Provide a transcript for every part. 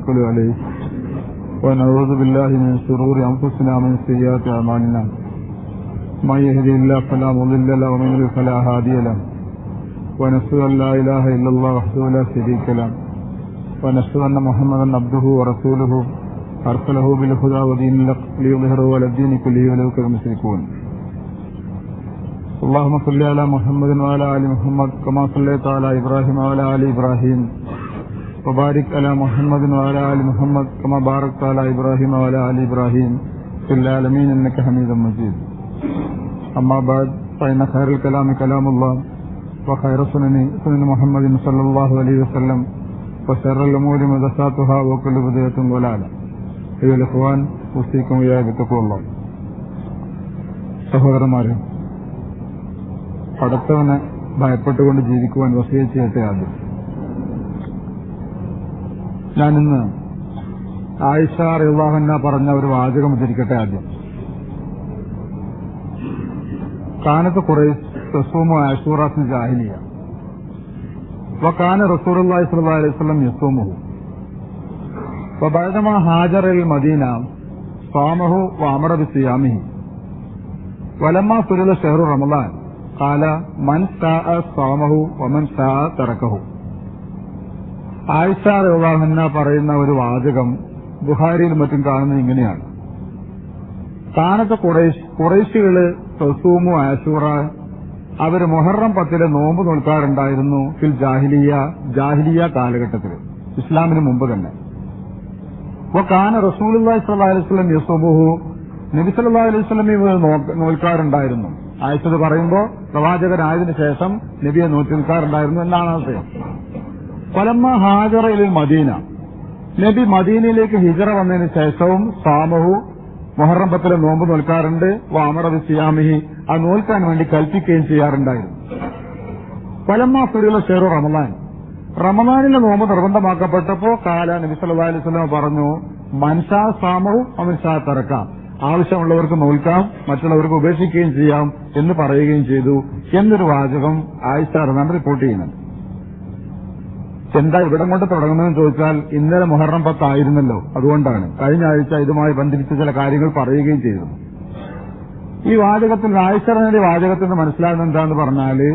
ونتوكل عليه ونعوذ بالله من شرور أنفسنا ومن سيئات أعمالنا من يهده الله فلا مضل له ومن يضلل فلا هادي له ونشهد أن لا إله إلا الله وحده لا شريك له ونشهد أن محمدا عبده ورسوله أرسله بالهدى ودين الحق ليظهره على الدين كله ولو كره المشركون. اللهم صل على محمد وعلى آل محمد كما صليت على إبراهيم وعلى آل إبراهيم وبارك على محمد وعلى آل محمد كما باركت على إبراهيم وعلى آل إبراهيم في العالمين إنك حميد مجيد. أما بعد فإن خير الكلام كلام الله وخير سنن محمد صلى الله عليه وسلم وشر الأمور محدثاتها وكل بدعة ضلالة. أيها الإخوان أوصيكم وإياي بتقوى الله. സഹോദരന്മാരെ, പടച്ചവനെ ഭയപ്പെട്ടുകൊണ്ട് ജീവിക്കുവാൻ വസിയത്ത് ചെയ്യട്ടെ. ആദ്യം ഞാനിന്ന് ആയിഷ റളിയല്ലാഹു അൻഹ പറഞ്ഞ ഒരു വാചകം ഉദ്ധരിക്കട്ടെ. ആദ്യം കാനത്ത് ഖുറൈശ് തസൂമു ആശൂറ ഫിൽ ജാഹിലിയ്യ വകാന റസൂലുള്ളാഹി സ്വല്ലല്ലാഹു അലൈഹി വസല്ലം യസൂമുഹു വബഅദമാ ഹാജറ ഇൽ മദീന സാമഹു വഅമറ ബിസിയാമിഹി വലമ്മാ ഫുരിദ ശഹ്റു റമളാൻ ഖാല മൻ ശാഅ സാമഹു വമൻ ശാഅ തറകഹു. ആയിഷ റളിയല്ലാഹു അൻഹ പറയുന്ന ഒരു വാചകം ബുഖാരിയിലും മറ്റും കാണുന്നത് ഇങ്ങനെയാണ്: കാനത്ത് ഖുറൈശികള് തസൂമു ആശൂറ, അവര് മുഹറം 10 നോമ്പ് നോൽക്കാറുണ്ടായിരുന്നു. ഫിൽ ജാഹിലിയ കാലഘട്ടത്തിൽ, ഇസ്ലാമിന് മുമ്പ് തന്നെ. കാന റസൂലുള്ളാഹി സ്വല്ലല്ലാഹു അലൈഹി വസല്ലം യസൂമുഹു, നബി സല്ലല്ലാഹു അലൈഹി വസല്ലം നോൽക്കാറുണ്ടായിരുന്നു. ആയിഷ പറയുമ്പോൾ പ്രവാചകനായതിനു ശേഷം നബിയെ നോൽക്കാറുണ്ടായിരുന്നു എന്നാണ് ആശയം. ഫലമ്മ ഹാജറ ഇലൽ മദീന, നബി മദീനയിലേക്ക് ഹിജറ വന്നതിന് ശേഷവും സാമഹു മുഹറം 10 നോമ്പ് നോൽക്കാറുണ്ട്. വഅമറ ബിസിയാമിഹി, ആ നോൽക്കാൻ വേണ്ടി കൽപ്പിക്കുകയും ചെയ്യാറുണ്ടായിരുന്നു. ഫലമ്മ ഫുരിദ ശഹ്റു റമളാൻ, റമളാനിലെ നോമ്പ് നിർബന്ധമാക്കപ്പെട്ടപ്പോ കാല നബി സല്ലല്ലാഹു അലൈഹി വസല്ലം പറഞ്ഞു മൻഷാ സാമഹു വമൻഷാ തറക, ആവശ്യമുള്ളവർക്ക് നോൽക്കാം, മറ്റുള്ളവർക്ക് ഉപേക്ഷിക്കുകയും ചെയ്യാം എന്ന് പറയുകയും ചെയ്തു എന്നൊരു വാചകം ആയിഷ റളിയല്ലാഹു റിപ്പോർട്ട് ചെയ്യുന്നുണ്ട്. എന്താ ഇവിടം കൊണ്ട് തുടങ്ങുന്നതെന്ന് ചോദിച്ചാൽ, ഇന്നലെ മുഹറം 10 ആയിരുന്നല്ലോ, അതുകൊണ്ടാണ്. കഴിഞ്ഞ ആഴ്ച ഇതുമായി ബന്ധിപ്പിച്ച ചില കാര്യങ്ങൾ പറയുകയും ചെയ്തു. ഈ വാചകത്തിൽ ആയിഷയുടെ വാചകത്തിൽ നിന്ന് മനസ്സിലാകുന്നത് എന്താന്ന് പറഞ്ഞാല്,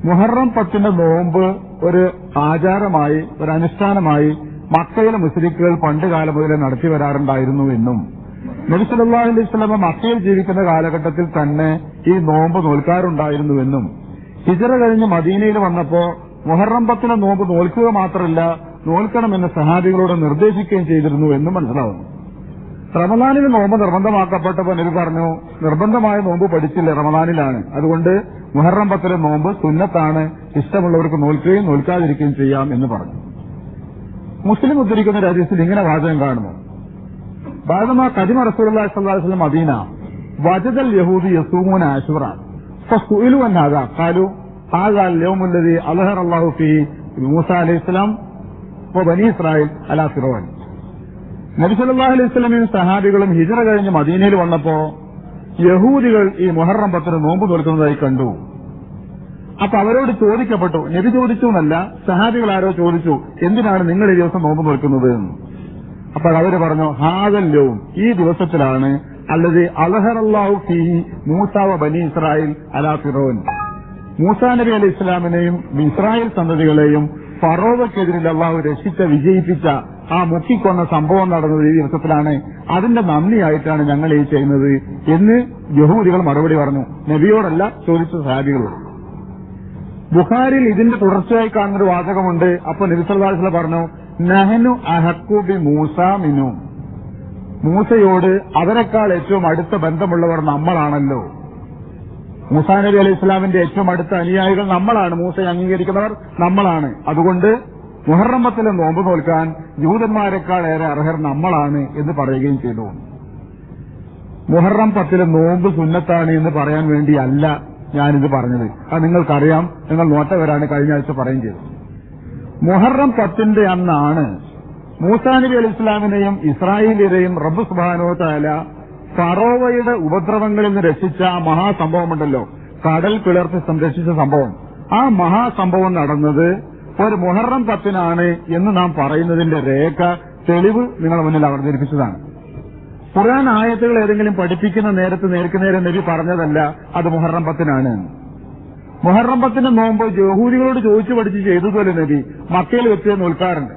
മുഹറം 10 നോമ്പ് ഒരു ആചാരമായി, ഒരു അനുഷ്ഠാനമായി മക്കയിലെ മുശ്രിക്കുകൾ പണ്ടുകാലം മുതലേ നടത്തി വരാറുണ്ടായിരുന്നു എന്നും, നബി സല്ലല്ലാഹു അലൈഹി വസല്ലം മക്കയിൽ ജീവിക്കുന്ന കാലഘട്ടത്തിൽ തന്നെ ഈ നോമ്പ് നോൽക്കാറുണ്ടായിരുന്നുവെന്നും, ഹിജറ കഴിഞ്ഞ് മദീനയിൽ വന്നപ്പോ മുഹറം 10 നോമ്പ് നോൽക്കുക മാത്രമല്ല, നോൽക്കണമെന്ന് സഹാബികളോട് നിർദ്ദേശിക്കുകയും ചെയ്തിരുന്നു എന്നും മനസ്സിലാവുന്നു. റമളാനിൽ നോമ്പ് നിർബന്ധമാക്കപ്പെട്ടപ്പോൾ നബി പറഞ്ഞു, നിർബന്ധമായ നോമ്പ് പഠിച്ചില്ല, റമളാനിലാണ്, അതുകൊണ്ട് മുഹറം 10 നോമ്പ് സുന്നത്താണ്, ഇഷ്ടമുള്ളവർക്ക് നോൽക്കുകയും നോൽക്കാതിരിക്കുകയും ചെയ്യാം എന്ന് പറഞ്ഞു. മുസ്ലിം ഉദ്ധരിക്കുന്ന ഒരു ഹദീസിൽ ഇങ്ങനെ വാചകം കാണുന്നു: ബാദമാ ഖദിമ റസൂലുള്ളാഹി സ്വല്ലല്ലാഹു അലൈഹി വസല്ലം മദീന വജദൽ യഹൂദി യസൂമൂന ആശൂറ ഫസുഇലു അൻ ഹാദാ ഖാലു ഹാദാ അൽ-യൗമു അല്ലദീ അൽഹറ അല്ലാഹു ഫീഹി മൂസ അലൈഹിസ്സലാം വബനി ഇസ്രായീൽ അലാ ഫിർഔൻ. നബി സല്ലല്ലാഹു അലൈഹി വസല്ലമയും സഹാബികളും ഹിജറ കഴിഞ്ഞ് മദീനയിൽ വന്നപ്പോ യഹൂദികൾ ഈ മുഹറം 10 നോമ്പ് നോൽക്കുന്നതായി കണ്ടു. അപ്പൊ അവരോട് ചോദിക്കപ്പെട്ടു, നബി ചോദിച്ചു എന്നല്ല, സഹാബികൾ ആരോ ചോദിച്ചു, എന്തിനാണ് നിങ്ങൾ ഈ ദിവസം നോമ്പ് നോൽക്കുന്നത് എന്ന്. അപ്പോൾ അവര് പറഞ്ഞു, ഹാദൽ യൗം, ഈ ദിവസത്തിലാണ് അല്ലദീ അൽഹറല്ലാഹു ഫീഹി മൂസ വബനി ഇസ്രായീൽ അലാ ഫിർഔൻ, മൂസാ നബി അലൈഹി ഇസ്ലാമിനെയും ഇസ്രായേൽ സന്തതികളെയും ഫറോവയ്ക്കെതിരിൽ അള്ളാഹു രക്ഷിച്ച, വിജയിപ്പിച്ച, ആ മുക്കിക്കൊന്ന സംഭവം നടന്നത് ഈ ദിവസത്തിലാണ്, അതിന്റെ നന്ദിയായിട്ടാണ് ഞങ്ങൾ ഈ ചെയ്യുന്നത് എന്ന് യഹൂദികൾ മറുപടി പറഞ്ഞു. നബിയോടല്ല, ചോദിച്ച സഹാബികളോട്. ബുഖാരിയിൽ ഇതിന്റെ തുടർച്ചയായി കാണുന്നൊരു വാചകമുണ്ട്. അപ്പൊ നബി സല്ലല്ലാഹു അലൈഹി വസല്ലം പറഞ്ഞു, നഹ്നു അഹഖു ബി മൂസ മിൻഹും, മൂസയോട് അവരെക്കാൾ ഏറ്റവും അടുത്ത ബന്ധമുള്ളവർ നമ്മളാണല്ലോ. മൂസാ നബി അലൈഹി ഇസ്ലാമിന്റെ ഏറ്റവും അടുത്ത അനുയായികൾ നമ്മളാണ്, മൂസയെ അംഗീകരിക്കുന്നവർ നമ്മളാണ്. അതുകൊണ്ട് മുഹറം 10 നോമ്പ് നോൽക്കാൻ ജൂതന്മാരെക്കാൾ ഏറെ അർഹർ നമ്മളാണ് എന്ന് പറയുകയും ചെയ്തു. മുഹറം 10 നോമ്പ് സുന്നത്താണ് എന്ന് പറയാൻ വേണ്ടിയല്ല ഞാനിത് പറഞ്ഞത്, അത് നിങ്ങൾക്കറിയാം, നിങ്ങൾ നോട്ടവരാണ്, കഴിഞ്ഞ ആഴ്ച പറയുകയും ചെയ്തു. മുഹറം 10 അന്നാണ് മൂസാ നബി അലൈഹി ഇസ്ലാമിനെയും ഇസ്രായേലിനെയും റബ്ബ് സുബ്ഹാനഹു വ തആല ഫറോവയുടെ ഉപദ്രവങ്ങളിൽ നിന്ന് രക്ഷിച്ച ആ മഹാസംഭവമുണ്ടല്ലോ, കടൽ പിളർത്തി സംരക്ഷിച്ച സംഭവം, ആ മഹാസംഭവം നടന്നത് ഒരു മുഹറം 10 എന്ന് നാം പറയുന്നതിന്റെ രേഖ തെളിവ് നിങ്ങളുടെ മുന്നിൽ അവതരിപ്പിച്ചതാണ്. ഖുർആൻ ആയത്തുകൾ ഏതെങ്കിലും പഠിപ്പിക്കുന്ന നേരത്ത് നേർക്കുനേരെ നബി പറഞ്ഞതല്ല അത് മുഹറം 10-നാണ്. മുഹറം 10 നോമ്പ് യഹൂദികളോട് ചോദിച്ചു പഠിച്ച് ചെയ്തതുപോലെ നബി മക്കയിൽ വെച്ച് നോൽക്കാറുണ്ട്.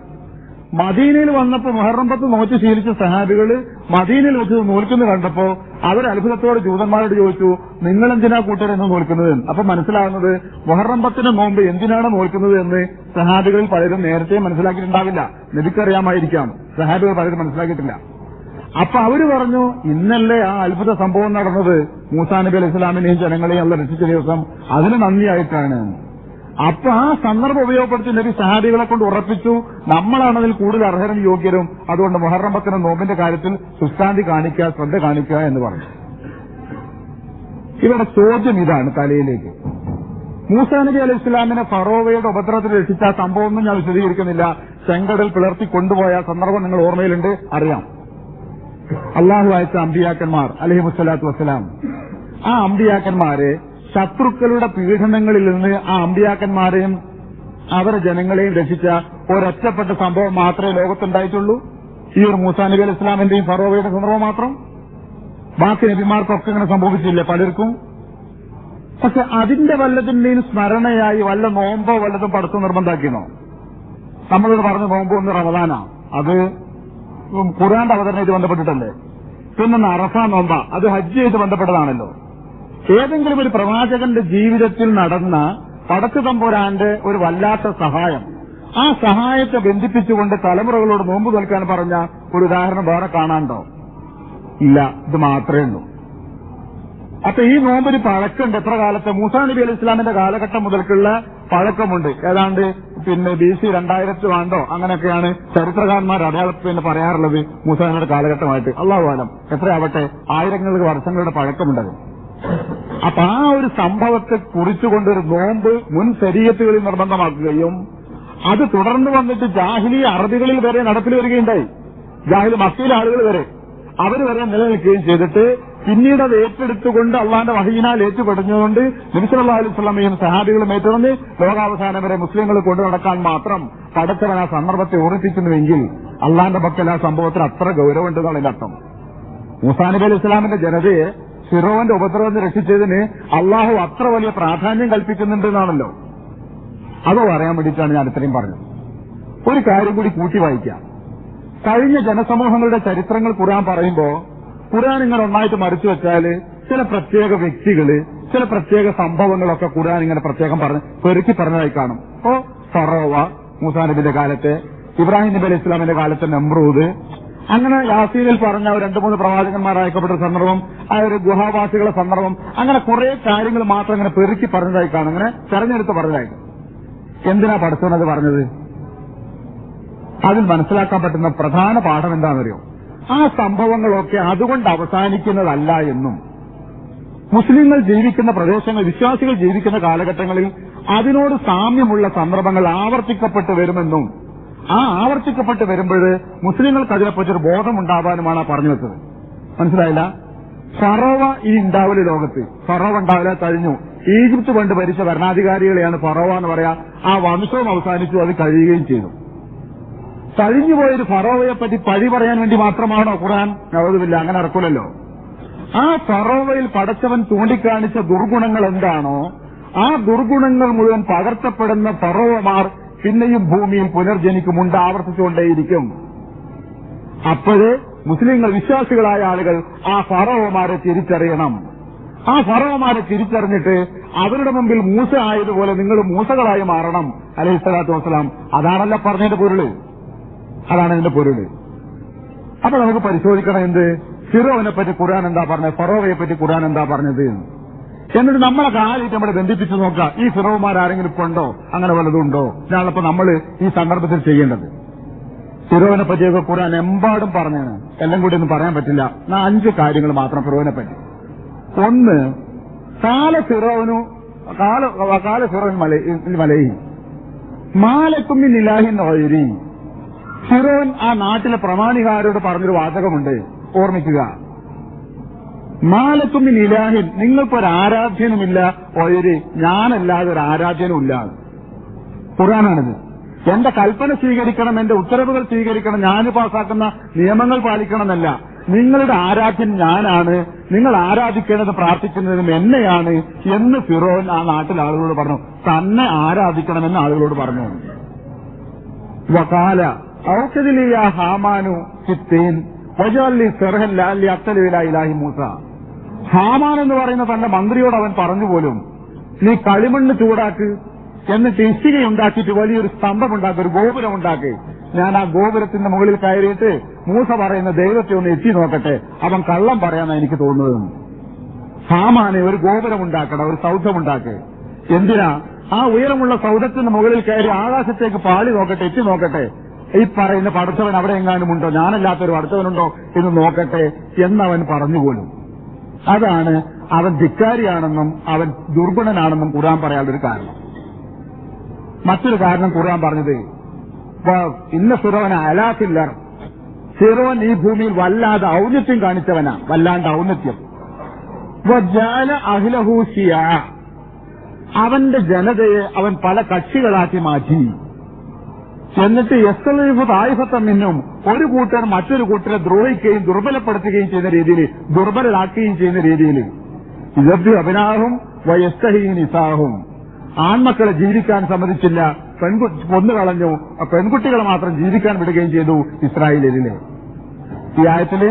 മദീനയിൽ വന്നപ്പോൾ മുഹറം 10 നോറ്റ് ശീലിച്ച സഹാബികള് മദീനയിൽ വെച്ച് നോൽക്കുന്നത് കണ്ടപ്പോ അവർ അത്ഭുതത്തോടെ ജൂതന്മാരോട് ചോദിച്ചു, നിങ്ങളെന്തിനാ കൂട്ടരെന്ന് നോൽക്കുന്നത്? അപ്പൊ മനസ്സിലാകുന്നത് മുഹറം 10 നോമ്പ് എന്തിനാണ് നോൽക്കുന്നത് എന്ന് സഹാബികളിൽ പലരും നേരത്തെ മനസ്സിലാക്കിയിട്ടുണ്ടാവില്ല. നബിക്കറിയാമായിരിക്കാം, സഹാബികൾ പലരും മനസ്സിലാക്കിയിട്ടില്ല. അപ്പൊ അവര് പറഞ്ഞു, ഇന്നല്ലേ ആ അത്ഭുത സംഭവം നടന്നത്, മൂസാ നബി അലൈഹി ഇസ്ലാമിനെയും ജനങ്ങളെയും അല്ല രക്ഷിച്ച ദിവസം, അതിന് നന്ദിയായിട്ടാണ്. അപ്പൊ ആ സന്ദർഭം ഉപയോഗപ്പെടുത്തി നബി സഹാബികളെ കൊണ്ട് ഉറപ്പിച്ചു, നമ്മളാണ് അതിൽ കൂടുതൽ അർഹരും യോഗ്യരും, അതുകൊണ്ട് മുഹറം 10 നോമ്പിന്റെ കാര്യത്തിൽ സുശാന്തി കാണിക്കുക, ശ്രദ്ധ കാണിക്കുക എന്ന് പറഞ്ഞു. ഇവിടെ ചോദ്യം ഇതാണ് തലയിലേക്ക്. മൂസാ നബി അലൈഹി ഇസ്ലാമിനെ ഫറോവയുടെ ഉപദ്രവത്തിൽ രക്ഷിച്ച ആ സംഭവമൊന്നും ഞാൻ വിശദീകരിക്കുന്നില്ല. ചെങ്കടൽ പിളർത്തി കൊണ്ടുപോയ സന്ദർഭം നിങ്ങൾ ഓർമ്മയിലുണ്ട്, അറിയാം. അള്ളാഹു അയച്ച അമ്പിയാക്കന്മാർ അലൈഹിമുസ്സലാത്തു വസ്സലാം, ആ അമ്പിയാക്കന്മാരെ ശത്രുക്കളുടെ പീഡനങ്ങളിൽ നിന്ന് ആ അമ്പിയാക്കന്മാരെയും അവരുടെ ജനങ്ങളെയും രക്ഷിച്ച ഒരൊറ്റപ്പെട്ട സംഭവം മാത്രമേ ലോകത്തുണ്ടായിട്ടുള്ളൂ. ഈ ഒരു മൂസാ നബി അലൈഹി ഇസ്ലാമിന്റെയും ഫറോവയുടെ സന്ദർഭം മാത്രം. ബാക്കി നബിമാർക്കൊക്കെ ഇങ്ങനെ സംഭവിച്ചില്ലേ പലർക്കും? പക്ഷെ അതിന്റെ വല്ലതിന്റെയും സ്മരണയായി വല്ല നോമ്പോ വല്ലതും പഠിത്തം നിർബന്ധാക്കിയോ? നമ്മളോട് പറഞ്ഞ നോമ്പ് ഒന്ന് റമദാനാ, അത് ഖുർആന്റെ അവതരണമായിട്ട് ബന്ധപ്പെട്ടിട്ടല്ലേ. പിന്നെ അറഫ നോമ്പ, അത് ഹജ്ജായിട്ട് ബന്ധപ്പെട്ടതാണല്ലോ. ഏതെങ്കിലും ഒരു പ്രവാചകന്റെ ജീവിതത്തിൽ നടന്ന പടച്ചു തമ്പുരാന്റെ ഒരു വല്ലാത്ത സഹായം, ആ സഹായത്തെ ബന്ധിപ്പിച്ചുകൊണ്ട് തലമുറകളോട് നോമ്പ് നോൽക്കാൻ പറഞ്ഞ ഒരു ഉദാഹരണം വേറെ കാണാണ്ടോ? ഇല്ല, ഇത് മാത്രമേ ഉള്ളൂ. അപ്പൊ ഈ നോമ്പൊരു പഴക്കമുണ്ട്. എത്ര കാലത്ത്? മൂസാ നബി അലൈഹി ഇസ്ലാമിന്റെ കാലഘട്ടം മുതൽക്കുള്ള പഴക്കമുണ്ട്. ഏതാണ്ട് BC 2000 ആണ്ടോ അങ്ങനെയൊക്കെയാണ് ചരിത്രകാരന്മാർ പറയാറുള്ളത് മൂസാ നബിയുടെ കാലഘട്ടമായിട്ട്. അല്ലാഹു ആലം, എത്രയാവട്ടെ, ആയിരങ്ങൾക്ക് വർഷങ്ങളുടെ പഴക്കമുണ്ടത്. അപ്പൊ ആ ഒരു സംഭവത്തെ കുറിച്ചുകൊണ്ടൊരു നോമ്പ് മുൻ ശരീഅത്തുകളിൽ നിർബന്ധമാക്കുകയും അത് തുടർന്ന് വന്നിട്ട് ജാഹിലി അറബികളിൽ വരെ നടപ്പിൽ വരികയുണ്ടായി. ജാഹിലി മക്കയിലെ ആളുകൾ വരെ അവർ വരെ നിലനിൽക്കുകയും ചെയ്തിട്ട് പിന്നീട് അത് ഏറ്റെടുത്തുകൊണ്ട് അള്ളാന്റെ വഹീനാൽ ഏറ്റുപെടുന്നതുകൊണ്ട് നബി സല്ലല്ലാഹു അലൈഹി വസല്ലമയും സഹാബികളും ഏറ്റുപറഞ്ഞ് ലോകാവസാനം വരെ മുസ്ലിങ്ങൾ കൊണ്ടു നടക്കാൻ മാത്രം പടച്ചവൻ ആ സന്ദർഭത്തെ ഓർമ്മിപ്പിക്കുന്നുവെങ്കിൽ അള്ളാന്റെ പക്കൽ ആ സംഭവത്തിന് അത്ര ഗൌരവമുണ്ടെന്നാണ് ഇതിന്റെ അർത്ഥം. മൂസാ നബി അലൈഹി ഇസ്ലാമിന്റെ ജനതയെ ഫിറോന്റെ ഉപദ്രവത്തിൽ രക്ഷിച്ചതിന് അള്ളാഹു അത്ര വലിയ പ്രാധാന്യം കൽപ്പിക്കുന്നുണ്ടെന്നാണല്ലോ. അത് പറയാൻ വേണ്ടിയിട്ടാണ് ഞാൻ ഇത്രയും പറഞ്ഞത്. ഒരു കാര്യം കൂടി കൂട്ടി വായിക്കാം. കഴിഞ്ഞ ജനസമൂഹങ്ങളുടെ ചരിത്രങ്ങൾ ഖുർആൻ പറയുമ്പോ ഖുർആൻ ഇങ്ങനെ ഒന്നായിട്ട് മറിച്ചു വെച്ചാൽ ചില പ്രത്യേക വ്യക്തികള്, ചില പ്രത്യേക സംഭവങ്ങളൊക്കെ ഖുർആൻ ഇങ്ങനെ പ്രത്യേകം പെരുക്കി പറഞ്ഞതായി കാണും. ഇപ്പോ ഫറോവ മൂസാ നബിയുടെ കാലത്തെ, ഇബ്രാഹിം നബി അലൈഹി ഇസ്ലാമിന്റെ കാലത്തെ നമ്രൂദ്, അങ്ങനെ യാസീനിൽ പറഞ്ഞ 2-3 പ്രവാചകന്മാരായപ്പെട്ട സന്ദർഭം, ആ ഒരു ഗുഹാവാസികളുടെ സന്ദർഭം, അങ്ങനെ കുറെ കാര്യങ്ങൾ മാത്രം ഇങ്ങനെ പെരുക്കി പറഞ്ഞതായി കാണും, ഇങ്ങനെ തെരഞ്ഞെടുത്ത് പറഞ്ഞതായിട്ട്. എന്തിനാ പഠിച്ചത് പറഞ്ഞത്? അതിൽ മനസ്സിലാക്കാൻ പറ്റുന്ന പ്രധാന പാഠം എന്താണെന്നറിയോ? ആ സംഭവങ്ങളൊക്കെ അതുകൊണ്ട് അവസാനിക്കുന്നതല്ല എന്നും, മുസ്ലിങ്ങൾ ജീവിക്കുന്ന പ്രദേശങ്ങൾ, വിശ്വാസികൾ ജീവിക്കുന്ന കാലഘട്ടങ്ങളിൽ അതിനോട് സാമ്യമുള്ള സന്ദർഭങ്ങൾ ആവർത്തിക്കപ്പെട്ട് വരുമെന്നും, ആ ആവർത്തിക്കപ്പെട്ട് വരുമ്പോൾ മുസ്ലിങ്ങൾക്ക് അതിനെപ്പറ്റൊരു ബോധമുണ്ടാവാനുമാണ് പറഞ്ഞു വെച്ചത്. മനസ്സിലായില്ല? ഫറോവ ഈ ഉണ്ടാവല് ലോകത്ത്, ഫറോവ ഉണ്ടാവില്ല, കഴിഞ്ഞു. ഈജിപ്ത് കൊണ്ട് ഭരിച്ച ഭരണാധികാരികളെയാണ് ഫറോവ എന്ന് പറയാ. ആ വംശവും അവസാനിച്ചു, അത് കഴിയുകയും ചെയ്തു. കഴിഞ്ഞുപോയൊരു ഫറോവയെപ്പറ്റി പഴി പറയാൻ വേണ്ടി മാത്രമാണോ ഖുർആൻ? നഅൂദുബില്ലാ, അങ്ങനെ ഇറക്കൂലല്ലോ. ആ ഫറോവയിൽ പടച്ചവൻ ചൂണ്ടിക്കാണിച്ച ദുർഗുണങ്ങൾ എന്താണോ, ആ ദുർഗുണങ്ങൾ മുഴുവൻ പകർത്തപ്പെടുന്ന ഫറോവമാർ പിന്നെയും ഭൂമിയിൽ പുനർജനിക്കുമുണ്ട്, ആവർത്തിച്ചുകൊണ്ടേയിരിക്കും. അപ്പോഴേ മുസ്ലിങ്ങൾ, വിശ്വാസികളായ ആളുകൾ ആ ഫറോവമാരെ തിരിച്ചറിയണം. ആ ഫറോവമാരെ തിരിച്ചറിഞ്ഞിട്ട് അവരുടെ മുമ്പിൽ മൂസ ആയതുപോലെ നിങ്ങൾ മൂസകളായി മാറണം അലൈഹിസ്സലാത്തു വസ്സലാം. അതാണല്ലോ പറഞ്ഞതിന്റെ പൊരുള്, അതാണ് ഇതിന്റെ പൊരുള്. അപ്പൊ നമുക്ക് പരിശോധിക്കണം, എന്ത് ഫിറോവിനെ പറ്റി ഖുർആൻ എന്താ പറഞ്ഞത്, ഫറോവയെ പറ്റി ഖുർആൻ എന്താ പറഞ്ഞത്. എന്നിട്ട് നമ്മളെ കാലിട്ട് നമ്മളെ ബന്ധിപ്പിച്ച് നോക്കാം, ഈ ഫിറോവന്മാരാരെങ്കിലും ഇപ്പൊ ഉണ്ടോ, അങ്ങനെ വല്ലതും ഉണ്ടോ. ഇതാണിപ്പോ നമ്മൾ ഈ സന്ദർഭത്തിൽ ചെയ്യേണ്ടത്. ഫിറോവിനെ പറ്റിയൊക്കെ ഖുർആൻ എമ്പാടും പറഞ്ഞാണ്, എല്ലാം കൂടി ഒന്നും പറയാൻ പറ്റില്ല. 5 കാര്യങ്ങൾ മാത്രം ഫിറോവിനെ പറ്റി. ഒന്ന്, കാല ഫിറോവൻ മലയി മാലക്കും മിൻ ഇലാഹിൻ ഗൈരി. ഫിറോൻ ആ നാട്ടിലെ പ്രമാണികാരോട് പറഞ്ഞൊരു വാചകമുണ്ട്, ഓർമ്മിക്കുക. മാലക്കും മിൻ ഇലാഹിൻ, നിങ്ങൾക്കൊരു ആരാധ്യനുമില്ല, ഒരു ഞാനല്ലാതെ ഒരു ആരാധ്യനും ഇല്ല. ഖുർആനാണിത്. എന്റെ കൽപ്പന സ്വീകരിക്കണം, എന്റെ ഉത്തരവുകൾ സ്വീകരിക്കണം, ഞാൻ പാസാക്കുന്ന നിയമങ്ങൾ പാലിക്കണമെന്നല്ല. നിങ്ങളുടെ ആരാധ്യൻ ഞാനാണ്, നിങ്ങൾ ആരാധിക്കേണ്ടത് പ്രാർത്ഥിക്കുന്നതും എന്നെയാണ് എന്ന് ഫിറോൻ ആ നാട്ടിലെ ആളുകളോട് പറഞ്ഞു. തന്നെ ആരാധിക്കണമെന്ന് ആളുകളോട് പറഞ്ഞു. വകാല ഔഷധിലിയ ഹാമാനു ചിത്തേൻ വജാലി സെർഹൻ ലാലി അത്തലുവില ഇലാഹി മൂസ. ഹാമാൻ എന്ന് പറയുന്ന തന്റെ മന്ത്രിയോട് അവൻ പറഞ്ഞു പോലും, നീ കളിമണ്ണ് ചൂടാക്ക്, എന്നിട്ട് ഇഷ്ടികയുണ്ടാക്കിയിട്ട് വലിയൊരു സ്തംഭമുണ്ടാക്കി, ഒരു ഗോപുരം ഉണ്ടാക്കി. ഞാൻ ആ ഗോപുരത്തിന്റെ മുകളിൽ കയറിയിട്ട് മൂസ പറയുന്ന ദൈവത്തെ ഒന്ന് എത്തി നോക്കട്ടെ, അവൻ കള്ളം പറയാനാണ് എനിക്ക് തോന്നുന്നത്. ഹാമാനെ ഒരു ഗോപുരം ഉണ്ടാക്കണം, ഒരു സൗധമുണ്ടാക്കി. എന്തിനാ? ആ ഉയരമുള്ള സൗധത്തിന്റെ മുകളിൽ കയറി ആകാശത്തേക്ക് പാളി നോക്കട്ടെ, എത്തി നോക്കട്ടെ, ഈ പറയുന്ന പടച്ചവൻ അവിടെ എങ്ങാനും ഉണ്ടോ, ഞാനല്ലാത്തൊരു പടച്ചവനുണ്ടോ എന്ന് നോക്കട്ടെ എന്നവൻ പറഞ്ഞുപോലും. അതാണ് അവൻ ധിക്കാരിയാണെന്നും അവൻ ദുർഗുണനാണെന്നും ഖുർആൻ പറയാനൊരു കാരണം. മറ്റൊരു കാരണം ഖുർആൻ പറഞ്ഞത്, ഇന്ന ഫിറോന അലാത്തില്ലർ, ഫിറോൻ ഈ ഭൂമിയിൽ വല്ലാതെ ഔന്നത്യം കാണിച്ചവനാ, വല്ലാണ്ട് ഔന്നത്യം. വജഅല അഹ്ലഹു ശിയാ, അവന്റെ ജനതയെ അവൻ പല കക്ഷികളാക്കി മാറ്റി. എന്നിട്ട് യസ്തലീഫു തായിഫത്തൻ മിന്നും, ഒരു കൂട്ടർ മറ്റൊരു കൂട്ടരെ ദ്രോഹിക്കുകയും ദുർബലപ്പെടുത്തുകയും ചെയ്യുന്ന രീതിയിൽ, ദുർബലരാക്കുകയും ചെയ്യുന്ന രീതിയിൽ. ഇതബ്ബി അബനാഹും വയസ്തഹീ നിസാഹും, ആൺമക്കളെ ജീവിക്കാൻ സമ്മതിച്ചില്ല, കൊന്നുകളഞ്ഞു, പെൺകുട്ടികളെ മാത്രം ജീവിക്കാൻ വിടുകയും ചെയ്തു ഇസ്രായേലിലെ. ഈ ആയത്തില്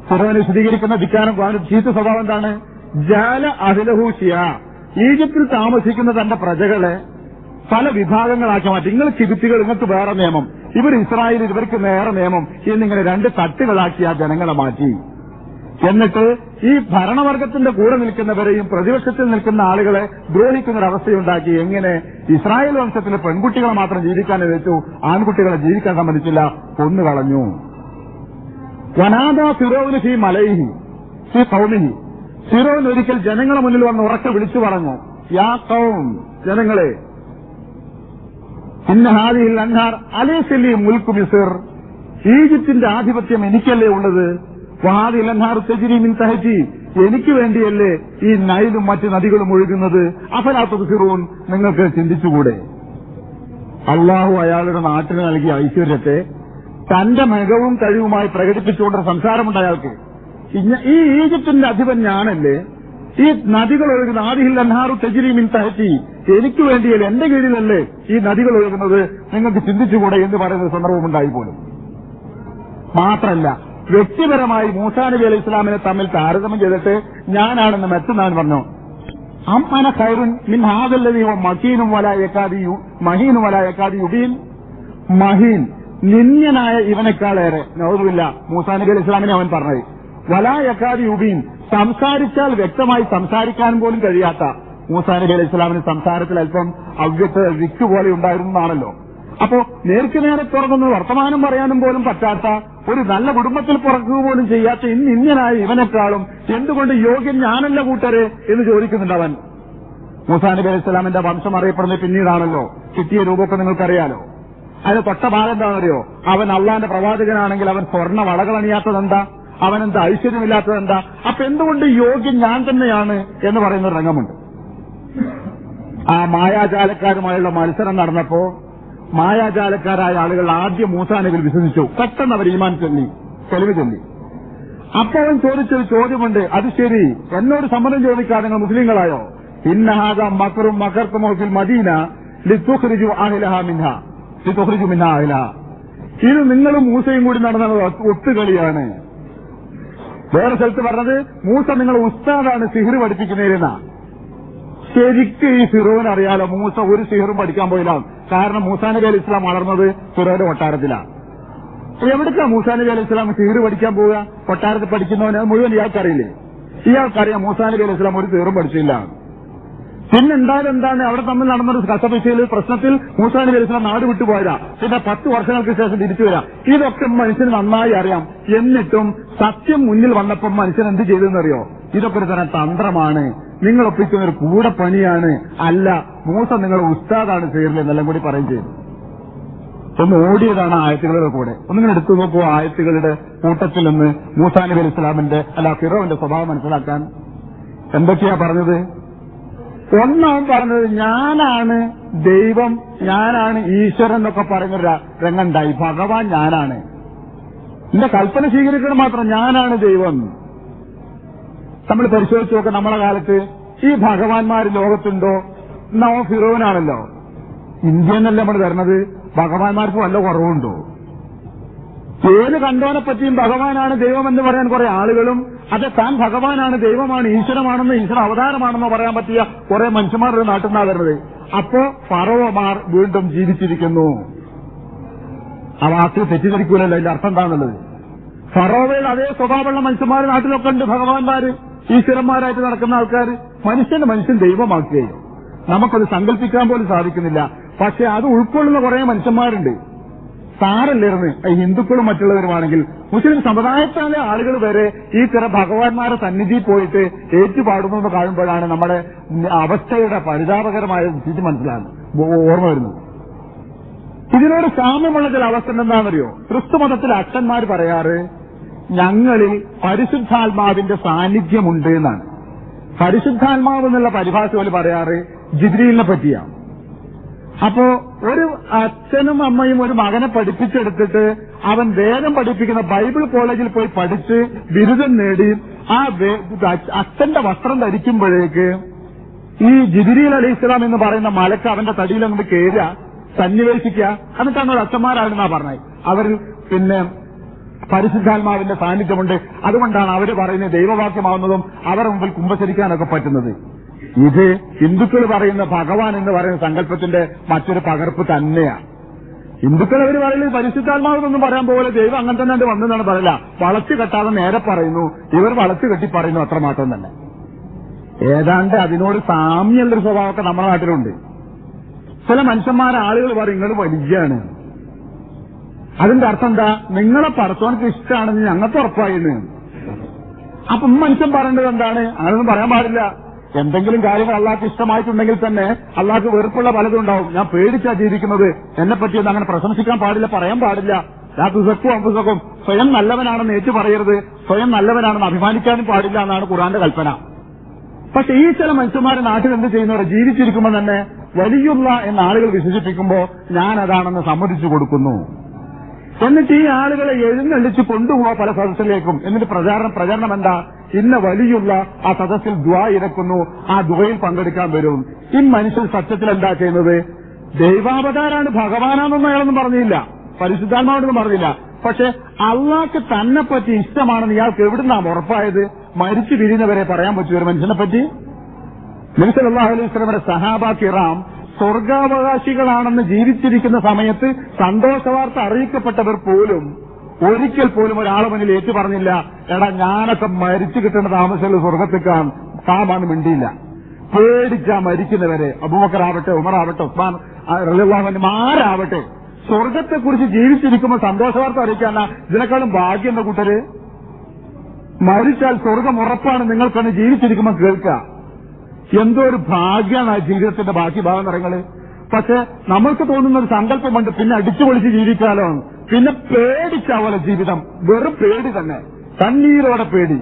ഫിറോനെ വിശദീകരിക്കുന്ന ധിക്കാരം ചീത്ത സ്വഭാവം എന്താണ്? ജഅല അഹ്ലഹു ശിയാ, ഈജിപ്തിൽ താമസിക്കുന്ന തന്റെ പ്രജകളെ പല വിഭാഗങ്ങളാക്കി മാറ്റി. നിങ്ങൾ കിബിത്തികൾ, നിങ്ങൾക്ക് വേറെ നിയമം, ഇവർ ഇസ്രായേലിൽ ഇവർക്ക് വേറെ നിയമം എന്നിങ്ങനെ രണ്ട് തട്ടുകളാക്കി ആ ജനങ്ങളെ മാറ്റി. എന്നിട്ട് ഈ ഭരണവർഗത്തിന്റെ കൂടെ നിൽക്കുന്നവരെയും പ്രതിപക്ഷത്തിൽ നിൽക്കുന്ന ആളുകളെ ദ്രോഹിക്കുന്ന ഒരവസ്ഥയുണ്ടാക്കി. എങ്ങനെ? ഇസ്രായേൽ വംശത്തിലെ പെൺകുട്ടികളെ മാത്രം ജീവിക്കാൻ വെച്ചു, ആൺകുട്ടികളെ ജീവിക്കാൻ സമ്മതിച്ചില്ല, കൊന്നുകളഞ്ഞു. വനാദ ഫിറോവിന് ഫീ മലൈഹി ഫീ ഖൗമിഹി, ഫിറോൻ ഒരിക്കൽ ജനങ്ങളെ മുന്നിൽ വന്ന് ഉറക്കെ വിളിച്ചു പറഞ്ഞു, യാ ഖൗം, ജനങ്ങളെ, ഇന്ന ഹാദിഹിൽ അൻഹാർ അലൈസ ലി മുൽക്കു മിസ്ർ, ഈജിപ്തിന്റെ ആധിപത്യം എനിക്കല്ലേ ഉള്ളത്. വഹാദിഹിൽ അൻഹാർ തജ്രി മിൻ തഹ്തി, എനിക്ക് വേണ്ടിയല്ലേ ഈ നൈലും മറ്റ് നദികളും ഒഴുകുന്നത്. അഫലാ തുബ്സിറൂൻ, നിങ്ങൾക്ക് ചിന്തിച്ചുകൂടെ? അള്ളാഹു അയാളുടെ നാട്ടിന് നൽകിയ ഐശ്വര്യത്തെ തന്റെ മികവും കഴിവുമായി പ്രകടിപ്പിച്ചുകൊണ്ട് സംസാരമുണ്ട് അയാൾക്ക്. ഈ ഈജിപ്തിന്റെ അധിപൻ ഞാനല്ലേ, ഈ നദികൾ ഒഴുകുന്ന ആദിഹിൽ അൻഹാറു തജ്രി മിൻ തഹ്തി, എനിക്ക് വേണ്ടിയല്ലേ, എന്റെ കീഴിലല്ലേ ഈ നദികൾ ഒഴുകുന്നത്, നിങ്ങൾക്ക് ചിന്തിച്ചുകൂടെ എന്ന് പറയുന്ന സന്ദർഭമുണ്ടായി പോലും. മാത്രമല്ല, വ്യക്തിപരമായി മൂസാ നബി അലൈഹി ഇസ്ലാമിനെ തമ്മിൽ താരതമ്യം ചെയ്തിട്ട് ഞാനാണെന്ന് മെച്ചനാൻ പറഞ്ഞു. അമ്മന ഖൈറുൻ മിൻ ഹാദല്ലദീ മഹീനും വലാ യകാദി മഹീനും വലാ യകാദി യുബീൻ, മഹീൻ നിന്യനായ ഇവനേക്കാളേറെ, നൗദുബില്ല, മൂസാ നബി അലൈഹി ഇസ്ലാമിനെ അവൻ പറഞ്ഞത്. വലാ യകാദി യുബീൻ, സംസാരിച്ചാൽ വ്യക്തമായി സംസാരിക്കാൻ പോലും കഴിയാത്ത മൂസാ നബി അലൈഹി ഇസ്ലാമിന് സംസാരത്തിൽ അല്പം അവ്യക്ത വിക്ക് പോലെ ഉണ്ടായിരുന്നതാണല്ലോ. അപ്പോ നേർക്ക് നേരെ തുറന്നു വർത്തമാനം പറയാനും പോലും പറ്റാത്ത, ഒരു നല്ല കുടുംബത്തിൽ പുറക്കുക പോലും ചെയ്യാത്ത ഇന്യനായ ഇവനേക്കാളും എന്തുകൊണ്ട് യോഗ്യൻ ഞാനല്ല കൂട്ടരെ എന്ന് ചോദിക്കുന്നുണ്ട് അവൻ. മൂസാ നബി അലൈഹി ഇസ്ലാമിന്റെ വംശം അറിയപ്പെടുന്നത് പിന്നീടാണല്ലോ. കിട്ടിയ രൂപമൊക്കെ നിങ്ങൾക്കറിയാലോ. അതിന് തൊട്ട ഭാഗം എന്താണെന്നറിയോ? അവൻ അള്ളാന്റെ പ്രവാചകനാണെങ്കിൽ അവൻ സ്വർണ്ണ വളകളണിയാത്തതെന്താ, അവനെന്താ ഐശ്വര്യമില്ലാത്തതെന്താ, അപ്പൊ എന്തുകൊണ്ട് യോഗ്യൻ ഞാൻ തന്നെയാണ് എന്ന് പറയുന്ന ഒരു രംഗമുണ്ട്. ആ മായാജാലക്കാരുമായുള്ള മത്സരം നടന്നപ്പോ മായാജാലക്കാരായ ആളുകൾ ആദ്യം മൂസാ നബിയിൽ വിശ്വസിച്ചു. പെട്ടെന്ന് അവർ ഈമാൻ ചൊല്ലി, തെളിവ് ചൊല്ലി. അപ്പൊ അവൻ ചോദിച്ചൊരു ചോദ്യമുണ്ട്, അത് ശരി, എന്നോട് സമ്മതം ചോദിക്കാതെ നിങ്ങൾ മുസ്ലിങ്ങളായോ? ഇന്നഹാദ മക്കറും മക്കർത്തുമോ ഫിൽ മദീന ലിതുഖ്രിജു അഹ്ലഹാ മിൻഹാ ലിതുഖ്രിജു മിൻഹാ അഹ്ലഹാ, ഇത് നിങ്ങളും മൂസയും കൂടി നടന്ന ഒത്തുകളിയാണ്. വേറെ സ്ഥലത്ത് പറഞ്ഞത് മൂസ നിങ്ങളെ ഉസ്താദാണ് സിഹിർ പഠിപ്പിക്കുന്നതിനാ. ശരിക്കും ഈ ഫിറോൻ അറിയാലോ മൂസ ഒരു സിഹിറും പഠിക്കാൻ പോയില്ല. കാരണം മൂസാ നബി അലൈഹി ഇസ്ലാം വളർന്നത് ഫിറോന്റെ കൊട്ടാരത്തിലാണ്. എവിടേക്കാ മൂസാ നബി അലൈഹി ഇസ്ലാം സിഹിർ പഠിക്കാൻ പോവുക? കൊട്ടാരത്തിൽ പഠിക്കുന്നവന് മുഴുവൻ ഇയാൾക്കറിയില്ലേ? ഇയാൾക്കറിയാം മൂസാ നബി അലൈഹി ഇസ്ലാം ഒരു സിഹിറും പഠിച്ചില്ല. പിന്നെന്തായാലും എന്താണ് അവിടെ തമ്മിൽ നടന്നൊരു കസപീശയിൽ പ്രശ്നത്തിൽ മൂസാ നബി അലൈഹി ഇസ്ലാം നാട് വിട്ടുപോയതാ. പിന്നെ 10 വർഷങ്ങൾക്ക് ശേഷം തിരിച്ചു വരാം. ഇതൊക്കെ മനുഷ്യന് നന്നായി അറിയാം. എന്നിട്ടും സത്യം മുന്നിൽ വന്നപ്പോൾ മനുഷ്യൻ എന്ത് ചെയ്തെന്നറിയോ? ഇതൊക്കെ ഒരു തരം തന്ത്രമാണ്, നിങ്ങൾ ഒപ്പിക്കുന്ന ഒരു കൂടപ്പണിയാണ്, അല്ല മൂസ നിങ്ങളുടെ ഉസ്താദാണ് സിഹിറിൽ എന്നെല്ലാം കൂടി പറയും ചെയ്തു. ഒന്ന് ഓടിയതാണ് ആയത്തുകളുടെ കൂടെ. ഒന്നിങ്ങനെ എടുത്തു നോക്കൂ ആയത്തുകളുടെ കൂട്ടത്തിൽ നിന്ന് മൂസാ നബി അലൈഹി ഇസ്ലാമിന്റെ ഫിറോവിന്റെ സ്വഭാവം മനസ്സിലാക്കാൻ. എന്തൊക്കെയാ പറഞ്ഞത്? ഒന്നാമൻ പറഞ്ഞത് ഞാനാണ് ദൈവം, ഞാനാണ് ഈശ്വരൻ എന്നൊക്കെ പറയുന്ന രംഗണ്ടായി. ഭഗവാൻ ഞാനാണ്, എന്റെ കൽപ്പന സ്വീകരിക്കണം മാത്രം, ഞാനാണ് ദൈവം. നമ്മൾ പരിശോധിച്ച് നോക്കാം, നമ്മളെ കാലത്ത് ഈ ഭഗവാന്മാർ ലോകത്തുണ്ടോ? നമ്മ ഫിറോനാണല്ലോ, ഇന്ത്യന്നല്ലേ നമ്മൾ തരണത്, ഭഗവാന്മാർക്ക് വല്ല കുറവുണ്ടോ? ഏത് കണ്ടോനെ പറ്റിയും ഭഗവാനാണ് ദൈവം എന്ന് പറയാൻ കുറെ ആളുകളും, അത് താൻ ഭഗവാനാണ് ദൈവമാണ് ഈശ്വരമാണെന്ന് ഈശ്വര അവതാരമാണെന്നോ പറയാൻ പറ്റിയ കുറെ മനുഷ്യന്മാരുടെ നാട്ടിൽ നിന്നാണ് വരുന്നത്. അപ്പോ ഫറോമാർ വീണ്ടും ജീവിച്ചിരിക്കുന്നു. ആ വാക്ക് തെറ്റിദ്ധരിക്കൂലല്ലോ, അതിന്റെ അർത്ഥം എന്താണുള്ളത്? ഫറോവയിൽ അതേ സ്വഭാവമുള്ള മനുഷ്യന്മാർ നാട്ടിലൊക്കെ ഉണ്ട്, ഭഗവാന്മാര് ഈശ്വരന്മാരായിട്ട് നടക്കുന്ന ആൾക്കാർ. മനുഷ്യൻ ദൈവമാക്കുകയും നമുക്കത് സങ്കല്പിക്കാൻ പോലും സാധിക്കുന്നില്ല. പക്ഷെ അത് ഉൾക്കൊള്ളുന്ന കുറെ മനുഷ്യന്മാരുണ്ട്. സാരല്ലിരുന്ന് ഹിന്ദുക്കളും മറ്റുള്ളവരുമാണെങ്കിൽ മുസ്ലിം സമുദായത്തിലെ ആളുകൾ വരെ ഈ തരം ഭഗവാന്മാരെ സന്നിധി പോയിട്ട് ഏറ്റുപാടുന്നു എന്ന് കാണുമ്പോഴാണ് നമ്മുടെ അവസ്ഥയുടെ പരിതാപകരമായ സ്ഥിതി ഓർമ്മ വരുന്നത്. ഇതിനോട് സാമ്യമുള്ള ചില അവസ്ഥ എന്താണെന്നറിയോ? ക്രിസ്തു മതത്തിലെ അച്ഛന്മാർ പറയാറ് ഞങ്ങളിൽ പരിശുദ്ധാത്മാവിന്റെ സാന്നിധ്യമുണ്ട് എന്നാണ്. പരിശുദ്ധാത്മാവ് എന്നുള്ള പരിഭാഷ പോലെ പറയാറ് ജിബ്രീലിനെ പറ്റിയാണ്. അപ്പോ ഒരു അച്ഛനും അമ്മയും ഒരു മകനെ പഠിപ്പിച്ചെടുത്തിട്ട് അവൻ വേദം പഠിപ്പിക്കുന്ന ബൈബിൾ കോളേജിൽ പോയി പഠിച്ച് ബിരുദം നേടി ആ അച്ഛന്റെ വസ്ത്രം ധരിക്കുമ്പോഴേക്ക് ഈ ജിബ്രീൽ അലൈഹിസ്സലാം എന്ന് പറയുന്ന മലക്ക് അവന്റെ തടിയിൽ അങ്ങോട്ട് കയറുക, സന്നിവേശിക്കുക. എന്നിട്ടാണ് ഒരു അച്ഛന്മാരാണെന്നാ പറഞ്ഞത്. അവർ പിന്നെ പരിശുദ്ധാത്മാവിന്റെ സാന്നിധ്യമുണ്ട്, അതുകൊണ്ടാണ് അവർ പറയുന്നത് ദൈവവാക്യമാവുന്നതും അവരുടെ മുമ്പിൽ കുമ്പസരിക്കാനൊക്കെ പറ്റുന്നത്. ഇത് ഹിന്ദുക്കൾ പറയുന്ന ഭഗവാൻ എന്ന് പറയുന്ന സങ്കല്പത്തിന്റെ മറ്റൊരു പകർപ്പ് തന്നെയാണ്. ഹിന്ദുക്കൾ അവർ പറയുന്നത് പരിശുദ്ധാത്മാവെന്നൊന്നും പറയാൻ പോലെ ദൈവം അങ്ങനെ തന്നെ വന്നെന്നാണ് പറയില്ല. വളച്ചു കെട്ടാതെ നേരെ പറയുന്നു, ഇവർ വളച്ചു കെട്ടി പറയുന്നു, അത്രമാത്രം തന്നെ. ഏതാണ്ട് അതിനോട് സാമ്യമുള്ളൊരു സ്വഭാവമൊക്കെ നമ്മുടെ നാട്ടിലുണ്ട്. ചില മനുഷ്യന്മാരെ ആളുകൾ പറയും നിങ്ങൾ വലിയാണ്. അതിന്റെ അർത്ഥം എന്താ? നിങ്ങളെ പറത്തോനക്ക് ഇഷ്ടമാണെന്ന് ഞങ്ങൾക്ക് ഉറപ്പായിരുന്നു. അപ്പം മനുഷ്യൻ പറയേണ്ടത് എന്താണ്? അങ്ങനെയൊന്നും പറയാൻ പാടില്ല. എന്തെങ്കിലും കാര്യങ്ങൾ അള്ളാഹ്ക്ക് ഇഷ്ടമായിട്ടുണ്ടെങ്കിൽ തന്നെ അള്ളാഹ്ക്ക് വെറുപ്പുള്ള പലതും ഉണ്ടാവും. ഞാൻ പേടിച്ചാ ജീവിക്കുന്നത്, എന്നെ പറ്റിയൊന്നും അങ്ങനെ പ്രശംസിക്കാൻ പാടില്ല, പറയാൻ പാടില്ല. തുസക്കും അമ്പുസക്കും സ്വയം നല്ലവനാണെന്ന് ഏറ്റു പറയരുത്, സ്വയം നല്ലവനാണെന്ന് അഭിമാനിക്കാനും പാടില്ല എന്നാണ് ഖുർആന്റെ കൽപ്പന. പക്ഷെ ഈ ചില മനുഷ്യന്മാരെ നാട്ടിൽ എന്ത് ചെയ്യുന്നവർ ജീവിച്ചിരിക്കുമ്പോൾ തന്നെ വലിയുള്ള എന്ന ആളുകൾ വിശ്വസിപ്പിക്കുമ്പോൾ ഞാൻ അതാണെന്ന് സമ്മതിച്ചു കൊടുക്കുന്നു. എന്നിട്ട് ഈ ആളുകളെ എഴുന്നള്ളിച്ച് കൊണ്ടുപോവാ പല സദസ്സിലേക്കും. എന്നിട്ട് പ്രചാരണം എന്താ? ഇന്ന വലിയുള്ള ആ സദസ്സിൽ ദുആ ഇറക്കുന്നു, ആ ദുആയിൽ പങ്കെടുക്കാൻ വരും. ഈ മനുഷ്യൻ സത്യത്തിൽ എന്താ ചെയ്യുന്നത്? ദൈവാവതാരാണ്, ഭഗവാനാണെന്നൊന്നും അയാളൊന്നും പറഞ്ഞില്ല, പരിശുദ്ധാത്മാവൊന്നും പറഞ്ഞില്ല. പക്ഷെ അള്ളാഹ്ക്ക് തന്നെ പറ്റി ഇഷ്ടമാണെന്ന് ഇയാൾക്ക് എവിടുന്നാണ് ഉറപ്പായത്? മരിച്ചു പിരിയുന്നവരെ പറയാൻ പറ്റും ഒരു മനുഷ്യനെ പറ്റി? നബി സല്ലല്ലാഹു അലൈഹി വസല്ലമയുടെ സഹാബ കിറാം സ്വർഗാവകാശികളാണെന്ന് ജീവിച്ചിരിക്കുന്ന സമയത്ത് സന്തോഷവാർത്ത അറിയിക്കപ്പെട്ടവർ പോലും ഒരിക്കൽ പോലും ഒരാളെ മുന്നിൽ ഏറ്റു പറഞ്ഞില്ല, എടാ ഞാനൊക്കെ മരിച്ചു കിട്ടേണ്ട താമസമുള്ള സ്വർഗത്തേക്കാണ് കാമാന്ന് മിണ്ടിയില്ല. പേടിച്ചാ മരിക്കുന്നവരെ, അബൂബക്കർ ആവട്ടെ, ഉമർ ആവട്ടെ, ഉസ്മാൻ റളിയല്ലാഹു അൻഹു ആരാവട്ടെ, സ്വർഗത്തെക്കുറിച്ച് ജീവിച്ചിരിക്കുമ്പോൾ സന്തോഷവാർത്ത അറിയിക്കാനാ ഇതിനേക്കാളും ഭാഗ്യം എന്ന കൂട്ടര്. മരിച്ചാൽ സ്വർഗം ഉറപ്പാണ് നിങ്ങൾക്കാണ് ജീവിച്ചിരിക്കുമ്പോൾ കേൾക്കുക. എന്തോ ഒരു ഭാഗ്യമാണ് ആ ജീവിതത്തിന്റെ ബാക്കി ഭാഗം നിറങ്ങള്. പക്ഷെ നമ്മൾക്ക് തോന്നുന്ന ഒരു സങ്കല്പമുണ്ട്, പിന്നെ അടിച്ചുപൊളിച്ച് ജീവിക്കാലോ, പിന്നെ പേടിച്ചാവോലെ ജീവിതം. വെറും പേടി തന്നെ, കണ്ണീരോടെ പേടി.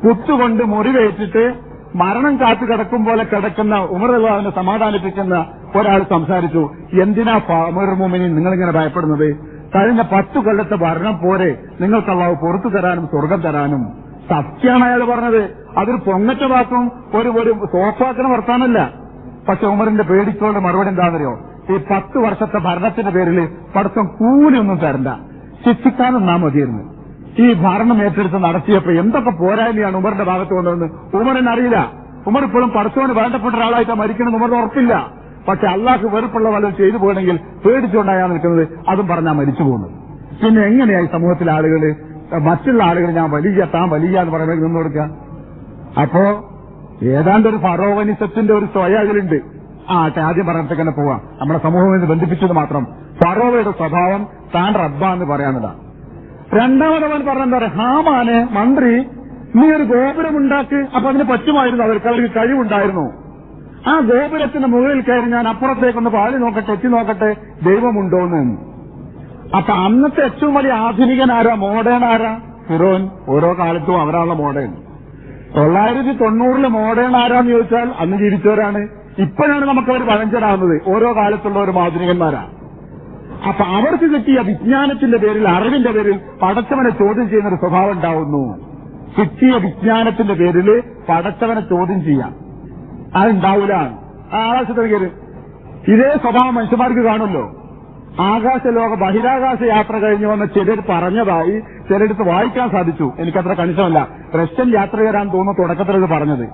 കുത്തുകൊണ്ട് മുറിവേറ്റിട്ട് മരണം കാത്തു കിടക്കും പോലെ കിടക്കുന്ന ഉമർ റളിയല്ലാഹുവിനെ സമാധാനിപ്പിക്കുന്ന ഒരാൾ സംസാരിച്ചു, എന്തിനാ അമീറുൽ മുഅ്മിനീൻ നിങ്ങളിങ്ങനെ ഭയപ്പെടുന്നത്? കഴിഞ്ഞ 10 കൊല്ലത്തെ ഭരണം പോരെ നിങ്ങൾക്ക് അല്ലാഹു പുറത്തു തരാനും സ്വർഗം തരാനും. സത്യമാണ് അയാൾ പറഞ്ഞത്. അതൊരു പൊങ്ങറ്റ വാക്കും ഒരു സോഫാക്കണ വർത്താനല്ല. പക്ഷെ ഉമറിന്റെ പേടിച്ചോണ്ട് മറുപടി എന്താണെന്നറിയോ? ഈ 10 വർഷത്തെ ഭരണത്തിന്റെ പേരിൽ പടക്കം കൂലിയൊന്നും തരണ്ട, ശിക്ഷിക്കാനും നാം മതിയായിരുന്നു. ഈ ഭരണം ഏറ്റെടുത്ത് നടത്തിയപ്പോ എന്തൊക്കെ പോരായ്മയാണ് ഉമറിന്റെ ഭാഗത്ത് വന്നതെന്ന് ഉമറിന് അറിയില്ല. ഉമർ ഇപ്പോഴും പടച്ചോന് വേണ്ടപ്പെട്ട ഒരാളായിട്ടാണ് മരിക്കണമെന്ന് ഉമറിന് ഉറപ്പില്ല. പക്ഷെ അള്ളാഹ്ക്ക് വെറുപ്പുള്ള വല്ലതും ചെയ്തു പോയെങ്കിൽ പേടിച്ചുകൊണ്ടായാണ് നിൽക്കുന്നത്, അതും പറഞ്ഞാൽ മരിച്ചു പോകുന്നത്. പിന്നെ എങ്ങനെയായി സമൂഹത്തിലെ ആളുകൾ, മറ്റുള്ള ആളുകൾ ഞാൻ വലിയ താൻ വലിയ എന്ന് പറയുന്നത് നിന്ന് കൊടുക്കുക? അപ്പോ ഏതാണ്ട് ഒരു ഫറോവനിസത്തിന്റെ ഒരു സ്വയം അതിലുണ്ട്. ആദ്യം പറഞ്ഞിട്ട് തന്നെ പോവാം, നമ്മുടെ സമൂഹം ബന്ധിപ്പിച്ചത് മാത്രം. ഫറോവയുടെ സ്വഭാവം താൻ റബ്ബാന്ന് പറയാനതാണ്. രണ്ടാമതവൻ പറഞ്ഞെന്താ പറയാ, ഹാമാന് മന്ത്രി നീ ഒരു ഗോപുരമുണ്ടാക്ക്. അപ്പൊ അതിന് പറ്റുമായിരുന്നു, അവർക്ക് കഴിവുണ്ടായിരുന്നു. ആ ഗോപുരത്തിന്റെ മുകളിൽ കയറി ഞാൻ അപ്പുറത്തേക്കൊന്ന് പാടി നോക്കട്ടെ, എത്തി നോക്കട്ടെ ദൈവമുണ്ടോന്ന്. അപ്പൊ അന്നത്തെ ഏറ്റവും വലിയ ആധുനികനാരാ, മോഡേൺ ആരാ? ഫിറോൻ. ഓരോ കാലത്തും അവരാണുള്ള മോഡേൺ. 990 മോഡേൺ ആരാന്ന് ചോദിച്ചാൽ അന്ന് ജീവിച്ചവരാണ്. ഇപ്പോഴാണ് നമുക്കവർ പഴഞ്ചനാകുന്നത്. ഓരോ കാലത്തുള്ള ഒരു ആധുനികന്മാരാണ്. അപ്പൊ അവർക്ക് കിട്ടിയ വിജ്ഞാനത്തിന്റെ പേരിൽ, അറിവിന്റെ പേരിൽ പടച്ചവനെ ചോദ്യം ചെയ്യുന്നൊരു സ്വഭാവം ഉണ്ടാവുന്നു. കിട്ടിയ വിജ്ഞാനത്തിന്റെ പേരിൽ പടച്ചവനെ ചോദ്യം ചെയ്യാം, അതുണ്ടാവൂല. ആകാശത്തിന് കയറി ഇതേ സ്വഭാവം മനുഷ്യന്മാർക്ക് കാണുമല്ലോ. ആകാശലോക ബഹിരാകാശ യാത്ര കഴിഞ്ഞു വന്ന ചിലർ പറഞ്ഞതായി ചിലടത്ത് വായിക്കാൻ സാധിച്ചു. എനിക്കത്ര കണിശമല്ല. റഷ്യൻ യാത്രികരാൻ തോന്നുന്നു തുടക്കത്തിൽ ഇത് പറഞ്ഞത്.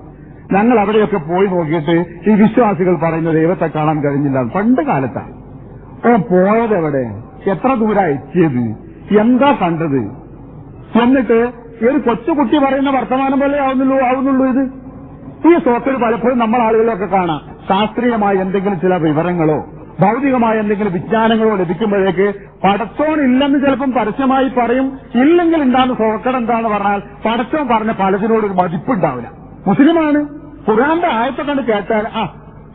ഞങ്ങൾ അവിടെയൊക്കെ പോയി നോക്കിയിട്ട് ഈ വിശ്വാസികൾ പറയുന്ന ദൈവത്തെ കാണാൻ കഴിഞ്ഞില്ല. പണ്ട് കാലത്താണ്. പോയത് എവിടെ, എത്ര ദൂരം എത്തിയത്, എന്താ കണ്ടത്, എന്നിട്ട് ഒരു കൊച്ചുകുട്ടി പറയുന്ന വർത്തമാനം പോലെ ആവുന്നുള്ളൂ ഇത്. ഈ സോക്കൽ പലപ്പോഴും നമ്മൾ ആളുകളൊക്കെ കാണാം. ശാസ്ത്രീയമായ എന്തെങ്കിലും ചില വിവരങ്ങളോ ഭൗതികമായ എന്തെങ്കിലും വിജ്ഞാനങ്ങളോ ലഭിക്കുമ്പോഴേക്ക് പടച്ചോൻ ഇല്ലെന്ന് ചിലപ്പം പരസ്യമായി പറയും. ഇല്ലെങ്കിൽ ഉണ്ടാകുന്ന സോക്കട് എന്താന്ന് പറഞ്ഞാൽ പടച്ചോൻ പറഞ്ഞ പലതിനോടൊരു മതിപ്പുണ്ടാവില്ല. മുസ്ലിമാണ്, ഖുർആന്റെ ആയത്തെ കണ്ട് കേട്ടാൽ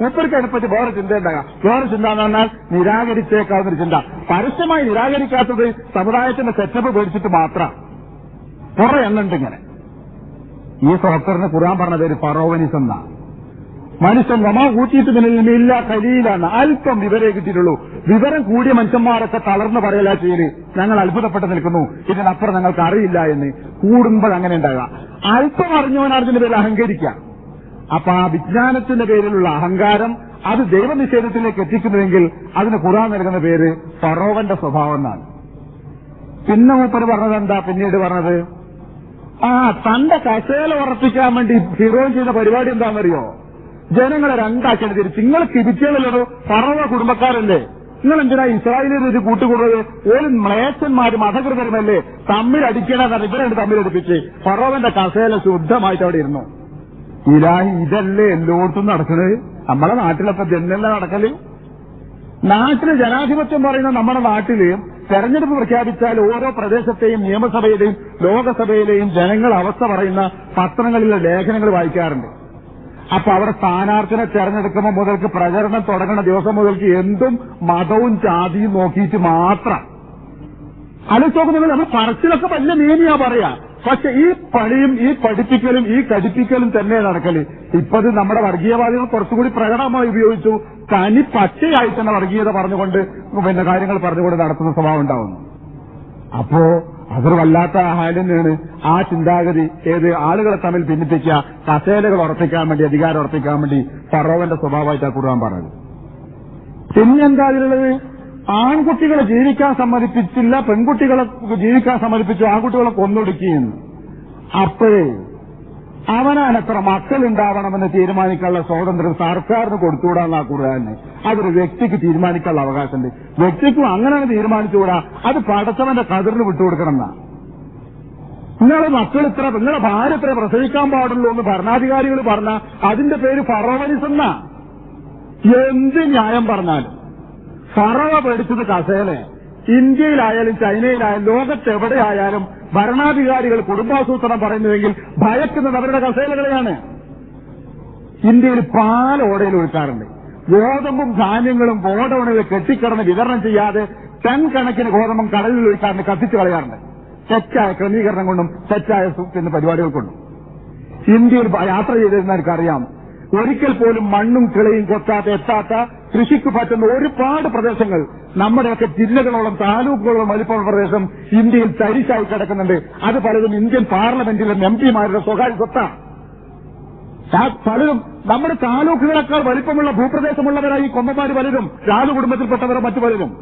മൂപ്പർക്ക് അതിനെപ്പറ്റി വേറെ ചിന്ത ഉണ്ടാകാം. വേറെ ചിന്ത എന്ന് പറഞ്ഞാൽ നിരാകരിച്ചേക്കാവുന്നൊരു ചിന്ത. പരസ്യമായി നിരാകരിക്കാത്തത് സമുദായത്തിന്റെ സെറ്റപ്പ് പേടിച്ചിട്ട് മാത്രം. കുറെ എണ്ണുണ്ട് ഇങ്ങനെ. ഈ സോക്കറിന് ഖുർആൻ പറഞ്ഞ പേര് ഫറോവനിസം എന്നാ. മനുഷ്യൻ വമാ കൂട്ടിയിട്ട് ഇല്ല കലീലാണ്, അല്പം വിവരേ കിട്ടിയിട്ടുള്ളൂ. വിവരം കൂടിയ മനുഷ്യന്മാരൊക്കെ തളർന്ന് പറയലാ ചെയ്യല്. ഞങ്ങൾ അത്ഭുതപ്പെട്ട് നിൽക്കുന്നു, ഇതിനപ്പുറം ഞങ്ങൾക്ക് അറിയില്ല എന്ന്. കൂടുമ്പോൾ അങ്ങനെ ഉണ്ടാകാം. അല്പം അറിഞ്ഞവനാണ് ഇതിന്റെ പേരിൽ അഹങ്കരിക്കുക. അപ്പൊ ആ വിജ്ഞാനത്തിന്റെ പേരിലുള്ള അഹങ്കാരം അത് ദൈവനിഷേധത്തിലേക്ക് എത്തിക്കുന്നുവെങ്കിൽ അതിന് ഖുർആൻ നൽകുന്ന പേര് ഫറോവന്റെ സ്വഭാവം എന്നാണ്. പിന്നെ മൂപ്പര് പറഞ്ഞത് എന്താ പിന്നീട് പറഞ്ഞത്? തന്റെ കസേല ഉറപ്പിക്കാൻ വേണ്ടി ഫിറോൻ ചെയ്യുന്ന പരിപാടി എന്താണെന്നറിയോ? ജനങ്ങളെ രണ്ടാക്കിയാണ് തിരിച്ച്. നിങ്ങൾ തിരിച്ചേലോ ഫറോവ കുടുംബക്കാരല്ലേ, നിങ്ങൾ എന്തിനാ ഇസ്രായേലിൽ ഒരു കൂട്ടുകൂടുന്നത്? ഒരു മ്ലേച്ഛന്മാരും മതകൃതരുമല്ലേ തമ്മിലടിക്കണമെന്നാണ് ഇവരെ തമ്മിലടിപ്പിച്ച് ഫറോവന്റെ കസേല ശുദ്ധമായിട്ട് അവിടെ ഇരുന്നു. ഇതല്ലേ എല്ലായിടത്തും നടക്കുന്നത്? നമ്മളെ നാട്ടിലൊക്കെ ജനല്ല നടക്കല്. നാട്ടില് ജനാധിപത്യം പറയുന്ന നമ്മുടെ നാട്ടില് തെരഞ്ഞെടുപ്പ് പ്രഖ്യാപിച്ചാൽ ഓരോ പ്രദേശത്തെയും നിയമസഭയിലെയും ലോകസഭയിലെയും ജനങ്ങൾ അവസ്ഥ പറയുന്ന പത്രങ്ങളിലെ ലേഖനങ്ങൾ വായിക്കാറുണ്ട്. അപ്പൊ അവിടെ സ്ഥാനാർത്ഥിനെ തെരഞ്ഞെടുക്കുമ്പോൾ മുതൽക്ക് പ്രചരണം തുടങ്ങുന്ന ദിവസം മുതൽക്ക് എന്തും മതവും ജാതിയും നോക്കിയിട്ട് മാത്രം ആലോചിച്ചോക്കുമ്പോൾ നമ്മൾ പറച്ചിലൊക്കെ വലിയ നീതിയാ പറയാ. പക്ഷെ ഈ പണിയും ഈ പഠിപ്പിക്കലും ഈ കടിപ്പിക്കലും തന്നെ നടക്കല്. ഇപ്പത് നമ്മുടെ വർഗീയവാദികൾ കുറച്ചുകൂടി പ്രകടമായി ഉപയോഗിച്ചു. തനി പച്ചയായി തന്നെ വർഗീയത പറഞ്ഞുകൊണ്ട് പിന്നെ കാര്യങ്ങൾ പറഞ്ഞുകൊണ്ട് നടത്തുന്ന സ്വഭാവം ഉണ്ടാവുന്നു. അപ്പോ അതൊരു വല്ലാത്ത ഹാലിനാണ്. ആ ചിന്താഗതി ആളുകളെ തമ്മിൽ ഭിന്നിപ്പിക്കുക, കസേലകൾ ഉറപ്പിക്കാൻ വേണ്ടി, അധികാരം ഉറപ്പിക്കാൻ വേണ്ടി ഫറോവന്റെ സ്വഭാവമായിട്ടാണ് ഖുർആൻ പറഞ്ഞത്. പിന്നെന്താ ഇതിലുള്ളത്? ആൺകുട്ടികളെ ജീവിക്കാൻ സമ്മതിപ്പിച്ചില്ല, പെൺകുട്ടികളെ ജീവിക്കാൻ സമ്മതിപ്പിച്ചു, ആൺകുട്ടികളെ കൊന്നൊടുക്കിയെന്ന്. അപ്പോഴേ അവനാണെത്ര മക്കളുണ്ടാവണമെന്ന് തീരുമാനിക്കാനുള്ള സ്വാതന്ത്ര്യം സർക്കാരിന് കൊടുത്തുകൂടാന്നാ ഖുർആന്. അതൊരു വ്യക്തിക്ക് തീരുമാനിക്കാനുള്ള അവകാശമുണ്ട്. വ്യക്തിക്കും അങ്ങനെ തീരുമാനിച്ചുകൂടാ. അത് പടച്ചവന്റെ കതിറിന് വിട്ടുകൊടുക്കണം എന്നാ. നിങ്ങളെ മക്കൾ ഇത്ര, നിങ്ങളെ ഭാര്യ ഇത്ര പ്രസവിക്കാൻ പാടുള്ളൂ എന്ന് ഭരണാധികാരികൾ പറഞ്ഞാൽ അതിന്റെ പേര് ഫറോവനിസം എന്നാ. എന്ത് ന്യായം പറഞ്ഞാലും ഫറോവ പേടിച്ചത് കസേലെ. ഇന്ത്യയിലായാലും ചൈനയിലായാലും ലോകത്തെവിടെയായാലും ഭരണാധികാരികൾ കുടുംബാസൂത്രണം പറയുന്നുവെങ്കിൽ ഭയക്കുന്നത് അവരുടെ കസേലകളെയാണ്. ഇന്ത്യയിൽ പാലോടയിൽ ഒഴുക്കാറുണ്ട്. ഗോതമ്പും ധാന്യങ്ങളും ഗോഡൌണുകളിൽ കെട്ടിക്കിടന്ന് വിതരണം ചെയ്യാതെ ടൺ കണക്കിന് ഗോതമ്പും കടലിൽ ഒഴുക്കാറുണ്ട്, കത്തിച്ചു കളയാറുണ്ട്. തെറ്റായ ക്രമീകരണം കൊണ്ടും തെറ്റായ പരിപാടികൾ കൊണ്ടും. ഇന്ത്യയിൽ യാത്ര ചെയ്തിരുന്നവർക്കറിയാം, ഒരിക്കൽ പോലും മണ്ണും കിളയും കൊത്താത്ത എത്താത്ത കൃഷിക്ക് പറ്റുന്ന ഒരുപാട് പ്രദേശങ്ങൾ, നമ്മുടെയൊക്കെ ജില്ലകളോളം താലൂക്കുകളോളം വലിപ്പമുള്ള പ്രദേശം ഇന്ത്യയിൽ തരിശായി കിടക്കുന്നുണ്ട്. അത് പലതും ഇന്ത്യൻ പാർലമെന്റിലെ എംപിമാരുടെ സ്വകാര്യ സ്വത്താണ്. പലരും നമ്മുടെ താലൂക്കുകളെക്കാൾ വലിപ്പമുള്ള ഭൂപ്രദേശമുള്ളവരായി കൊമ്പന്മാര് പലരും, രാജകുടുംബത്തിൽപ്പെട്ടവരോ മറ്റു പലരും.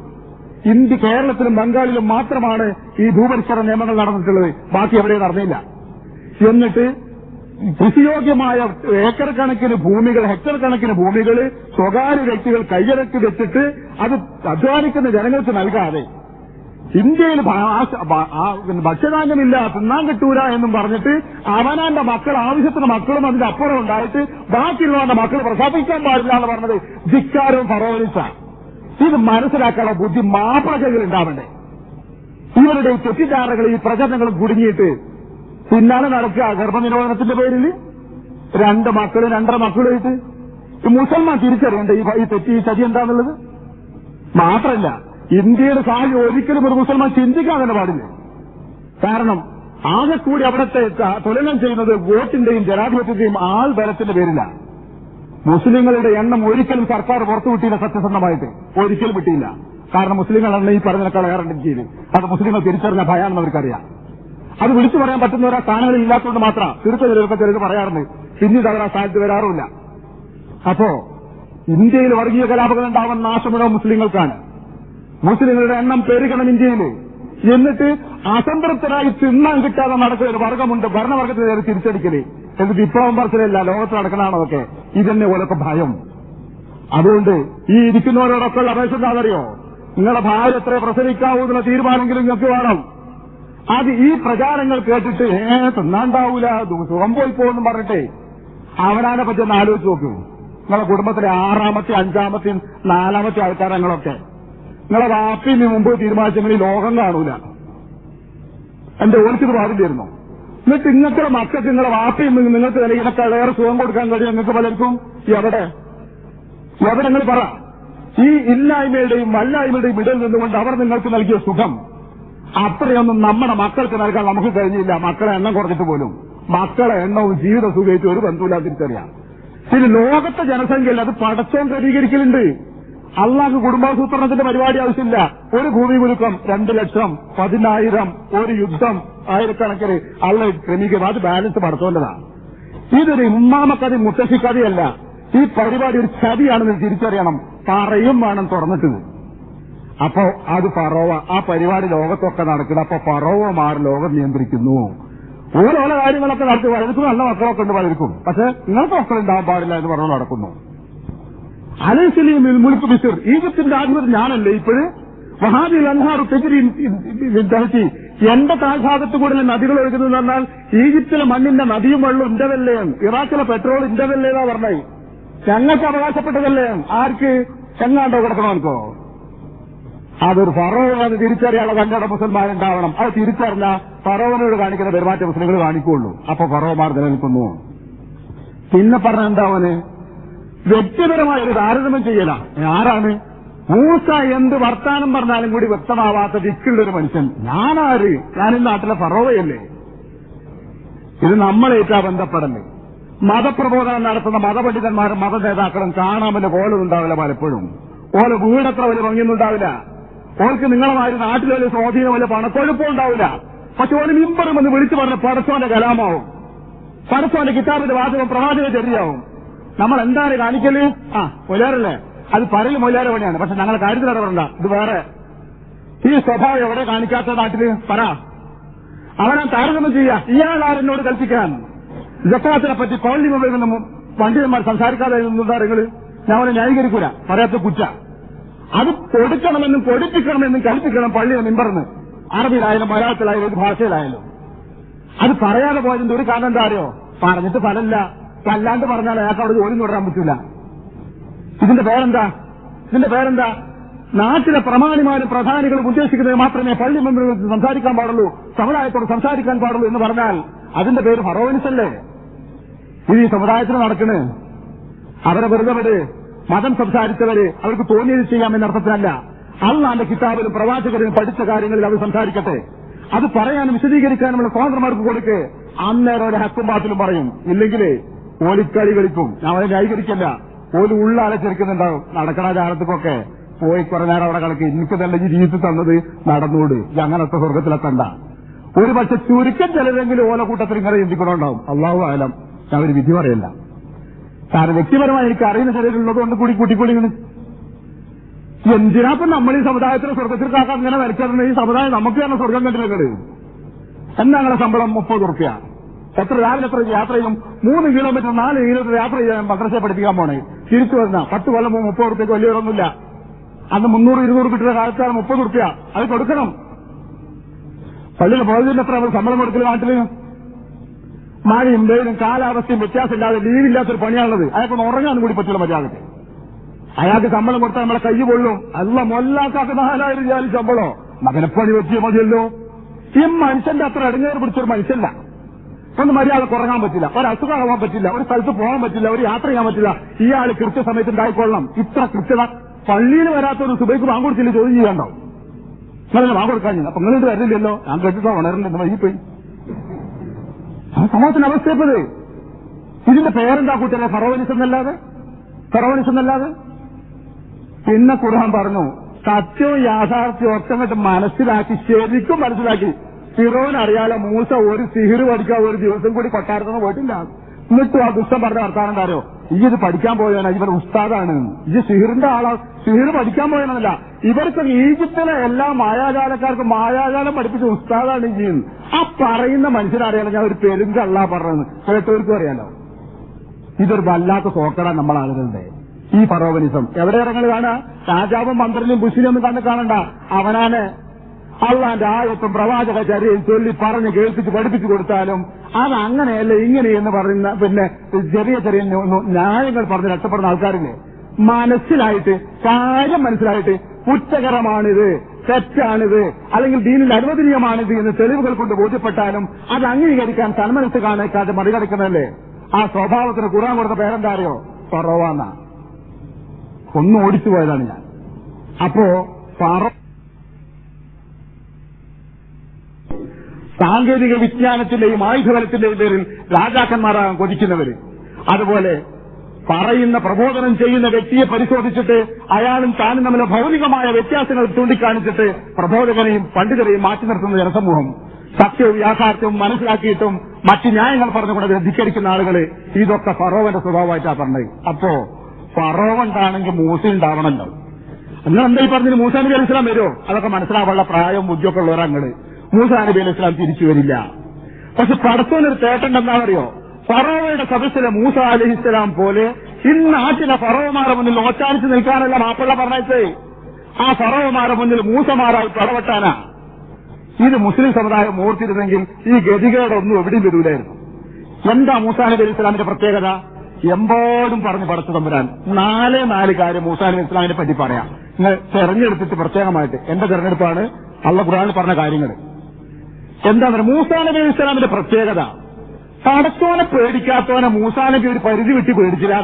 കേരളത്തിലും ബംഗാളിലും മാത്രമാണ് ഈ ഭൂപരിഷ്കരണ നിയമങ്ങൾ നടന്നിട്ടുള്ളത്. ബാക്കി എവിടെയും നടന്നില്ല. എന്നിട്ട് കൃഷിയോഗ്യമായ ഏക്കർ കണക്കിന് ഭൂമികൾ, ഹെക്ടർ കണക്കിന് ഭൂമികൾ സ്വകാര്യ വ്യക്തികൾ കൈയടക്കി വെച്ചിട്ട് അത് അധ്വാനിക്കുന്ന ജനങ്ങൾക്ക് നൽകാതെ ഇന്ത്യയിൽ ഭക്ഷ്യധാന്യമില്ല, തിന്നാൻ കിട്ടൂല എന്നും പറഞ്ഞിട്ട് അവനാന്റെ മക്കൾ, ആവശ്യത്തിന് മക്കളും അതിന്റെ അപ്പുറം ഉണ്ടായിട്ട് ബാക്കിയുള്ളവന്റെ മക്കൾ പ്രസവിക്കാൻ പാടില്ല എന്ന് പറഞ്ഞത് ധിക്കാരവും ഫറോവനിസമാണ്. ഇത് മനസ്സിലാക്കാനുള്ള ബുദ്ധി മാപ്രജകൾ ഉണ്ടാവണ്ടേ? ഇവരുടെ തെറ്റിദ്ധാരണകൾ, ഈ പ്രചരണങ്ങളും കുടുങ്ങിയിട്ട് പിന്നാലെ നടക്കുക ഗർഭനിരോധനത്തിന്റെ പേരിൽ 2 മക്കളും 2.5 മക്കളുമായിട്ട്. മുസൽമാൻ തിരിച്ചറിയണ്ടേ ഈ തെറ്റി, ഈ ചതി എന്താണെന്നുള്ളത്? മാത്രമല്ല, ഇന്ത്യയുടെ സാഹചര്യം ഒരിക്കലും ഒരു മുസൽമാൻ ചിന്തിക്കാൻ തന്നെ പാടില്ല. കാരണം ആകെ കൂടി അവിടുത്തെ തുലനം ചെയ്യുന്നത് വോട്ടിന്റെയും ജനാധിപത്യത്തിന്റെയും ആൾബലത്തിന്റെ പേരിലാണ്. മുസ്ലിങ്ങളുടെ എണ്ണം ഒരിക്കലും സർക്കാർ പുറത്തുവിട്ടില്ല. സത്യസന്ധമായിട്ട് ഒരിക്കലും വിട്ടില്ല. കാരണം മുസ്ലിങ്ങളുടെ ഈ പറഞ്ഞതിനേക്കാൾ ഏറെ ചെയ്ത് അത് മുസ്ലിങ്ങൾ തിരിച്ചറിഞ്ഞ ഭയാണെന്ന് അവർക്കറിയാം. അത് വിളിച്ചു പറയാൻ പറ്റുന്നവരാ സ്ഥാനങ്ങളിൽ ഇല്ലാത്തതുകൊണ്ട് മാത്രം തീർച്ചയായും ചിലർ പറയാറുണ്ട്. പിന്നീട് അവർ ആ സ്ഥാനത്ത് വരാറുമില്ല. അപ്പോ ഇന്ത്യയിൽ വർഗീയ കലാപങ്ങൾ ഉണ്ടാവുന്ന നാശമുള്ള മുസ്ലിങ്ങൾക്കാണ്. മുസ്ലിങ്ങളുടെ എണ്ണം പെരുകണം ഇന്ത്യയിൽ. എന്നിട്ട് അസംതൃപ്തരായി തിന്നാൻ കിട്ടാതെ നടക്കുന്ന ഒരു വർഗമുണ്ട്, ഭരണവർഗത്തിന് നേരെ തിരിച്ചടിക്കല്. എന്നിട്ട് വിപ്ലവം പറച്ചിലല്ല, ലോകത്ത് നടക്കണാണോ അതൊക്കെ. ഇതന്നെ ഓലൊക്കെ ഭയം. അതുകൊണ്ട് ഈ ഇരിക്കുന്നവരോടൊക്കെ ഉള്ള അപേക്ഷ എന്താണെന്നറിയോ? നിങ്ങളുടെ ഭാര്യ എത്ര പ്രസവിക്കാവൂ എന്നുള്ള തീരുമാനമെങ്കിലും നിങ്ങൾക്ക് വേണം. അത് ഈ പ്രചാരങ്ങൾ കേട്ടിട്ട് തിന്നാണ്ടാവൂല, സുഖം പോയി പോകുമെന്നും പറഞ്ഞിട്ടേ അവനാനെ പറ്റി ഒന്ന് ആലോചിച്ച് നോക്കൂ. നിങ്ങളുടെ കുടുംബത്തിലെ 6ാമത്തെ 5ാമത്തെയും 4ാമത്തെ ആൾക്കാരങ്ങളൊക്കെ നിങ്ങളെ വാപ്പിന് മുമ്പ് തീരുമാനിച്ചെങ്കിൽ ലോകം കാണൂല. എന്റെ ഓർക്കിത് പാടില്ലായിരുന്നു. എന്നിട്ട് ഇങ്ങനത്തെ മക്കൾക്ക് നിങ്ങളെ വാപ്പയും നിങ്ങൾക്ക് ഇതിനൊക്കെ ഏറെ സുഖം കൊടുക്കാൻ കഴിയും നിങ്ങൾക്ക് പലർക്കും. എവിടെ നിങ്ങൾ പറ. ഈ ഇല്ലായ്മയുടെയും വല്ലായ്മയുടെയും ഇടയിൽ നിന്നുകൊണ്ട് അവർ നിങ്ങൾക്ക് നൽകിയ സുഖം അത്രയൊന്നും നമ്മുടെ മക്കൾക്ക് നൽകാൻ നമുക്ക് കഴിഞ്ഞില്ല. മക്കളെ എണ്ണം കുറച്ചിട്ട് പോലും മക്കളെ എണ്ണവും ജീവിത സുഖമായിട്ട് ഒരു ബന്ധമില്ല തിരിച്ചറിയാം. പിന്നെ ലോകത്തെ ജനസംഖ്യയിൽ അത് പടച്ചോൻ ക്രമീകരിക്കലുണ്ട്. അള്ളാഹ് കുടുംബാസൂത്രണത്തിന്റെ പരിപാടി ആവശ്യമില്ല. ഒരു ഭൂമി കുലുക്കം 2 ലക്ഷം 10,000 ഒരു യുദ്ധം ആയിരക്കണക്കിന് അള്ള ക്രമീകരിക്കും. അത് ബാലൻസ് പടച്ചോന്റെതാണ്. ഇതൊരു ഉമ്മാമക്കഥ മുത്തശ്ശിക്കഥയല്ല. ഈ പരിപാടി ഒരു ചതിയാണെന്ന് തിരിച്ചറിയണം. പറയും വേണം തുറന്നിട്ട്. അപ്പോ അത് ഫറോവ ആ പരിപാടി ലോകത്തൊക്കെ നടക്കണം. അപ്പൊ ഫറോവമാർ ലോകം നിയന്ത്രിക്കുന്നു. ഓരോ കാര്യങ്ങളൊക്കെ നടത്തി പലർക്കും നല്ല മക്കളൊക്കെ ഉണ്ട് പലർക്കും. പക്ഷെ നിങ്ങൾക്ക് മക്കളുണ്ടാവാൻ പാടില്ല എന്ന് പറഞ്ഞു നടക്കുന്നു. അലൈസലിയും മുൽക്ക് ബിസിർ ഈജിപ്തിന്റെ ആധിപത്യം ഞാനല്ലേ ഇപ്പോഴും വഹാബിൽ അൻഹാറു തെജിരി എന്റെ താഴ്ഭാഗത്ത് കൂടെ നദികൾ ഒഴുകുന്നതെന്ന് പറഞ്ഞാൽ ഈജിപ്തിലെ മണ്ണിന്റെ നദിയും വെള്ളം ഇന്റതല്ലേ, ഇറാഖിലെ പെട്രോൾ ഇന്റതല്ലേന്നാ പറഞ്ഞേ. ഞങ്ങൾക്ക് അവകാശപ്പെട്ടതല്ലേ. ആർക്ക് എങ്ങാണ്ടോ കിടക്കണോ? അതൊരു ഫറോവെന്ന് തിരിച്ചറിയാനുള്ള കണ്ടട മുസൽമാനുണ്ടാവണം. അത് തിരിച്ചറിഞ്ഞ ഫറോവനോട് കാണിക്കുന്ന പെരുമാറ്റ മുസ്ലിങ്ങൾ കാണിക്കുള്ളൂ. അപ്പൊ ഫറോവമാർ നിലനിൽക്കുന്നു. പിന്നെ പറഞ്ഞ എന്താവന് വ്യക്തിപരമായ ഒരു താരതമ്യം ചെയ്യല. ആരാണ് മൂസ? എന്ത് വർത്താനം പറഞ്ഞാലും കൂടി വ്യക്തമാവാത്ത ദിക്കുള്ളൊരു മനുഷ്യൻ. ഞാനാര്? ഞാൻ ഈ നാട്ടിലെ ഫറോവയല്ലേ? ഇത് നമ്മളേറ്റാ ബന്ധപ്പെടല്ലേ. മതപ്രബോധനം നടത്തുന്ന മതപണ്ഡിതന്മാരും മത നേതാക്കളും കാണാൻ വലിയ കോലമുണ്ടാവില്ല. പലപ്പോഴും ഓല വീടത്ര വലിയ ഭംഗിയൊന്നുണ്ടാവില്ല. ഓൾക്ക് നിങ്ങളുമായി നാട്ടിൽ വലിയ സ്വാധീനം വലിയ പണക്കൊഴുപ്പം ഉണ്ടാവില്ല. പക്ഷെ ഓന് മിമ്പറും എന്ന് വിളിച്ചു പറഞ്ഞ പടച്ചോന്റെ കലാമാവും, പടച്ചോന്റെ കിതാബിന്റെ വാചകം പ്രവാചക ചര്യയാവും. നമ്മൾ എന്താണ് കാണിക്കല്? മൊയിലാറല്ലേ? അത് പരല് മൊയിലാര പണിയാണ്. പക്ഷെ ഞങ്ങളെ കാര്യത്തിൽ ഇടപെടണ്ട. ഇത് വേറെ. ഈ സ്വഭാവം എവിടെ കാണിക്കാത്ത നാട്ടില് പറ. അവനെ താരതമ്യം ചെയ്യാ. ഇയാളാരെന്നോട് കൽപ്പിക്കാൻ ജക്കാത്തിനെ പറ്റി പള്ളി മൊബൈലിൽ നിന്നും പണ്ഡിതന്മാർ സംസാരിക്കാതെ നിങ്ങൾ ഞാൻ അവനെ ന്യായീകരിക്കൂല. പറയാത്ത കുറ്റ. അത് കൊടുക്കണമെന്നും കൊടുപ്പിക്കണമെന്നും കൽപ്പിക്കണം പള്ളിയുടെ മിമ്പർന്ന്. അറബിയിലായാലും മലയാളത്തിലായാലും ഒരു ഭാഷയിലായാലും. അത് പറയാതെ പോയതിന്റെ ഒരു കാരണം എന്താ അറിയോ? പറഞ്ഞിട്ട് ഫലമില്ല. അല്ലാണ്ട് പറഞ്ഞാൽ അയാൾക്ക് അവിടെ ജോലി തുടരാൻ പറ്റൂല. ഇതിന്റെ പേരെന്താ? നാട്ടിലെ പ്രമാണിമാരും പ്രധാനികളും ഉദ്ദേശിക്കുന്നത് മാത്രമേ പള്ളി മെമ്പറുകൾക്ക് സംസാരിക്കാൻ പാടുള്ളൂ, സമുദായത്തോട് സംസാരിക്കാൻ പാടുള്ളൂ എന്ന് പറഞ്ഞാൽ അതിന്റെ പേര് ഫറോവനിസല്ലേ? ഇത് ഈ സമുദായത്തിന് നടക്കണ്. അവരെ വെറുതെ മതം സംസാരിച്ചവര് അവർക്ക് തോന്നിയത് ചെയ്യാമെന്നർത്ഥത്തിനല്ല. അള്ളാന്റെ കിതാബിലും പ്രവാചകരും പഠിച്ച കാര്യങ്ങളിൽ അവർ സംസാരിക്കട്ടെ. അത് പറയാനും വിശദീകരിക്കാനുമുള്ള സ്വാതന്ത്ര്യമാർക്ക് കൊടുക്ക്. അന്നേരം ഒരു ഹക്കും ബാത്തിലും പറയും. ഇല്ലെങ്കിലേ ഓലിക്കളി കളിക്കും. ഞാൻ അവരെ ന്യായീകരിക്കല്ല. ഓല് ഉള്ളാലച്ചെടുക്കുന്നുണ്ടാവും. നടക്കണ ജാലത്തൊക്കെ പോയി കുറെ നേരം അവിടെ കളിക്കും. എനിക്ക് നല്ല ജീവിതത്തിൽ തന്നത് നടന്നൂട്. അങ്ങനത്തെ സ്വർഗത്തിലെത്തണ്ട. ഒരു പക്ഷെ ചുരുക്കം ചിലരെങ്കിലും ഓല കൂട്ടത്തിൽ ഇങ്ങനെ ചിന്തിക്കണുണ്ടാവും. അള്ളാഹു ആലം. ഞാൻ ഒരു വിധി പറയല്ല. കാരണം വ്യക്തിപരമായി എനിക്ക് അറിയുന്ന ചിലരുള്ളതുകൊണ്ട് കൂട്ടിക്കൂടി എന്തിനാപ്പം നമ്മൾ ഈ സമുദായത്തിന് സ്വർഗത്തിൽ കാക്കാൻ ഇങ്ങനെ വരച്ചിരുന്ന ഈ സമുദായം നമുക്ക് തന്നെ സ്വർഗം കണ്ടില്ലെങ്കിൽ എന്നാ ഞങ്ങളുടെ ശമ്പളം 30 റുപ്യ. രാവിലെ എത്ര യാത്ര ചെയ്യും? 3 കിലോമീറ്റർ 4 കിലോമീറ്റർ യാത്ര ചെയ്യാൻ മദ്രസയെ പഠിപ്പിക്കാൻ പോണേ. തിരിച്ചു വരുന്ന 10 കൊല്ലം 30 റുപ്യക്ക് വലിയൊരൊന്നുമില്ല. അന്ന് 300-200 കിട്ടുന്ന കാലത്താണ് 30 റുപ്യ. അത് കൊടുക്കണം. പള്ളിയിൽ പോയതിന് എത്ര നമ്മൾ ശമ്പളം കൊടുക്കല് നാട്ടില്? മഴയും വെയിലും കാലാവസ്ഥയും വ്യത്യാസമില്ലാതെ ലീവില്ലാത്തൊരു പണിയാണുള്ളത്. അയാൾക്കൊന്ന് ഉറങ്ങാനും കൂടി പറ്റില്ല മര്യാദക്ക്. അയാൾക്ക് ശമ്പളം കൊടുത്താൽ നമ്മളെ കൈ പൊള്ളും. അല്ല മൊല്ലാക്കാക്ക് 4000 രൂപ ശമ്പളോ? മകനപ്പണി വെച്ചിയ മതിയല്ലോ. ഈ മനുഷ്യന്റെ അത്ര ഇടങ്ങേറ് പിടിച്ചൊരു മനുഷ്യല്ല. ഒന്ന് മര്യാദക്ക് ഉറങ്ങാൻ പറ്റില്ല, ഒരു അസുഖമാവാൻ പറ്റില്ല, ഒരു സ്ഥലത്ത് പോകാൻ പറ്റില്ല, ഒരു യാത്ര ചെയ്യാൻ പറ്റില്ല. ഇയാൾ കൃത്യസമയത്ത് ഉണ്ടായിക്കൊള്ളണം. ഇത്ര കൃത്യത. പള്ളിയിൽ വരാത്തൊരു സുബൈക്ക് ബാങ്ക് കൊടുത്തില്ല ചോദ്യം ചെയ്യാണ്ടോ? നിങ്ങളെ ബാങ്ക് കൊടുക്കാൻ. അപ്പൊ നിങ്ങളിട്ട് വരില്ലല്ലോ. ഞാൻ കേട്ടിട്ടോ ഉണരുന്നുണ്ട് വൈകിപ്പോയി. സമൂഹത്തിന്റെ അവസ്ഥയപ്പത്. ഇതിന്റെ പേരെന്താ കൂട്ടരെ? ഫറോവനിസം എന്നല്ലാതെ ഫറോനിസം എന്നല്ലാതെ. പിന്നെ ഖുർആൻ പറഞ്ഞു സത്യവും യാഥാർത്ഥ്യവും ഒക്കെ അങ്ങോട്ട് മനസ്സിലാക്കി, ശരിക്കും മനസ്സിലാക്കി. ഫിറോൻ അറിയാലോ മൂസ ഒരു സിഹിർ പഠിക്കാൻ ഒരു ദിവസം കൂടി കൊട്ടാരത്തിന് പോയിട്ടില്ല. എന്നിട്ടും ആ ദുഷ്ടം പറഞ്ഞ വർത്താനം എന്താരോ, ഇത് പഠിക്കാൻ പോയവനാ, ഇവർ ഉസ്താദാണ്, ഇത് സിഹിറിന്റെ ആളാ, സിഹിർ പഠിക്കാൻ പോയവനല്ല, ഇവർക്ക് ഈജിപ്തിലെ എല്ലാ മായാജാലക്കാർക്കും മായാജാലം പഠിപ്പിച്ച ഉസ്താദാണ് ഈ ചെയ്യുന്നത്. ആ പറയുന്ന മനുഷ്യനറിയാലോ ഞാൻ ഒരു പെരുങ്കള്ളാ പറഞ്ഞത്, കേട്ടവർക്കും അറിയാലോ. ഇതൊരു വല്ലാത്ത സോക്കട നമ്മളാളുകളുടെ ഈ ഫറോവനിസം. എവിടെ ഇറങ്ങൽ കാണാ? രാജാവും മന്ത്രിയും ബുഷിനൊന്നും കണ്ട് കാണണ്ട. അവനാണ് അള്ളാന്റെ ആയത്തും പ്രവാചക ചര്യയും ചൊല്ലി പറഞ്ഞ് കേൾപ്പിച്ച് പഠിപ്പിച്ചു കൊടുത്താലും അത് അങ്ങനെയല്ല ഇങ്ങനെയെന്ന് പറയുന്ന പിന്നെ ചെറിയ ചെറിയ ന്യായങ്ങൾ പറഞ്ഞ് രക്ഷപ്പെടുന്ന ആൾക്കാരില്ലേ, മനസ്സിലായിട്ട് കാര്യം മനസ്സിലായിട്ട് കുറ്റകരമാണിത്, തെറ്റാണിത്, അല്ലെങ്കിൽ ദീനിൽ അനുവദനീയമാണിത് എന്ന് തെളിവുകൾ കൊണ്ട് ബോധ്യപ്പെട്ടാലും അത് അംഗീകരിക്കാൻ തന്മനസ് കാണേക്കാതെ മറികടക്കുന്നതല്ലേ. ആ സ്വഭാവത്തിന് ഖുർആൻ കൊടുത്ത പേരെന്താ അറിയോ? ഫറോവ. ഒന്ന് ഓടിച്ചു പോയതാണ് ഞാൻ. അപ്പോ സാങ്കേതിക വിജ്ഞാനത്തിന്റെയും ആയുധബലത്തിന്റെയും പേരിൽ രാജാക്കന്മാരാകാൻ കൊതിക്കുന്നവര്, അതുപോലെ പറയുന്ന പ്രബോധനം ചെയ്യുന്ന വ്യക്തിയെ പരിശോധിച്ചിട്ട് അയാളും താനും തമ്മിലെ ഭൗതികമായ വ്യത്യാസങ്ങൾ ചൂണ്ടിക്കാണിച്ചിട്ട് പ്രബോധകനെയും പണ്ഡിതരെയും മാറ്റി നിർത്തുന്ന ജനസമൂഹം, സത്യവും യാഥാർത്ഥ്യവും മനസ്സിലാക്കിയിട്ടും മറ്റ് ന്യായങ്ങൾ പറഞ്ഞുകൊണ്ട് ധിക്കരിക്കുന്ന ആളുകള്, ഇതൊക്കെ ഫറോവന്റെ സ്വഭാവമായിട്ടാണ് പറഞ്ഞത്. അപ്പോ ഫറോവണ്ടാണെങ്കിൽ മൂസ ഉണ്ടാവണല്ലോ. നിങ്ങൾ എന്താ ഈ പറഞ്ഞത്? മൂസാ നബി അലൈഹി സ്വലാം വരുമോ? അതൊക്കെ മനസ്സിലാവാനുള്ള പ്രായവും ബുദ്ധിയൊക്കെ ഉള്ളവരങ്ങള്. മൂസാ നബി അലൈഹി സ്വലാം തിരിച്ചു വരില്ല. പക്ഷെ പടത്തോനൊരു തേട്ടണ്ടെന്നാ അറിയോ? ഫറോവയുടെ സദസ്സിലെ മൂസ അലൈഹിസ്സലാം പോലെ ഇന്ന് നാട്ടിലെ ഫറോവമാരെ മുന്നിൽ ഓച്ചാനിച്ച് നിൽക്കാനല്ല മാപ്പിള്ള പറഞ്ഞേ, ആ ഫറോവമാരെ മുന്നിൽ മൂസമാരായി പടവെട്ടാനാ. ഇത് മുസ്ലിം സമുദായം ഓർത്തിരുന്നെങ്കിൽ ഈ ഗതികേടൊന്നും എവിടെയും വരൂലായിരുന്നു. എന്താ മൂസാ നബി അലൈഹി സ്വലാമിന്റെ പ്രത്യേകത? എമ്പോഴും പറഞ്ഞു പടച്ചു തമ്പുരാൻ 4 കാര്യം മൂസാ നബി ഇസ്ലാമിനെ പറ്റി പറയാം. നിങ്ങൾ തെരഞ്ഞെടുത്തിട്ട് പ്രത്യേകമായിട്ട്, എന്റെ തെരഞ്ഞെടുപ്പാണ്, അള്ളാഹു ഖുർആനിൽ പറഞ്ഞ കാര്യങ്ങൾ. എന്താ പറയുക? മൂസാ നബി ഇസ്ലാമിന്റെ പ്രത്യേകത, പടച്ചോനെ പേടിക്കാത്തവനെ മൂസാ നബി ഒരു പരിധി വിട്ട് പേടിച്ചില്ല.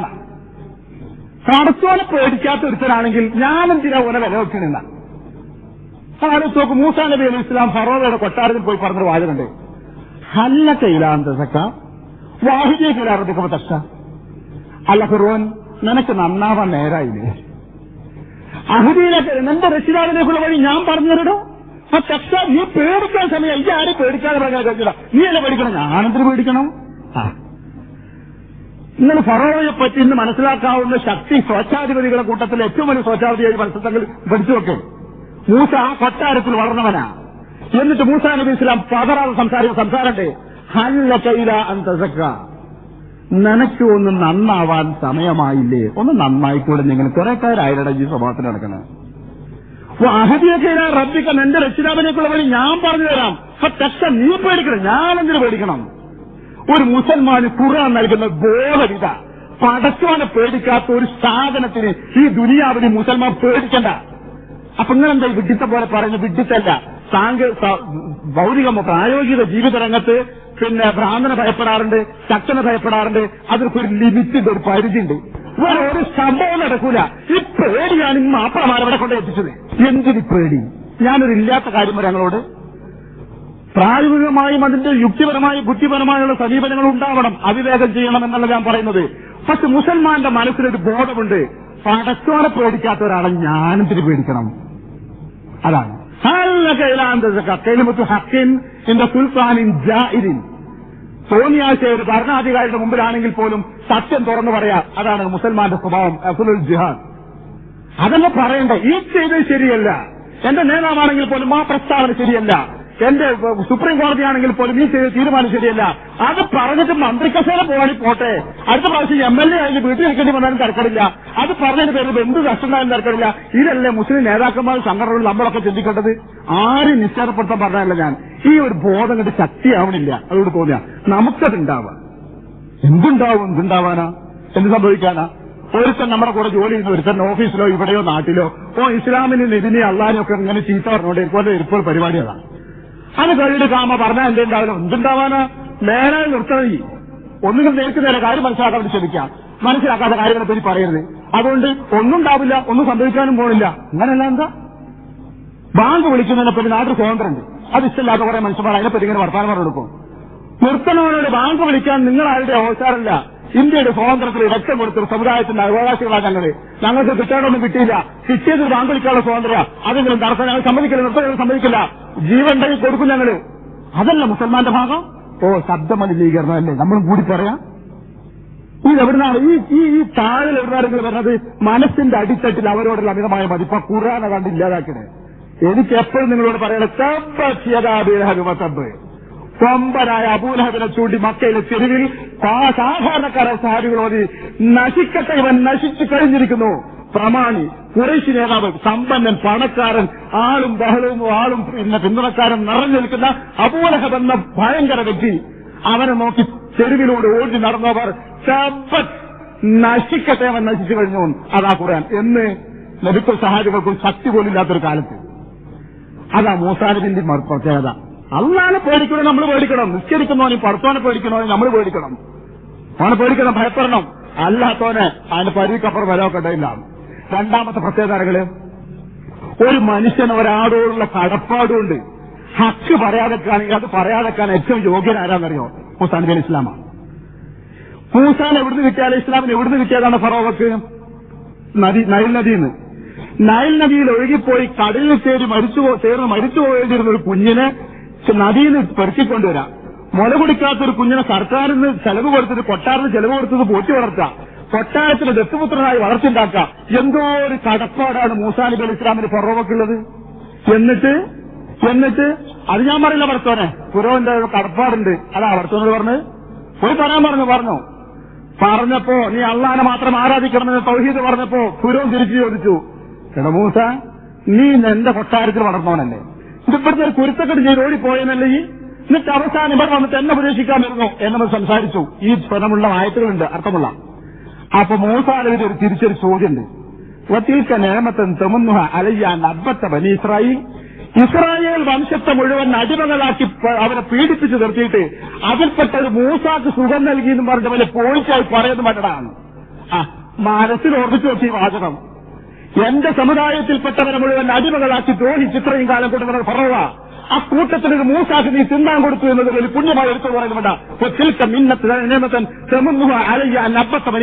പടച്ചോനെ പേടിക്കാത്ത ഒരുത്തരാണെങ്കിൽ ഞാനെന്തിനാ ഓനെ വില വെക്കണില്ല. ആലോചിച്ച് നോക്ക്, മൂസാ നബി അലൈഹി ഇസ്ലാം ഫറോവയുടെ കൊട്ടാരത്തിൽ പോയി പറഞ്ഞൊരു വാചകമുണ്ട്, ഹല്ല കൈലാന്തക്ക വാഹിജെ കൈലാറത്തിക്കുമ്പോ തക്ക. അല്ല ഫിറോൻ, നിനക്ക് നന്നാവാൻ നേരായില്ലേ? അഹദിയിലേക്ക് നിന്റെ രക്ഷിതാവിലേക്കുള്ള വഴി ഞാൻ പറഞ്ഞിട്ടോ. ആ തക്ക നീ പേടിക്കാൻ സമയം, ഈ ആരും പേടിക്കാതെ പറയാൻ കഴിച്ചില്ല. നീ അല്ലേ പേടിക്കണം, ഞാനെന്തിന് പേടിക്കണം? ഇങ്ങനെ ഫറോവയെ പറ്റി ഇന്ന് മനസ്സിലാക്കാവുന്ന ശക്തി സ്വച്ഛാധിപതികളുടെ കൂട്ടത്തിൽ ഏറ്റവും വലിയ സ്വച്ഛാധിപതിയായി മനസ്സിലാക്കി പഠിച്ചു വെക്കും. മൂസ ആ കൊട്ടാരത്തിൽ വളർന്നവനാ. എന്നിട്ട് മൂസാ നബി ഇസ്ലാം പതറാതെ സംസാരിക്കുന്ന സംസാരമുണ്ട്, ഹല്ല കൈല അന്തസക്ക, നിനക്ക് ഒന്ന് നന്നാവാൻ സമയമായില്ലേ? ഒന്ന് നന്നായിക്കൂടെ? നിങ്ങൾ കുറെ കാരായിരട ഈ സ്വഭാവത്തിൽ നടക്കുന്നത്. അഹദിയൊക്കെ റബ്ബിക്ക, എന്റെ രക്ഷിതാവിനേക്കുള്ള വഴി ഞാൻ പറഞ്ഞു തരാം. പക്ഷ നീ പേടിക്കണം, ഞാനെന്തിനു പേടിക്കണം? ഒരു മുസൽമാന് ഖുർആൻ നൽകുന്ന ബോധവിധ, പടച്ചോനെ പേടിക്കാത്ത ഒരു സാധനത്തിന് ഈ ദുനിയാവിന് മുസൽമാൻ പേടിക്കണ്ട. അപ്പൊ നിങ്ങളെന്താ വിഡിത്ത പോലെ പറയുന്നത്? വിഡിത്തല്ല, ഭൗതിക പ്രായോഗിക ജീവിത രംഗത്ത് പിന്നെ ഭ്രാന്തനെ ഭയപ്പെടാറുണ്ട്, ശക്തനെ ഭയപ്പെടാറുണ്ട്. അതൊരു ലിമിറ്റിന്റെ ഒരു പരിധിയുണ്ട്. ഒരു സംഭവം നടക്കൂല. ഈ പേടിയാണ് ഈ മാപ്പിളമാരവിടെ കൊണ്ട് എത്തിച്ചത്. എന്തിന് പേടി? ഞാനൊരു ഇല്ലാത്ത കാര്യം ഞങ്ങളോട് പ്രായോഗികമായും അതിന്റെ യുക്തിപരമായും ബുദ്ധിപരമായുള്ള സമീപനങ്ങൾ ഉണ്ടാവണം, അവിവേകം ചെയ്യണം എന്നല്ല ഞാൻ പറയുന്നത്. പക്ഷെ മുസൽമാന്റെ മനസ്സിലൊരു ബോധമുണ്ട്, പടച്ചോനെ പേടിക്കാത്ത ഒരാളെ ഞാനെന്തിന് പേടിക്കണം? അതാണ് തോന്നിയാഴ്ച ഒരു ഭരണാധികാരിയുടെ മുമ്പിലാണെങ്കിൽ പോലും സത്യം തുറന്നു പറയാ. അതാണ് മുസൽമാന്റെ സ്വഭാവം. അഫ്ലുൽ ജിഹാദ് അതന്നെ പറയണ്ട. ഈ ചെയ്തത് ശരിയല്ല, എന്റെ നേതാവാണെങ്കിൽ പോലും ആ പ്രസ്താവന ശരിയല്ല, എന്റെ സുപ്രീം കോടതിയാണെങ്കിൽ പോലും ഈ ചെയ്ത തീരുമാനം ശരിയല്ല. അത് പറഞ്ഞിട്ട് മന്ത്രിക്കസേന പോകാൻ പോട്ടെ, അടുത്ത പ്രാവശ്യം MLA ആയിട്ട് വീട്ടിൽ നിൽക്കേണ്ടി വന്നാലും തിരക്കടില്ല. അത് പറഞ്ഞതിന് പേരിൽ എന്ത് കഷ്ടമായാലും തിരക്കടില്ല. ഇതല്ലേ മുസ്ലിം നേതാക്കന്മാർ സംഘടനകൾ നമ്മളൊക്കെ ചിന്തിക്കേണ്ടത്? ആരും നിശ്ചയപ്പെടുത്താൻ പറഞ്ഞല്ല ഞാൻ. ഈ ഒരു ബോധം കണ്ട് ശക്തിയാവണില്ല. അതോട് തോന്നിയാ നമുക്കതുണ്ടാവുക. എന്തുണ്ടാവാനാ? എന്ത് സംഭവിക്കാനാ? ഒരുത്തൻ നമ്മുടെ കൂടെ ജോലി ചെയ്യുന്ന ഒരുത്തൻ ഓഫീസിലോ ഇവിടെയോ നാട്ടിലോ ഇസ്ലാമിന് ഇതിനെ അള്ളാഹിനെ ഒക്കെ ഇങ്ങനെ ചീത്ത പറഞ്ഞുകൊണ്ട് ഇപ്പോൾ പരിപാടി അതാണ്. അത് കഴിയുടെ കാമ പറഞ്ഞാൽ എന്തുണ്ടാവില്ല? എന്തുണ്ടാവാനാ? നേരെ നിർത്തണി. ഒന്നുകിൽ നേർക്ക് നേരെ കാര്യം മനസ്സിലാക്കാൻ വേണ്ടി ശ്രമിക്കാം. മനസ്സിലാക്കാത്ത കാര്യങ്ങളെ പറ്റി പറയരുത്. അതുകൊണ്ട് ഒന്നും ഉണ്ടാവില്ല, ഒന്നും സംഭവിക്കാനും പോണില്ല. അങ്ങനെയല്ല. എന്താ ബാങ്ക് വിളിക്കുന്നതിനെ പറ്റി നാട്ടിൽ സ്വാതന്ത്ര്യമുണ്ട്. അത് ഇഷ്ടമില്ലാത്ത കുറെ മനുഷ്യന്മാർ അതിനെപ്പറ്റി ഇങ്ങനെ വർത്തമാനം പറഞ്ഞു കൊടുക്കും. നിർത്തണവനോട് ബാങ്ക് വിളിക്കാൻ നിങ്ങൾ ആരുടെ അവസരമല്ല. ഇന്ത്യയുടെ സ്വാതന്ത്ര്യത്തിൽ രക്തം കൊടുത്തൊരു സമുദായത്തിന്റെ അവകാശികളാണ് ഞങ്ങൾക്ക് കിട്ടാനൊന്നും കിട്ടിയില്ല. കിട്ടിയത് ബാങ്കുളിക്കാനുള്ള സ്വാതന്ത്ര്യം, അതെങ്കിലും നടത്താൻ ഞങ്ങൾ സമ്മതിക്കില്ല, നിർത്തങ്ങൾ സമ്മതിക്കില്ല, ജീവൻ കൊടുക്കും ഞങ്ങള്. അതല്ല മുസൽമാന്റെ ഭാഗം. ശബ്ദമലിനീകരണം അല്ലേ നമ്മളും കൂടി പറയാം. ഇതെവിടുന്നാണ് ഈ താഴെ എവിടുന്നാരെങ്കിലും വരുന്നത്? മനസ്സിന്റെ അടിത്തട്ടിൽ അവരോടുള്ള അമിതമായ മതിപ്പ് ഖുർആനെ കണ്ട് ഇല്ലാതാക്കണേ. എനിക്ക് എപ്പോഴും നിങ്ങളോട് പറയണത് കൊമ്പനായ അബൂലഹബിനെ ചൂണ്ടി മക്കയിലെ തെരുവിൽ സാധാരണക്കാരായ സഹാബികളോട് നശിക്കട്ടെ, ഇവൻ നശിച്ചു കഴിഞ്ഞിരിക്കുന്നു. പ്രമാണി, ഖുറൈശി നേതാവ്, സമ്പന്നൻ, പണക്കാരൻ, ആളും ബഹളവും ആളും പിന്തുണക്കാരൻ നിറഞ്ഞു നിൽക്കുന്ന അബൂലഹബ് എന്ന ഭയങ്കര വ്യക്തി, അവനെ നോക്കി തെരുവിലൂടെ ഓടി നടന്നവർ നശിക്കട്ടെ, അവൻ നശിച്ചു കഴിഞ്ഞു. അതാ ഖുർആൻ എന്ന് നബിക്കും സഹാബികൾക്കും ശക്തി പോലില്ലാത്തൊരു കാലത്ത്. അതാ മൂസാ നബിന്റെ പ്രത്യേകത. അള്ളാനെ പേടിക്കണോ നമ്മൾ പേടിക്കണം, നിസ്കരിക്കുന്നവനും പടത്തോനെ പേടിക്കണോ നമ്മൾ പേടിക്കണം, അവനെ പേടിക്കണം, ഭയപ്പെടണം. അല്ലാത്തവനെ അതിന്റെ പരിക്കപ്പുറം വരാക്കട്ടില്ല. രണ്ടാമത്തെ പ്രത്യേകതകള്, ഒരു മനുഷ്യന് ഒരാളോടുള്ള കടപ്പാടുകൊണ്ട് ഹക്ക് പറയാതെക്കാണെങ്കിൽ അത് പറയാതെക്കാൻ ഏറ്റവും യോഗ്യനാരാന്നറിയോ? മൂസാ നബി അലൈഹി ഇസ്ലാമാണ്. മൂസാൻ എവിടുന്ന് കിട്ടിയാലും ഇസ്ലാമിന് എവിടുന്ന് കിട്ടിയതാണ് ഫറോവക്ക്? നൈൽ നദിന്ന്. നൈൽ നദിയിൽ ഒഴുകിപ്പോയി കടലിൽ ചേർന്ന് മരിച്ചു പോയിരുന്ന ഒരു കുഞ്ഞിനെ നദിയിൽ നിന്ന് പെറുക്കിക്കൊണ്ടുവരാം. മുല കുടിക്കാത്തൊരു കുഞ്ഞിനെ സർക്കാരിന് ചെലവ് കൊടുത്തത്, കൊട്ടാരത്തിന് ചെലവ് കൊടുത്തത് പോറ്റി വളർത്താം, കൊട്ടാരത്തിന് ദത്തുപുത്രനായി വളർത്തിണ്ടാക്കുക. എന്തോ ഒരു കടപ്പാടാണ് മൂസാ നബി അലൈഹി ഇസ്ലാമിന് ഫറോവക്കുള്ളത്. എന്നിട്ട് അത് ഞാൻ പറയില്ല, ഭർത്തോനെ ഫിറോന്റെ കടപ്പാടുണ്ട്. അതാ ഭർത്തോനോട് പറഞ്ഞ് പോയി പറയാൻ പറഞ്ഞപ്പോ നീ അള്ളാനെ മാത്രം ആരാധിക്കണമെന്ന് തൗഹീദ് പറഞ്ഞപ്പോ ഫിറോൻ തിരിച്ചു ചോദിച്ചു, എടാ മൂസ, നീ എന്റെ കൊട്ടാരത്തിൽ വളർന്നവനല്ലേ, ഇതിപ്പോഴത്തെ ഒരു കുരുത്തക്കെട്ട് ചെയ്ത് ഓടിപ്പോയെന്നല്ലേ ഈ? എന്നിട്ട് അവസാനം ഇവിടെ വന്നിട്ട് എന്നെ ഉപദേശിക്കാൻ വരുന്നു എന്നത് സംസാരിച്ചു. ഈ സ്വരമുള്ള ആയത്തുകളുണ്ട്, അർത്ഥമുള്ള. അപ്പൊ മൂസാ നബിയുടെ ഒരു തിരിച്ചൊരു ചോദ്യമുണ്ട്. വതീൽക നിഅമതൻ തമുന്നുഹ അലയ്യ നബ്ബത ബനി ഇസ്രായീൽ. ഇസ്രായേൽ വംശത്തെ മുഴുവൻ അടിമകളാക്കി അവരെ പീഡിപ്പിച്ചു നിർത്തിയിട്ട് അതിൽപ്പെട്ട ഒരു മൂസാക്ക് സുഖം നൽകിയെന്നും പറഞ്ഞ പോലെ പോയിച്ചായി പറയുന്നത് മറ്റടാണ്. മനസ്സിൽ ഓർമ്മിച്ചു വെച്ച ഈ വാചകം, എന്റെ സമുദായത്തിൽപ്പെട്ടവരെ മുഴുവൻ അടിമകളാക്കി ദ്രോഹിച്ച് ഇത്രയും കാലം കൊണ്ട് ഫറോവ, ആ കൂട്ടത്തിലൊരു മൂസാക്ക് നീ തിന്നാൻ കൊടുത്തു എന്നത് ഒരു പുണ്യമായി എടുത്തു പറയുന്നുണ്ട്.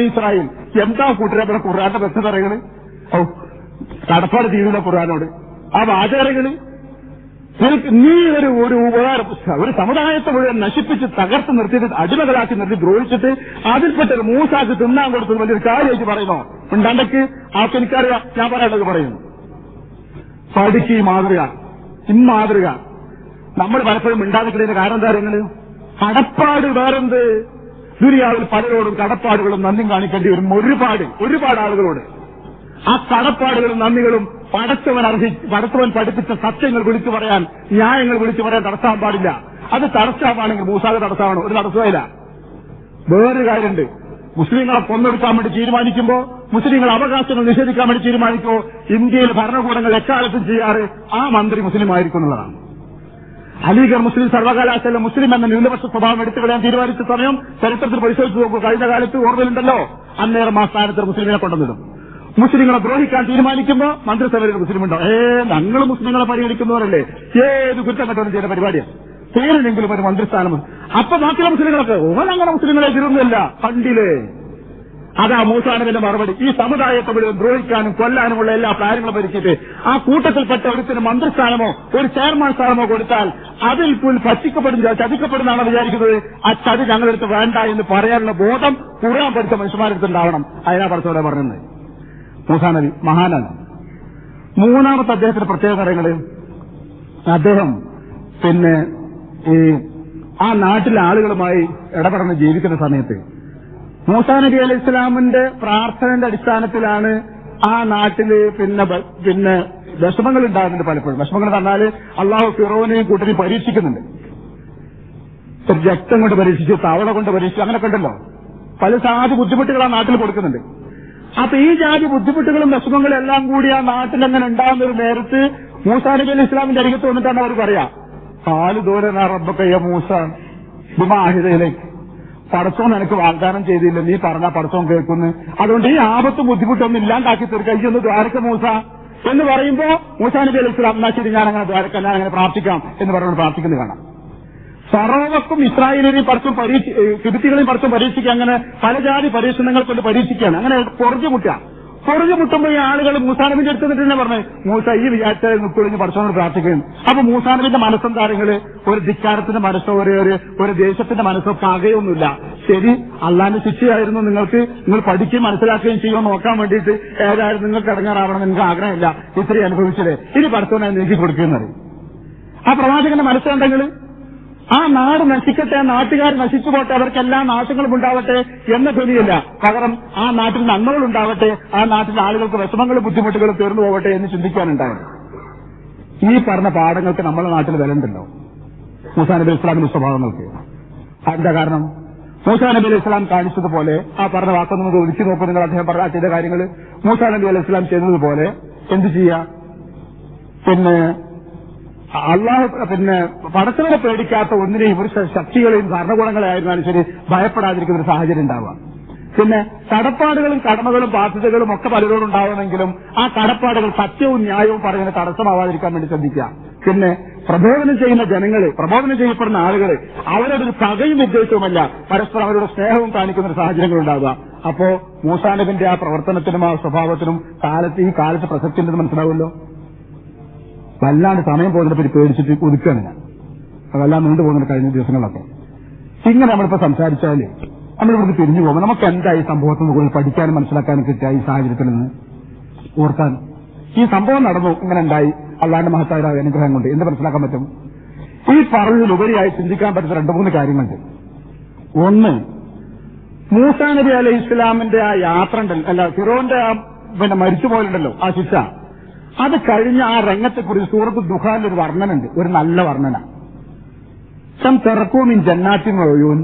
ഇസ്രായേൽ എന്താ കൂട്ടരെ ഖുർആന്റെ ബന്ധതറകള്, കടപ്പാട് തീരുന്ന ഖുർആനോട് ആ വാചകങ്ങള്. നീ ഒരു സമുദായത്തെ മുഴുവൻ നശിപ്പിച്ച് തകർത്ത് നിർത്തിയിട്ട് അടിമകളാക്കി നിർത്തി ദ്രോഹിച്ചിട്ട് അതിൽപ്പെട്ടൊരു മൂസാക്ക് തിന്നാൻ കൊടുത്തത് വലിയൊരു കാര്യമായിട്ട് പറയുന്നോ? ഉണ്ടാണ്ടക്ക് ആൾക്ക് എനിക്കറിയാം, ഞാൻ പറയാനുള്ളത് പറയുന്നു. പഠിക്ക് ഈ മാതൃക, ഇമ്മാതൃക നമ്മൾ പലപ്പോഴും മിണ്ടാതിരിക്കുന്നതിന്റെ കാരണം എന്താ പറയുന്നത്? കടപ്പാട് വേറെന്ത്? ദുനിയാവിൽ പലരോടും കടപ്പാടുകളും നന്ദിയും കാണിക്കേണ്ടി വരും ഒരുപാട് ആളുകളോട്. ആ കടപ്പാടുകളും നന്ദികളും പടച്ചവൻ പഠിപ്പിച്ച സത്യങ്ങൾ വിളിച്ചു പറയാൻ, ന്യായങ്ങൾ വിളിച്ചു പറയാൻ തടസ്സാൻ പാടില്ല. അത് തടസ്സമാണെങ്കിൽ മൂസാക്ക് തടസ്സമാണ്, ഒരു തടസ്സമില്ല. വേറൊരു കാര്യമുണ്ട്, മുസ്ലിങ്ങളെ കൊന്നെടുക്കാൻ വേണ്ടി തീരുമാനിക്കുമ്പോ, മുസ്ലിങ്ങൾ അവകാശങ്ങൾ നിഷേധിക്കാൻ വേണ്ടി തീരുമാനിക്കുമോ, ഇന്ത്യയിൽ ഭരണകൂടങ്ങൾ എക്കാലത്തും ചെയ്യാറ് ആ മന്ത്രി മുസ്ലിം ആയിരിക്കും എന്നുള്ളതാണ്. അലിഗഡ് മുസ്ലിം സർവകലാശാല മുസ്ലിം എന്ന ന്യൂനപക്ഷ സ്വഭാവം എടുത്തുകളയാൻ തീരുമാനിച്ച സമയം ചരിത്രത്തിൽ പരിശോധിച്ച് നോക്കൂ. കഴിഞ്ഞ കാലത്ത് ഓർമ്മയിലുണ്ടല്ലോ, അന്നേരം ആ സ്ഥാനത്ത് മുസ്ലിമിനെ കൊണ്ടുവന്നിടും. മുസ്ലിങ്ങളെ ദ്രോഹിക്കാൻ തീരുമാനിക്കുമ്പോ മന്ത്രിസഭയിൽ മുസ്ലിമുണ്ടോ? ഞങ്ങൾ മുസ്ലിങ്ങളെ പരിഗണിക്കുന്നവരല്ലേ, ഏത് കുറ്റം കെട്ടവനും ചെയ്യുന്ന പരിപാടിയാണ്. പേരിനെങ്കിലും ഒരു മന്ത്രിസ്ഥാനം. അപ്പൊ ബാക്കിയുള്ള മുസ്ലിങ്ങളൊക്കെ ഓനങ്ങനെ മുസ്ലിങ്ങളെ എതിരൊന്നുമില്ല, കണ്ടില്ലേ? അതാ മൂസാ നബിയുടെ മറുപടി. ഈ സമുദായത്തെ മുഴുവൻ ദ്രോഹിക്കാനും കൊല്ലാനുമുള്ള എല്ലാ പ്ലാനുകളും ഭരിച്ചിട്ട് ആ കൂട്ടത്തിൽപ്പെട്ട ഒരുത്തിന് മന്ത്രിസ്ഥാനമോ ഒരു ചെയർമാൻ സ്ഥാനമോ കൊടുത്താൽ അതിൽ ചതിക്കപ്പെടുന്നതാണ് വിചാരിക്കുന്നത്. ആ ചതി ഞങ്ങളെടുത്ത് വേണ്ട എന്ന് പറയാനുള്ള ബോധം ഖുർആൻ പഠിച്ച മനുഷ്യന്മാരെടുത്തുണ്ടാവണം. അതിനാ പഠിച്ചവരെ പറഞ്ഞത്. മൂസാ നബി മഹാനാണ്. മൂന്നാമത്തെ അദ്ദേഹത്തിന്റെ പ്രത്യേക കാര്യങ്ങള്, അദ്ദേഹം ആ നാട്ടിലെ ആളുകളുമായി ഇടപെടന്ന് ജീവിക്കുന്ന സമയത്ത് മൂസാ നബി അലൈഹി ഇസ്ലാമിന്റെ പ്രാർത്ഥനയുടെ അടിസ്ഥാനത്തിലാണ് ആ നാട്ടില് പിന്നെ വിഷമങ്ങൾ ഉണ്ടാകുന്നുണ്ട്. പലപ്പോഴും വിഷമങ്ങൾ പറഞ്ഞാല് അള്ളാഹു ഫിറോനെയും കൂട്ടരെയും പരീക്ഷിക്കുന്നുണ്ട്. രക്തം കൊണ്ട് പരീക്ഷിച്ചു, തവള കൊണ്ട് പരീക്ഷിച്ചു, അങ്ങനെയൊക്കെ ഉണ്ടല്ലോ. പല ജാതി ബുദ്ധിമുട്ടുകൾ ആ നാട്ടിൽ കൊടുക്കുന്നുണ്ട്. അപ്പൊ ഈ ജാതി ബുദ്ധിമുട്ടുകളും വിഷമങ്ങളും എല്ലാം കൂടി ആ നാട്ടിലെങ്ങനെ ഉണ്ടാകുന്ന ഒരു നേരത്ത് മൂസാ നബി അലൈഹി ഇസ്ലാമിന്റെ അരികത്ത് വന്നിട്ടാണ് അവർ പറയാ, കാലു ദൂരന റബ്ബക്കയ്യ മൂസ ബിമാഹിദയിലേക്ക്, പടച്ചോൻ എനിക്ക് വാഗ്ദാനം ചെയ്തില്ല, നീ പറഞ്ഞാ പടച്ചോൻ കേൾക്കുന്നു, അതുകൊണ്ട് ഈ ആപത്തും ബുദ്ധിമുട്ടൊന്നും ഇല്ലാണ്ടാക്കി തീർക്കുക, ഈ ഒന്ന് ദ്വാരക്ക മൂസ എന്ന് പറയുമ്പോ മൂസാ നബി അലൈഹി ഇസ്ലാം എന്നാ ശരി, ഞാൻ അങ്ങനെ ദ്വാരക്ക, ഞാൻ അങ്ങനെ പ്രാർത്ഥിക്കാം എന്ന് പറഞ്ഞുകൊണ്ട് പ്രാർത്ഥിക്കുന്നത് കാണാം. ഫറോവക്കും ഇസ്രായേലിനെയും പറിച്ചും കിബിത്തികളെയും പറിച്ചും പരീക്ഷിക്കുക, അങ്ങനെ പല ജാതി പരീക്ഷണങ്ങൾ കൊണ്ട് പരീക്ഷിക്കുകയാണ്. അങ്ങനെ പൊറുതിമുട്ടുമ്പോൾ ഈ ആളുകൾ മൂസാനബിന്റെ അടുത്ത് നിന്നിട്ട് തന്നെ പറഞ്ഞു, മൂസ ഈ വിചാരിച്ച നിൽക്കുളിഞ്ഞ് പഠിച്ചവനോട് പ്രാർത്ഥിക്കുന്നു. അപ്പൊ മൂസാനബിന്റെ മനസ്സെന്താരങ്ങള് ഒരു ധിക്കാരത്തിന്റെ മനസ്സോ ഒരു ദേശത്തിന്റെ മനസ്സോ പകയൊന്നുമില്ല. ശരി, അള്ളാന്റെ ശിക്ഷയായിരുന്നു നിങ്ങൾക്ക്, നിങ്ങൾ പഠിക്കുകയും മനസ്സിലാക്കുകയും ചെയ്യുമെന്ന് നോക്കാൻ വേണ്ടിയിട്ട് ഏതായാലും നിങ്ങൾക്ക് ഇടങ്ങാറാവണം നിങ്ങൾക്ക് ആഗ്രഹമില്ല, ഇത്രയും അനുഭവിച്ചത് ഇനി പഠിച്ചവനായി നീക്കി കൊടുക്കുന്നത്. ആ പ്രവാചകന്റെ മനസ്സുണ്ടെങ്കിൽ ആ നാട് നശിക്കട്ടെ, നാട്ടുകാർ നശിച്ചു പോട്ടെ, അവർക്കെല്ലാ നാശങ്ങളും ഉണ്ടാവട്ടെ എന്ന ധ്വനിയില്ല. പകരം ആ നാട്ടിൽ നന്മകൾ ഉണ്ടാവട്ടെ, ആ നാട്ടിലെ ആളുകൾക്ക് വിഷമങ്ങളും ബുദ്ധിമുട്ടുകളും തീർന്നു പോകട്ടെ എന്ന് ചിന്തിക്കാനുണ്ടായത്. ഈ പറഞ്ഞ പാഠങ്ങൾക്ക് നമ്മുടെ നാട്ടിൽ വിലണ്ടല്ലോ, മൂസാ നബി ഇസ്ലാമിന്റെ സ്വഭാവങ്ങൾക്ക്. അതിന്റെ കാരണം മൂസാ നബി അലൈഹി ഇസ്ലാം കാണിച്ചതുപോലെ ആ പറഞ്ഞ വാക്കൊന്നും ഒതുക്കി നോക്കും നിങ്ങൾ. അദ്ദേഹം പറഞ്ഞ ചെയ്ത കാര്യങ്ങൾ മൂസാ നബി അലൈഹി ഇസ്ലാം ചെയ്തതുപോലെ എന്ത് ചെയ്യാ? അള്ളാഹു പടച്ചവനെ പേടിക്കാത്ത ഒന്നിനെയും ഒരു ശക്തികളെയും ഭരണകൂടങ്ങളായിരുന്നാലും ശരി ഭയപ്പെടാതിരിക്കുന്ന ഒരു സാഹചര്യം ഉണ്ടാവുക. പിന്നെ കടപ്പാടുകളും കടമകളും ബാധ്യതകളും ഒക്കെ പലരോടും ഉണ്ടാവുമെങ്കിലും ആ കടപ്പാടുകൾ സത്യവും ന്യായവും പറയുന്ന തടസ്സമാവാതിരിക്കാൻ വേണ്ടി ശ്രദ്ധിക്കുക. പിന്നെ പ്രബോധനം ചെയ്യുന്ന ജനങ്ങള്, പ്രബോധനം ചെയ്യപ്പെടുന്ന ആളുകള് അവരുടെ ഒരു പകയും ഉദ്ദേശവുമല്ല, പരസ്പരം അവരുടെ സ്നേഹവും കാണിക്കുന്ന ഒരു സാഹചര്യങ്ങൾ ഉണ്ടാവുക. അപ്പോ മൂസാ നബിന്റെ ആ പ്രവർത്തനത്തിനും ആ സ്വഭാവത്തിനും ഈ കാലത്ത് പ്രസക്തി ഉണ്ടെന്ന് മനസ്സിലാവുമല്ലോ. വല്ലാണ്ട് സമയം പോകുന്നതിനെ പേടിച്ചിട്ട് ഒതുക്കുകയാണ് ഞാൻ. അതെല്ലാം നീണ്ടുപോകുന്ന കഴിഞ്ഞ ദിവസങ്ങളിലൊക്കെ. ഇങ്ങനെ നമ്മളിപ്പോ സംസാരിച്ചാല് നമ്മളിവിടുന്ന് പിരിഞ്ഞു പോകുമ്പോൾ നമുക്ക് എന്തായി സംഭവത്തിന് മുകളിൽ പഠിക്കാനും മനസ്സിലാക്കാനും കിട്ടിയ ഈ സാഹചര്യത്തിൽ നിന്ന് ഓർക്കാൻ? ഈ സംഭവം നടന്നു, ഇങ്ങനെ ഉണ്ടായി, അള്ളാന്റെ മഹത്തായ അനുഗ്രഹം കൊണ്ട് എന്ത് മനസ്സിലാക്കാൻ പറ്റും? ഈ പറഞ്ഞതിലുപരിയായി ചിന്തിക്കാൻ പറ്റുന്ന 2-3 കാര്യങ്ങളുണ്ട്. ഒന്ന്, മൂസാ നബി അലൈഹി ഇസ്ലാമിന്റെ ആ യാത്ര ഉണ്ടല്ലോ, ഫിറോന്റെ മരിച്ചുപോലുണ്ടല്ലോ ആ ശിക്ഷ, അത് കഴിഞ്ഞ ആ രംഗത്തെക്കുറിച്ച് സൂറത്ത് ദുഖാനിൽ ഒരു വർണ്ണനുണ്ട്, ഒരു നല്ല വർണ്ണന. തെറക്കൂമിൻ ജന്നാത്തിൻ വയൂൻ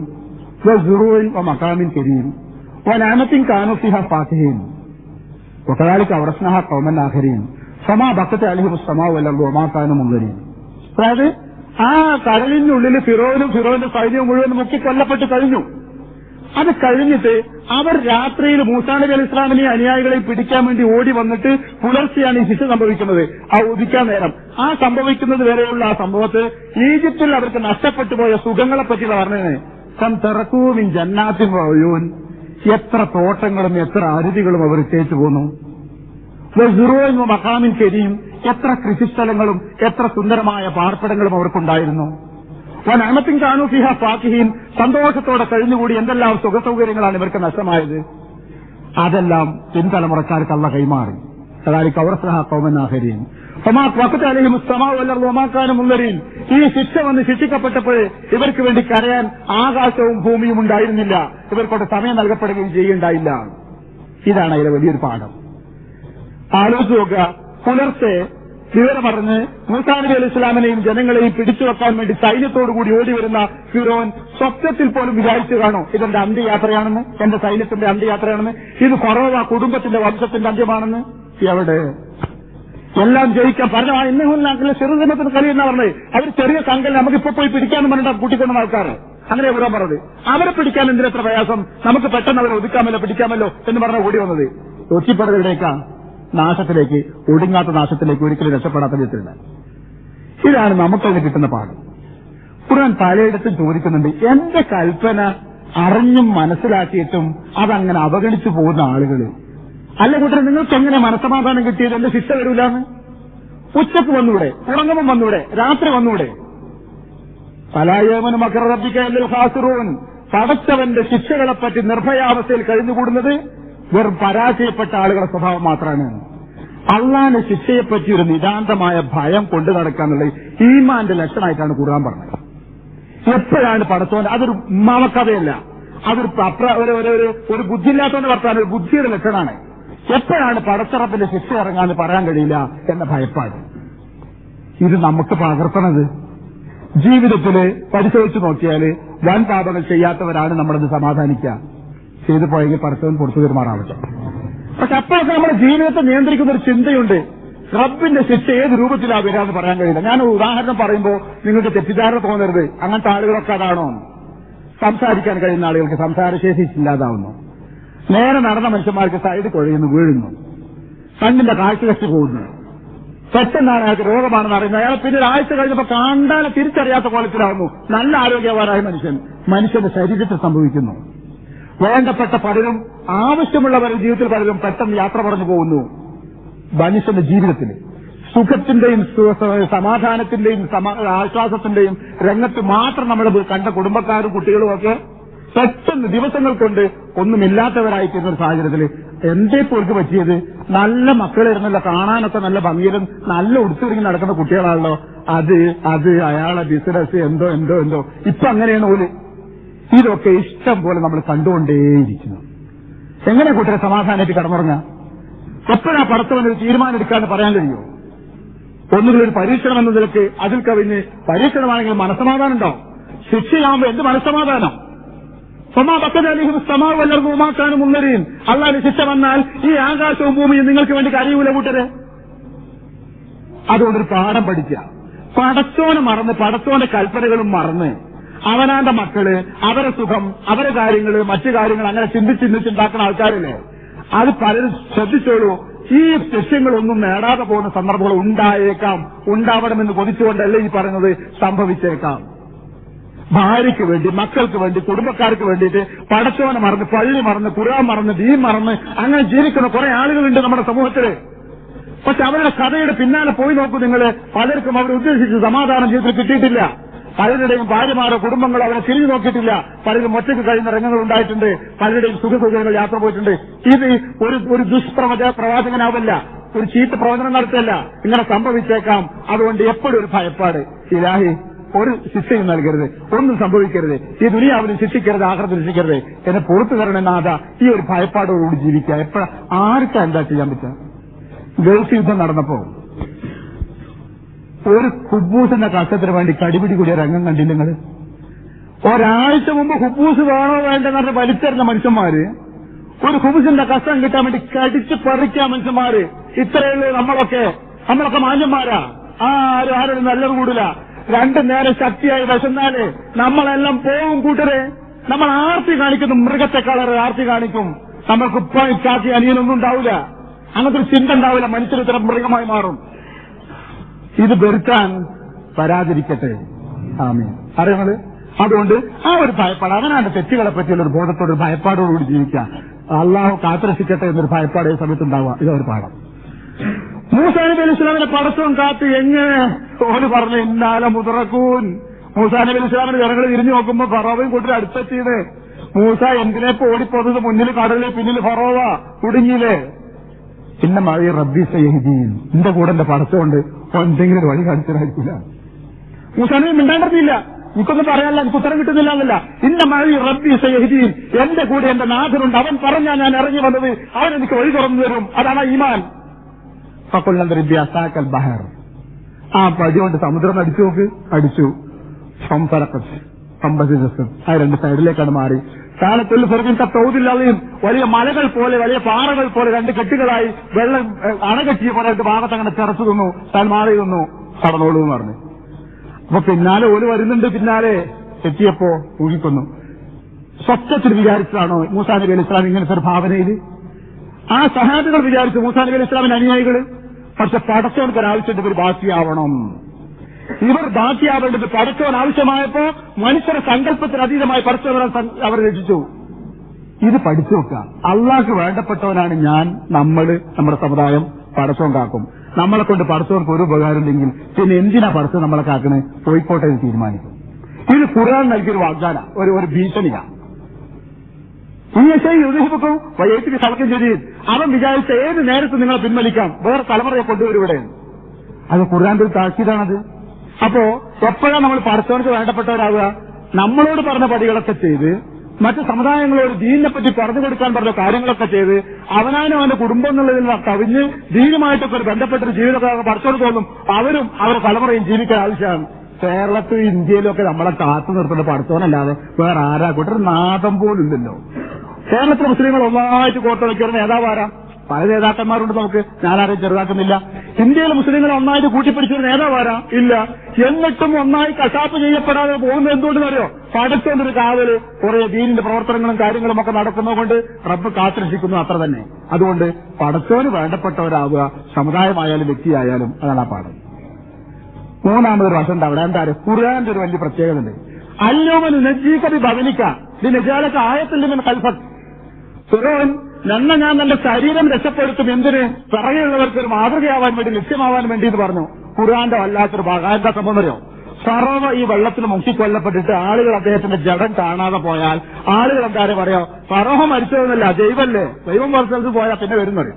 വസുറൂൻ വമഖാമിൻ കരീം വനഅമത്തിൻ കാനൂ ഫീഹാ ഫാകിഹീൻ വകദാലിക അവറസ്നാഹാ ഖൗമൻ ആഖരീൻ ഫമാ ബഖത അലൈഹിമുസ് സമാഉ വൽ അർദു വമാ കാനൂ മുൻദരീൻ. അതായത് ആ കടലിനുള്ളിൽ ഫിറോന്റെ സൈന്യവും മുഴുവൻ മുക്കി കൊല്ലപ്പെട്ട് കഴിഞ്ഞു. അത് കഴിഞ്ഞിട്ട് അവർ രാത്രിയിൽ മൂസാ നബി അലൈഹി ഇസ്ലാമിനെ അനുയായികളെ പിടിക്കാൻ വേണ്ടി ഓടി വന്നിട്ട് പുലർച്ചെയാണ് ഈ ശിക്ഷ സംഭവിക്കുന്നത്. ആ ഉദിക്കാൻ നേരം ആ സംഭവിക്കുന്നത് വരെയുള്ള ആ സംഭവത്തിൽ ഈജിപ്തിൽ അവർക്ക് നഷ്ടപ്പെട്ടു പോയ സുഖങ്ങളെ പറ്റിയുള്ള പറഞ്ഞത് തെറക്കൂമിൻ ജന്നാത്തിൻ വയൂൻ, എത്ര തോട്ടങ്ങളും എത്ര അരുവികളും അവർ ഇട്ടേച്ചു പോന്നു. വസുറൂൻ വമഖാമിൻ കരീം, എത്ര കൃഷിസ്ഥലങ്ങളും എത്ര സുന്ദരമായ പാർപ്പിടങ്ങളും അവർക്കുണ്ടായിരുന്നു. വനഅമത്തിൻ കാനൂ ഫീഹാ ഫാകിഹീൻ, സന്തോഷത്തോടെ കഴിഞ്ഞുകൂടി എന്തെല്ലാം സുഖസൗകര്യങ്ങളാണ് ഇവർക്ക് നഷ്ടമായത്. അതെല്ലാം പിൻതലമുറക്കാർക്ക് അള്ളാഹു കൈമാറി. കദാലിക അവറസ്നാഹാ ഖൗമൻ ആഖരീൻ ഫമാ ബഖത അലൈഹിമുസ് സമാഉ വൽ അർദു വമാ കാനൂ മുൻദരീൻ. ഈ ശിക്ഷ വന്ന് ശിക്ഷിക്കപ്പെട്ടപ്പോൾ ഇവർക്ക് വേണ്ടി കരയാൻ ആകാശവും ഭൂമിയും ഉണ്ടായിരുന്നില്ല, ഇവർക്കോട് സമയം നൽകപ്പെടുകയും ചെയ്യുണ്ടായില്ല. ഇതാണ് അതിലെ വലിയൊരു പാഠം. ആലോചിച്ച് നോക്കുക, പുലർച്ചെ വിവരം പറഞ്ഞ് മൂസാ നബി അലൈഹി ഇസ്ലാമിനെയും ജനങ്ങളെയും പിടിച്ചു വെക്കാൻ വേണ്ടി സൈന്യത്തോടുകൂടി ഓടി വരുന്ന ഫിറോൻ സ്വപ്നത്തിൽ പോലും വിചാരിച്ചു കാണും ഇതെന്റെ അന്ത്യയാത്രയാണെന്ന്, എന്റെ സൈന്യത്തിന്റെ അന്ത്യയാത്രയാണെന്ന്, ഇത് ഫറോവ കുടുംബത്തിന്റെ വംശത്തിന്റെ അന്ത്യമാണെന്ന്. എവിടെ എല്ലാം ജയിക്കാൻ പറഞ്ഞ ഇന്നലെ ചെറുദിനത്തിന് കളി എന്നാ പറഞ്ഞത്. അവർ ചെറിയ സംഘം നമുക്കിപ്പോ പോയി പിടിക്കാന്ന് പറഞ്ഞിട്ട് കൂട്ടിക്കൊണ്ടുന്ന ആൾക്കാർ അങ്ങനെ എവിടെ പറഞ്ഞത്. അവരെ പിടിക്കാൻ എന്തിനെത്ര പ്രയാസം, നമുക്ക് പെട്ടെന്ന് അവരെ ഒതുക്കാമല്ലോ പിടിക്കാമല്ലോ എന്ന് പറഞ്ഞ ഓടി വന്നത്. ഒറ്റിപ്പെടുന്നതിലേക്കാ നാശത്തിലേക്ക്, ഒടുങ്ങാത്ത നാശത്തിലേക്ക്, ഒരിക്കലും രക്ഷപ്പെടാത്ത വിധത്തിലുള്ള. ഇതാണ് നമുക്കതിന് കിട്ടുന്ന പാഠം. ഖുർആൻ പലയിടത്തും ചോദിക്കുന്നുണ്ട്, എന്റെ കൽപ്പന അറിഞ്ഞും മനസ്സിലാക്കിയിട്ടും അതങ്ങനെ അവഗണിച്ചു പോകുന്ന ആളുകൾ, അല്ല കൂട്ടരെ നിങ്ങൾക്ക് എങ്ങനെ മനസ്സമാധാനം കിട്ടിയത്? എന്റെ ശിക്ഷ വരൂലാന്ന്. ഉച്ചക്ക് വന്നൂടെ, ഉറങ്ങുമ്പം വന്നൂടെ, രാത്രി വന്നൂടെ? ഫലാ മകറ റബ്ബിക ഇല്ലൽ ഖാസിറൂൻ, പടച്ചവന്റെ ശിക്ഷകളെപ്പറ്റി നിർഭയാവസ്ഥയിൽ കഴിഞ്ഞുകൂടുന്നത് വെറും പരാജയപ്പെട്ട ആളുകളുടെ സ്വഭാവം മാത്രമാണ്. അള്ളാന്റെ ശിക്ഷയെപ്പറ്റി ഒരു നിതാന്തമായ ഭയം കൊണ്ടു നടക്കാന്നുള്ള ഈമാന്റെ ലക്ഷണമായിട്ടാണ് ഖുർആൻ പറഞ്ഞത്. എപ്പോഴാണ് പടച്ചവന്റെ, അതൊരു ഉമ്മാവക്കഥയല്ല, അതൊരു ഒരു ബുദ്ധിയില്ലാത്തവന്റെ വർത്താനം, ഒരു ബുദ്ധിയുടെ ലക്ഷണമാണ്. എപ്പോഴാണ് പടച്ചറപ്പിന്റെ ശിക്ഷ ഇറങ്ങാന്ന് പറയാൻ കഴിയില്ല എന്ന ഭയപ്പാട്. ഇത് നമുക്ക് പകർത്തണത് ജീവിതത്തില് പരിശോധിച്ചു നോക്കിയാല് വൻ പാപങ്ങൾ ചെയ്യാത്തവരാണ് നമ്മളത് സമാധാനിക്കുക. ചെയ്തു പോയെങ്കിൽ പടച്ചവൻ പുറത്തു പെരുമാറാവട്ടെ. പക്ഷെ അപ്പോഴൊക്കെ നമ്മുടെ ജീവിതത്തെ നിയന്ത്രിക്കുന്ന ഒരു ചിന്തയുണ്ട്, റബ്ബിന്റെ ശിക്ഷ ഏത് രൂപത്തിലാണ് വരാമെന്ന് പറയാൻ കഴിയില്ല. ഞാൻ ഉദാഹരണം പറയുമ്പോൾ നിങ്ങൾക്ക് തെറ്റിദ്ധാരണ തോന്നരുത്, അങ്ങനത്തെ ആളുകളൊക്കെ അതാണോ. സംസാരിക്കാൻ കഴിയുന്ന ആളുകൾക്ക് സംസാരശേഷി ഇല്ലാതാവുന്നു, നേരെ നടന്ന മനുഷ്യന്മാർക്ക് സൈഡ് കുഴയുന്നു, വീഴുന്നു, കണ്ണിന്റെ കാഴ്ച കഷ്ടി പോകുന്നു, പെട്ടെന്നാണ് അയാൾക്ക് രോഗമാണെന്ന് അറിയുന്നത്. അയാൾ പിന്നെ ഒരാഴ്ച കഴിഞ്ഞപ്പോൾ കണ്ടാലെ തിരിച്ചറിയാത്ത കോലത്തിലാവുന്നു. നല്ല ആരോഗ്യവാനായ മനുഷ്യന്റെ ശരീരത്തിൽ സംഭവിക്കുന്നു. വേണ്ടപ്പെട്ട പലരും ആവശ്യമുള്ളവരുടെ ജീവിതത്തിൽ പലരും പെട്ടെന്ന് യാത്ര പറഞ്ഞു പോകുന്നു. മനുഷ്യന്റെ ജീവിതത്തിൽ സുഖത്തിന്റെയും സമാധാനത്തിന്റെയും ആശ്വാസത്തിന്റെയും രംഗത്ത് മാത്രം നമ്മൾ കണ്ട കുടുംബക്കാരും കുട്ടികളും ഒക്കെ പെട്ടെന്ന് ദിവസങ്ങൾ കൊണ്ട് ഒന്നുമില്ലാത്തവരായിത്തീരുന്ന ഒരു സാഹചര്യത്തിൽ എന്തേപ്പോൾക്ക് പറ്റിയത്? നല്ല മക്കളിരുന്നല്ലോ, കാണാനൊക്കെ നല്ല ഭംഗിയിലും നല്ല ഉടുത്തിറങ്ങി നടക്കുന്ന കുട്ടികളാണല്ലോ. അത് അയാളെ ബിസിനസ് എന്തോ ഇപ്പൊ അങ്ങനെയാണ് ഓല്. ഇതൊക്കെ ഇഷ്ടം പോലെ നമ്മൾ കണ്ടുകൊണ്ടേയിരിക്കുന്നു. എങ്ങനെ കുട്ടികളെ സമാധാനമായിട്ട് കടന്നുറങ്ങാം? എപ്പോഴാ പടച്ചവനൊരു തീരുമാനം എടുക്കാന്ന് പറയാൻ കഴിയുമോ? ഒന്നുകിലൊരു പരീക്ഷണം എന്ന നിലയ്ക്ക് അതിൽ കവിഞ്ഞ് പരീക്ഷണമാണെങ്കിൽ മനസ്സമാധാനം ഉണ്ടാവും. ശിക്ഷയാകുമ്പോ എന്ത് മനസ്സമാധാനം? സമാബക്കലിഹിമാക്കാനും മുന്നറിയും അള്ളാന്റെ ശിക്ഷ വന്നാൽ ഈ ആകാശവും ഭൂമിയും നിങ്ങൾക്ക് വേണ്ടി കരയൂല കൂട്ടര്. അതുകൊണ്ടൊരു പാഠം പഠിക്കുക. പടച്ചോനെ മറന്ന് പടച്ചോന്റെ കൽപ്പനകളും മറന്ന് അവനാന്റെ മക്കള് അവരെ സുഖം അവരെ കാര്യങ്ങള് മറ്റു കാര്യങ്ങൾ അങ്ങനെ ചിന്തിച്ചുണ്ടാക്കുന്ന ആൾക്കാരില്ലേ, അത് പലരും ശ്രദ്ധിച്ചോളൂ. ഈ ലക്ഷ്യങ്ങളൊന്നും നേടാതെ പോകുന്ന സന്ദർഭങ്ങൾ ഉണ്ടായേക്കാം. ഉണ്ടാവണമെന്ന് കൊതിച്ചുകൊണ്ടല്ലേ ഈ പറയുന്നത് സംഭവിച്ചേക്കാം. ഭാര്യയ്ക്ക് വേണ്ടി മക്കൾക്ക് വേണ്ടി കുടുംബക്കാർക്ക് വേണ്ടിയിട്ട് പടച്ചോനെ മറന്ന് പള്ളി മറന്ന് ഖുർആൻ മറന്ന് ദീൻ മറന്ന് അങ്ങനെ ജീവിക്കുന്ന കുറെ ആളുകളുണ്ട് നമ്മുടെ സമൂഹത്തില്. പക്ഷെ അവരുടെ കഥയുടെ പിന്നാലെ പോയി നോക്കൂ നിങ്ങൾ. പലർക്കും അവർ ഉദ്ദേശിച്ച സമാധാനം ജീവിതത്തിൽ കിട്ടിയിട്ടില്ല. പലരുടെയും ഭാര്യമാരോ കുടുംബങ്ങളോ അവരെ തിരിഞ്ഞു നോക്കിയിട്ടില്ല. പലരും ഒറ്റയ്ക്ക് കഴിയുന്ന രംഗങ്ങൾ ഉണ്ടായിട്ടുണ്ട്. പലരുടെയും സുഖസുഖങ്ങൾ യാത്ര പോയിട്ടുണ്ട്. ഇത് ഒരു പ്രവാചകനാവല്ല, ഒരു ചീത്ത പ്രവചനം നടത്തല്ല. ഇങ്ങനെ സംഭവിച്ചേക്കാം. അതുകൊണ്ട് എപ്പോഴും ഒരു ഭയപ്പാട്. ഇലാഹി ഒരു ശിക്ഷയും നൽകരുത്, ഒന്നും സംഭവിക്കരുത്, ഈ ദുനിയാവിനും ശിക്ഷിക്കരുത്, ആഖിറത്തിൽ ശിക്ഷിക്കരുത്, എന്നെ പുറത്തു തരണമെന്നാഥ. ഈ ഒരു ഭയപ്പാടോടുകൂടി ജീവിക്കുക. എപ്പോഴാ ആർക്കാ എന്താ ചെയ്യാൻ പറ്റുക? ഗൾഫ് യുദ്ധം നടന്നപ്പോ ഒരു ഹുബൂസിന്റെ കഷ്ടത്തിന് വേണ്ടി കടിപിടി കൂടിയ രംഗം കണ്ടില്ല നിങ്ങൾ? ഒരാഴ്ച മുമ്പ് ഹുബൂസ് വേണോ വേണ്ടെന്ന് പറഞ്ഞ് വലിച്ചെറിഞ്ഞ മനുഷ്യന്മാര് ഒരു ഹുബൂസിന്റെ കഷ്ടം കിട്ടാൻ വേണ്ടി കടിച്ച് പറിക്കാൻ മനുഷ്യന്മാര്. ഇത്രയുള്ളൂ നമ്മളൊക്കെ മാന്യന്മാരാ. ആരും നല്ലത് കൂടില്ല. രണ്ടു നേരം ശക്തിയായി വിശന്നാല് നമ്മളെല്ലാം പോവും കൂട്ടരെ. നമ്മൾ ആർത്തി കാണിക്കുന്നു, മൃഗത്തെക്കാളേറെ ആർത്തി കാണിക്കും. നമ്മൾക്ക് ഉപ്പായി ചാക്കി അനിയനൊന്നും ഉണ്ടാവില്ല. അങ്ങനത്തെ ഒരു ചിന്ത ഉണ്ടാവില്ല. മനുഷ്യർ ഇത്തരം മൃഗമായി മാറും. ഇത് വെറുക്കാൻ വരാതിരിക്കട്ടെ. ആമീൻ. അറിയുന്നത് അതുകൊണ്ട് ആ ഒരു ഭയപ്പാട്, അവനാണ് തെറ്റുകളെ പറ്റിയുള്ള ഒരു ബോധത്തോട് ഒരു ഭയപ്പാടോടുകൂടി ജീവിക്കുക. അള്ളാഹു കാത്തുരക്ഷിക്കട്ടെ എന്നൊരു ഭയപ്പാട് ഈ സമയത്ത് ഉണ്ടാവുക. ഇതൊരു പാഠം. മൂസാ നബി അലൈഹി ഇസ്ലാമിനെ പടച്ചവും കാത്ത് എങ്ങനെ ഓല് പറഞ്ഞു ഇന്നാല മുതറക്കൂൻ. മൂസാ നബി അലൈഹി ഇസ്ലാമിന്റെ ജനങ്ങൾ തിരിഞ്ഞു നോക്കുമ്പോ ഫറോവയും കൂട്ടി അടുത്തെത്തിയത്. മൂസ എന്തിനെപ്പോ ഓടിപ്പോന്നത്? മുന്നിൽ കടലിൽ പിന്നിൽ ഫറോവ കുടുങ്ങിയില്ലേ? പിന്നെ മഴ റബ്ബി സയ്യഹീൻ, എന്റെ കൂടെ എന്റെ പടച്ചുകൊണ്ട് എന്തെങ്കിലും വഴി കാണിച്ചതായിരിക്കില്ല. മൂസാ നബി മിണ്ടാണ്ടിരുന്നില്ല. എനിക്കൊന്നും പറയാനല്ല, എനിക്ക് ഉത്തരം കിട്ടുന്നില്ല എന്നല്ല. ഇന്ന മഴ റബ്ബി സയ്യഹീൻ, എന്റെ കൂടെ എന്റെ നാഥനുണ്ട്. അവൻ പറഞ്ഞാ ഞാൻ ഇറങ്ങി വന്നത്, അവൻ എനിക്ക് വഴി തുറന്നു തരും. അതാണ് ഈമാൻ. ബഹർ, ആ പടി കൊണ്ട് സമുദ്രം അടിച്ചു നോക്ക്. അടിച്ചു. ആ രണ്ട് സൈഡിലേക്കാണ് മാറി. കാലത്തിൽ തോതില്ലാതെയും വലിയ മലകൾ പോലെ വലിയ പാറകൾ പോലെ രണ്ട് കെട്ടുകളായി വെള്ളം അണകെട്ടിയ പോലെ ഭാഗത്ത് അങ്ങനെ ചെറച്ചു തന്നു. താൻ മാറി തന്നു. കടന്നോളൂ എന്ന് പറഞ്ഞു. അപ്പൊ പിന്നാലെ ഓല് വരുന്നുണ്ട്. പിന്നാലെ എത്തിയപ്പോ ഊഹിക്കൊന്നു. സ്വച്ഛത്തിൽ വിചാരിച്ചതാണോ മൂസാ നബി അലൈഹി ഇസ്ലാം ഇങ്ങനത്തെ ഒരു ഭാവനയിൽ? ആ സഹാബികൾ വിചാരിച്ചു, മൂസാ നബി അലൈഹി ഇസ്ലാമിന്റെ അനുയായികള്. പക്ഷെ പടച്ചവനക്ക് ഒരാവശ്യമുണ്ട്, ഇവർ ബാക്കിയാവണം. ഇവർ ബാക്കിയാവേണ്ടത് പടച്ചവൻ ആവശ്യമായപ്പോ മനുഷ്യരുടെ സങ്കല്പത്തിന് അതീതമായി പടച്ചവനെ അവർ രക്ഷിച്ചു. ഇത് പഠിച്ചു നോക്കുക. അള്ളാഹ്ക്ക് വേണ്ടപ്പെട്ടവനാണ് ഞാൻ, നമ്മുടെ സമുദായം. പടച്ചവൻ കാക്കും. നമ്മളെ കൊണ്ട് പടച്ചവർക്ക് ഒരു ഉപകാരം ഉണ്ടെങ്കിൽ പിന്നെ എന്തിനാ പടച്ചവൻ നമ്മളെ കാക്കണേ? പോയിക്കോട്ടെ എന്ന് തീരുമാനിക്കും. ഇത് ഖുർആൻ നൽകിയൊരു വാഗ്ദാന, ഒരു ഭീഷണിയാണ്. യുദ്ധം വയറ്റിന് സലക്കം ചെയ്ത് അവൻ വിചാരിച്ച ഏത് നേരത്ത് നിങ്ങളെ പിൻവലിക്കാം, വേറെ തലമുറയെ കൊണ്ടുവരും ഇവിടെ. അത് ഖുർആന്റെ ഒരു താക്കീതാണത്. അപ്പോ എപ്പോഴാണ് നമ്മൾ പടച്ചവർക്ക് വേണ്ടപ്പെട്ടവരാകുക? നമ്മളോട് പറഞ്ഞ പടികളൊക്കെ ചെയ്ത്, മറ്റു സമുദായങ്ങളോട് ദീനിനെ പറ്റി പറഞ്ഞു കൊടുക്കാൻ പറഞ്ഞ കാര്യങ്ങളൊക്കെ ചെയ്ത്, അവനാനും അവന്റെ കുടുംബം എന്നുള്ളതിൽ കവിഞ്ഞ് ദീനുമായിട്ടൊക്കെ ഒരു ബന്ധപ്പെട്ടൊരു ജീവിതം പടച്ചോട് തോന്നും. അവരും അവരുടെ തലമുറയും ജീവിക്കാൻ ആവശ്യമാണ്. കേരളത്തിലും ഇന്ത്യയിലും ഒക്കെ നമ്മളെ കാത്തു നിർത്തുന്ന പടച്ചോനല്ലാതെ വേറെ ആരാ കൂട്ടൊരു നാദം പോലും ഇല്ലല്ലോ. കേരളത്തിലെ മുസ്ലിങ്ങൾ ഒന്നായിട്ട് കോർത്തിണക്കിയ നേതാവാരാ? പല നേതാക്കന്മാരുണ്ട് നമുക്ക്, ഞാനാരെയും ചെറുതാക്കുന്നില്ല. ഇന്ത്യയിലെ മുസ്ലിങ്ങളെ ഒന്നായിട്ട് കൂട്ടിപ്പിടിച്ചൊരു നേതാവാരാ? ഇല്ല. എന്നിട്ടും ഒന്നായി കശാപ്പ് ചെയ്യപ്പെടാതെ പോകുന്നത് എന്തുകൊണ്ടെന്ന് അറിയോ? പടച്ചോന്റെ ഒരു കാവല് കുറെ ദീനിന്റെ പ്രവർത്തനങ്ങളും കാര്യങ്ങളും ഒക്കെ നടക്കുന്നതുകൊണ്ട് റബ്ബ് കാത്തുരക്ഷിക്കുന്നു, അത്ര തന്നെ. അതുകൊണ്ട് പടച്ചോന് വേണ്ടപ്പെട്ടവരാവുക, സമുദായമായാലും വ്യക്തിയായാലും. അതാണ് ആ പാഠം. മൂന്നാമതൊരു വശമുണ്ട് അവിടെ. എന്താ ഖുർആന്റെ ഒരു വലിയ പ്രത്യേകത ഉണ്ട്. അല്ലോമൻ നജീകബി ബദനിക്ക നജാലക്ക് ആയത്തിൽ നിന്ന് കൽഫത്ത്. ഫിറോൻ നന്ന ഞാൻ തന്റെ ശരീരം രക്ഷപ്പെടുത്തും, എന്തിന്? പിറകെയുള്ളവർക്ക് ഒരു മാതൃകയാവാൻ വേണ്ടി, ലക്ഷ്യമാവാൻ വേണ്ടി എന്ന് പറഞ്ഞു. ഖുർആന്റെ വല്ലാത്തൊരു ഭാഗം. എന്താ സംഭവമോ? ഫറോവ ഈ വെള്ളത്തിൽ മുക്കിക്കൊല്ലപ്പെട്ടിട്ട് ആളുകൾ അദ്ദേഹത്തിന്റെ ജഡം കാണാതെ പോയാൽ ആളുകൾ എന്തായാലും പറയോ, ഫറോവ മരിച്ചതെന്നല്ല, ദൈവല്ലേ, ദൈവം കുറച്ച് സ്ഥലത്ത് പോയാൽ പിന്നെ വരുന്നത്.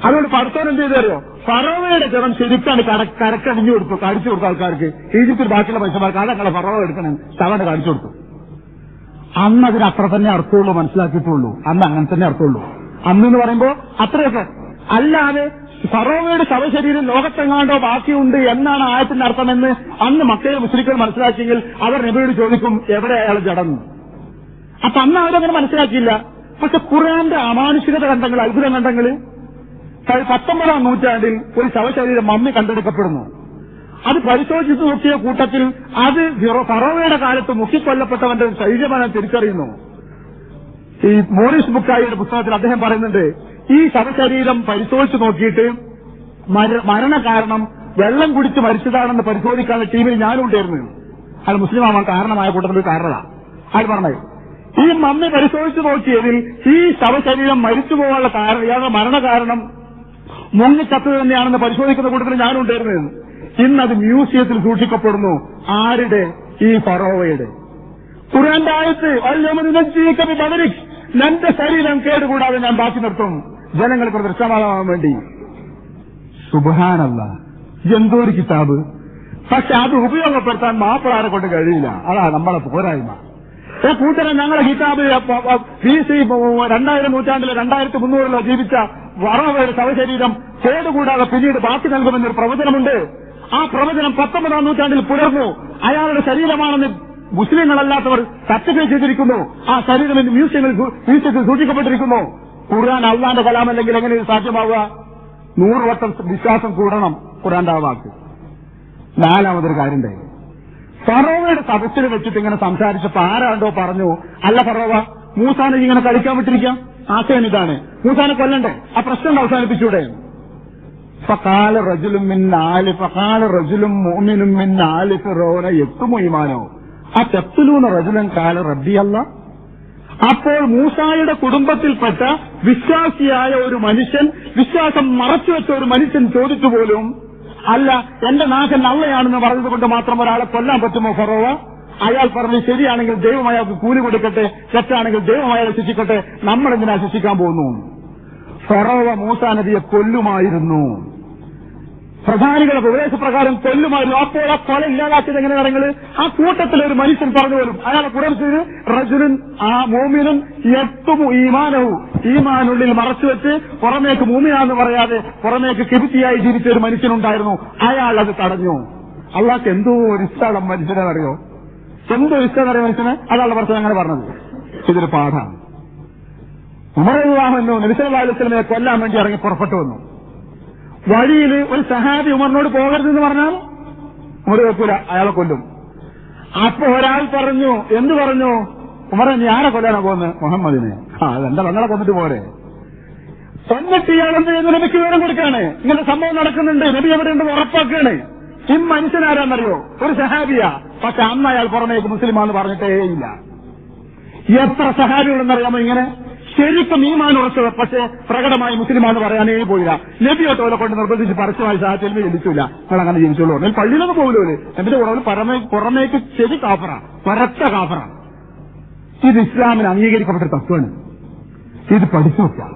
അതുകൊണ്ട് പഠിത്തം എന്ത് ചെയ്തറിയോ, ഫറോവയുടെ ജഡം ശരിക്കാണ് കരക്കണിഞ്ഞു കൊടുത്തു, കാണിച്ചു കൊടുത്തു ആൾക്കാർക്ക്. ഈജിപ്തിൽ ബാക്കിയുള്ള മനുഷ്യന്മാർക്ക് അതങ്ങളെ ഫറോവ എടുക്കണം ശവന് കാണിച്ചു കൊടുത്തു. അന്ന് അതിന് അത്ര തന്നെ അർത്ഥമുള്ളൂ, മനസ്സിലാക്കിയിട്ടുള്ളൂ. അന്ന് അങ്ങനെ തന്നെ അർത്ഥമുള്ളൂ. അന്നെന്ന് പറയുമ്പോ അത്രയൊക്കെ. അല്ലാതെ ഫറോവയുടെ ശവശരീരം ലോകത്തെങ്ങാണ്ടോ ബാക്കിയുണ്ട് എന്നാണ് ആയത്തിന്റെ അർത്ഥമെന്ന് അന്ന് മക്കയിലെ മുസ്ലിങ്ങൾ മനസ്സിലാക്കിയെങ്കിൽ അവർ നബിയോട് ചോദിക്കും, എവിടെ അയാൾ ജഡം? അപ്പൊ അന്ന് അവരങ്ങനെ മനസ്സിലാക്കിയില്ല. പക്ഷെ ഖുർആന്റെ അമാനുഷികത കണ്ടങ്ങൾ, അത്ഭുത കണ്ടങ്ങൾ 19-ാം നൂറ്റാണ്ടിൽ ഒരു ശവശരീരം മമ്മി കണ്ടെടുക്കപ്പെടുന്നു. അത് പരിശോധിച്ചു നോക്കിയ കൂട്ടത്തിൽ അത് ഫറോവയുടെ കാലത്ത് മുക്കിക്കൊല്ലപ്പെട്ടവന്റെ ശരീരമാണ് തിരിച്ചറിയുന്നു. ഈ മോറിസ് ബുക്കായിയുടെ പുസ്തകത്തിൽ അദ്ദേഹം പറയുന്നുണ്ട്, ഈ ശവശരീരം പരിശോധിച്ചു നോക്കിയിട്ട് മരണകാരണം വെള്ളം കുടിച്ച് മരിച്ചതാണെന്ന് പരിശോധിക്കാനുള്ള ടീമിൽ ഞാനും ഉണ്ടായിരുന്നു. അയാൾ മുസ്ലിം ആവാൻ കാരണമായ കൂട്ടത്തിൽ കാരണമാണ് അയാൾ പറഞ്ഞത്. ഈ മമ്മി പരിശോധിച്ചു നോക്കിയതിൽ ഈ ശവശരീരം മരിച്ചു പോകാനുള്ള കാരണം, ഇയാളുടെ മരണകാരണം മുങ്ങിച്ചത്ത് തന്നെയാണെന്ന് പരിശോധിക്കുന്ന കൂട്ടത്തിൽ ഞാനും ഉണ്ടായിരുന്നു. ഇന്നത് മ്യൂസിയത്തിൽ സൂക്ഷിക്കപ്പെടുന്നു. ആരുടെ? ഈ ഫറോവയുടെ. ഖുർആന്റെ ആയത്ത് എന്റെ ശരീരം കേടുകൂടാതെ ഞാൻ ബാക്കി നിർത്തും, ജനങ്ങൾക്ക് ദൃശ്യമാകാൻ വേണ്ടി. സുബ്ഹാനല്ലാഹ്, എന്തോ ഒരു കിതാബ്. പക്ഷെ അത് ഉപയോഗപ്പെടുത്താൻ മാപ്പിളാരെ കൊണ്ട് കഴിയില്ല. അതാണ് നമ്മളെ പോരായ്മ. കൂട്ടരെ ഞങ്ങളെ കിതാബ് BC 2000 നൂറ്റാണ്ടിലെ 2300 ജീവിച്ച ഫറോവയുടെ ശവശരീരം കേടുകൂടാതെ പിന്നീട് ബാക്കി നൽകുമെന്നൊരു പ്രവചനമുണ്ട്. ആ പ്രവചനം 19-ാം നൂറ്റാണ്ടിൽ പുലർന്നു. അയാളുടെ ശരീരമാണെന്ന് മുസ്ലിങ്ങളല്ലാത്തവർ സർട്ടിഫൈ ചെയ്തിരിക്കുന്നു. ആ ശരീരം ഇന്ന് മ്യൂസിയത്തിൽ സൂക്ഷിക്കപ്പെട്ടിരിക്കുന്നു. ഖുർആൻ അള്ളാന്റെ കലാമല്ലെങ്കിൽ എങ്ങനെ ഇത് സാധ്യമാവുക? 100 വട്ടം വിശ്വാസം കൂടണം ഖുർആന്റെ ആ വാക്ക്. നാലാമതൊരു കാര്യമുണ്ട്. ഫറോവയുടെ സദസ്സിൽ വെച്ചിട്ട് ഇങ്ങനെ സംസാരിച്ചപ്പോ ആരാണ്ടോ പറഞ്ഞു, അല്ല ഫറോവ, മൂസാനെ ഇങ്ങനെ കളിക്കാൻ വിട്ടിരിക്കാം. ആശയം ഇതാണ്, മൂസാനെ കൊല്ലണ്ടേ, ആ പ്രശ്നം അവസാനിപ്പിച്ചൂടെ? ഫഖാല റജുലും മിൻ ആലി ഫഖാല റജുലും മുഅ്മിനും മിൻ ആലി ഫിറൗന യക്തുമു ഈമാനോ അതഖ്തുലൂന റജുലൻ ഖാല റബ്ബി അല്ലാഹ്. അപ്പോൾ മൂസായുടെ കുടുംബത്തിൽപ്പെട്ട വിശ്വാസിയായ ഒരു മനുഷ്യൻ, വിശ്വാസം മറച്ചുവെച്ച ഒരു മനുഷ്യൻ ചോദിച്ചു പോലും, അല്ല എന്റെ നാഥൻ അള്ളയാണെന്ന് പറഞ്ഞതുകൊണ്ട് മാത്രം ഒരാളെ കൊല്ലാൻ പറ്റുമോ ഫറോവ? അയാൾ പറഞ്ഞു, ശരിയാണെങ്കിൽ ദൈവം അയാൾക്ക് കൂലി കൊടുക്കട്ടെ, തെറ്റാണെങ്കിൽ ദൈവം അയാളെ ശിക്ഷിക്കട്ടെ, നമ്മളെന്തിനാ ശിക്ഷിക്കാൻ പോകുന്നു? ഫറോവ മൂസാ നബിയെ കൊല്ലുമായിരുന്നു. പ്രധാനികളുടെ ഉപദേശപ്രകാരം കൊല്ലുമായിരുന്നു. അപ്പോൾ ആ കൊല ഇല്ലാതാക്കിയത് എങ്ങനെ കാര്യങ്ങള്? ആ കൂട്ടത്തിൽ ഒരു മനുഷ്യൻ പറഞ്ഞു വരും, അയാളെ കുറിച്ച് റജുലൻ ആ മോമിനും എത്തുമു ഈമാനവും, ഈമാനുള്ളിൽ മറച്ചുവെച്ച് പുറമേക്ക് മൂമിനാന്ന് പറയാതെ പുറമേക്ക് കിബിത്തിയായി ജീവിച്ച ഒരു മനുഷ്യനുണ്ടായിരുന്നു. അയാൾ അത് തടഞ്ഞു. അള്ളാഹ്ക്ക് എന്തോ ഒരു ഇഷ്ടം മനുഷ്യനെ അറിയോ, എന്തോ ഇഷ്ടം അറിയോ മനുഷ്യന്? അതാണ് പ്രശ്നം അങ്ങനെ പറഞ്ഞത്. ഇതൊരു പാഠമാണ്. ഉമർ റളിയല്ലാഹു അൻഹു നബി സല്ലല്ലാഹു അലൈഹി വസല്ലമയെ കൊല്ലാൻ വേണ്ടി ഇറങ്ങി പുറപ്പെട്ടു വന്നു. വഴിയിൽ ഒരു സഹാബി ഉമറിനോട് പോകരുതെന്ന് പറഞ്ഞാൽ ഉമർ കേൾക്കൂല, അയാളെ കൊല്ലും. അപ്പൊ ഒരാൾ പറഞ്ഞു, എന്ത് പറഞ്ഞു? ഉമറെ, നീ ആരെ കൊല്ലാനാ പോകുന്നത്? മുഹമ്മദിനെ. അതെന്താ നിങ്ങളെ കൊന്നിട്ട് പോരെ? എന്നിട്ട് ഇയാൾ എന്ത് ചെയ്യുന്നു? നബിക്ക് വിവരം കൊടുക്കാണ്, ഇങ്ങനെ സംഭവം നടക്കുന്നുണ്ട്, നബി എവിടെയുണ്ടെന്ന് ഉറപ്പാക്കുകയാണ്. ഈ മനുഷ്യനാരാന്നറിയോ? ഒരു സഹാബിയാ. പക്ഷെ അന്ന് അയാൾ പുറമേക്ക് മുസ്ലിമാന്ന് പറഞ്ഞിട്ടേ ഇല്ല. എത്ര സഹാബികളെന്നറിയാമോ ഇങ്ങനെ ശരിക്കും ഈമാൻ ഉറച്ചത്, പക്ഷേ പ്രകടമായി മുസ്ലിമാന്ന് പറയാനേ പോയില്ല. നബിയോട്ടോലെ കൊണ്ട് നിർബന്ധിച്ച് പരസ്യമായി സാഹചര്യം ജനിച്ചില്ല. നിങ്ങൾ അങ്ങനെ ജീവിച്ചോളൂ. എന്നാൽ പള്ളിയിലൊന്നും പോകില്ലോ. നബിന്റെ കുറവ് പുറമേക്ക് ശരി കാഫറാണ്, പരത്ത കാഫറാണ്. ഇത് ഇസ്ലാമിന് അംഗീകരിക്കപ്പെട്ട തത്വമാണ്. ഇത് പഠിച്ചു നോക്കാം.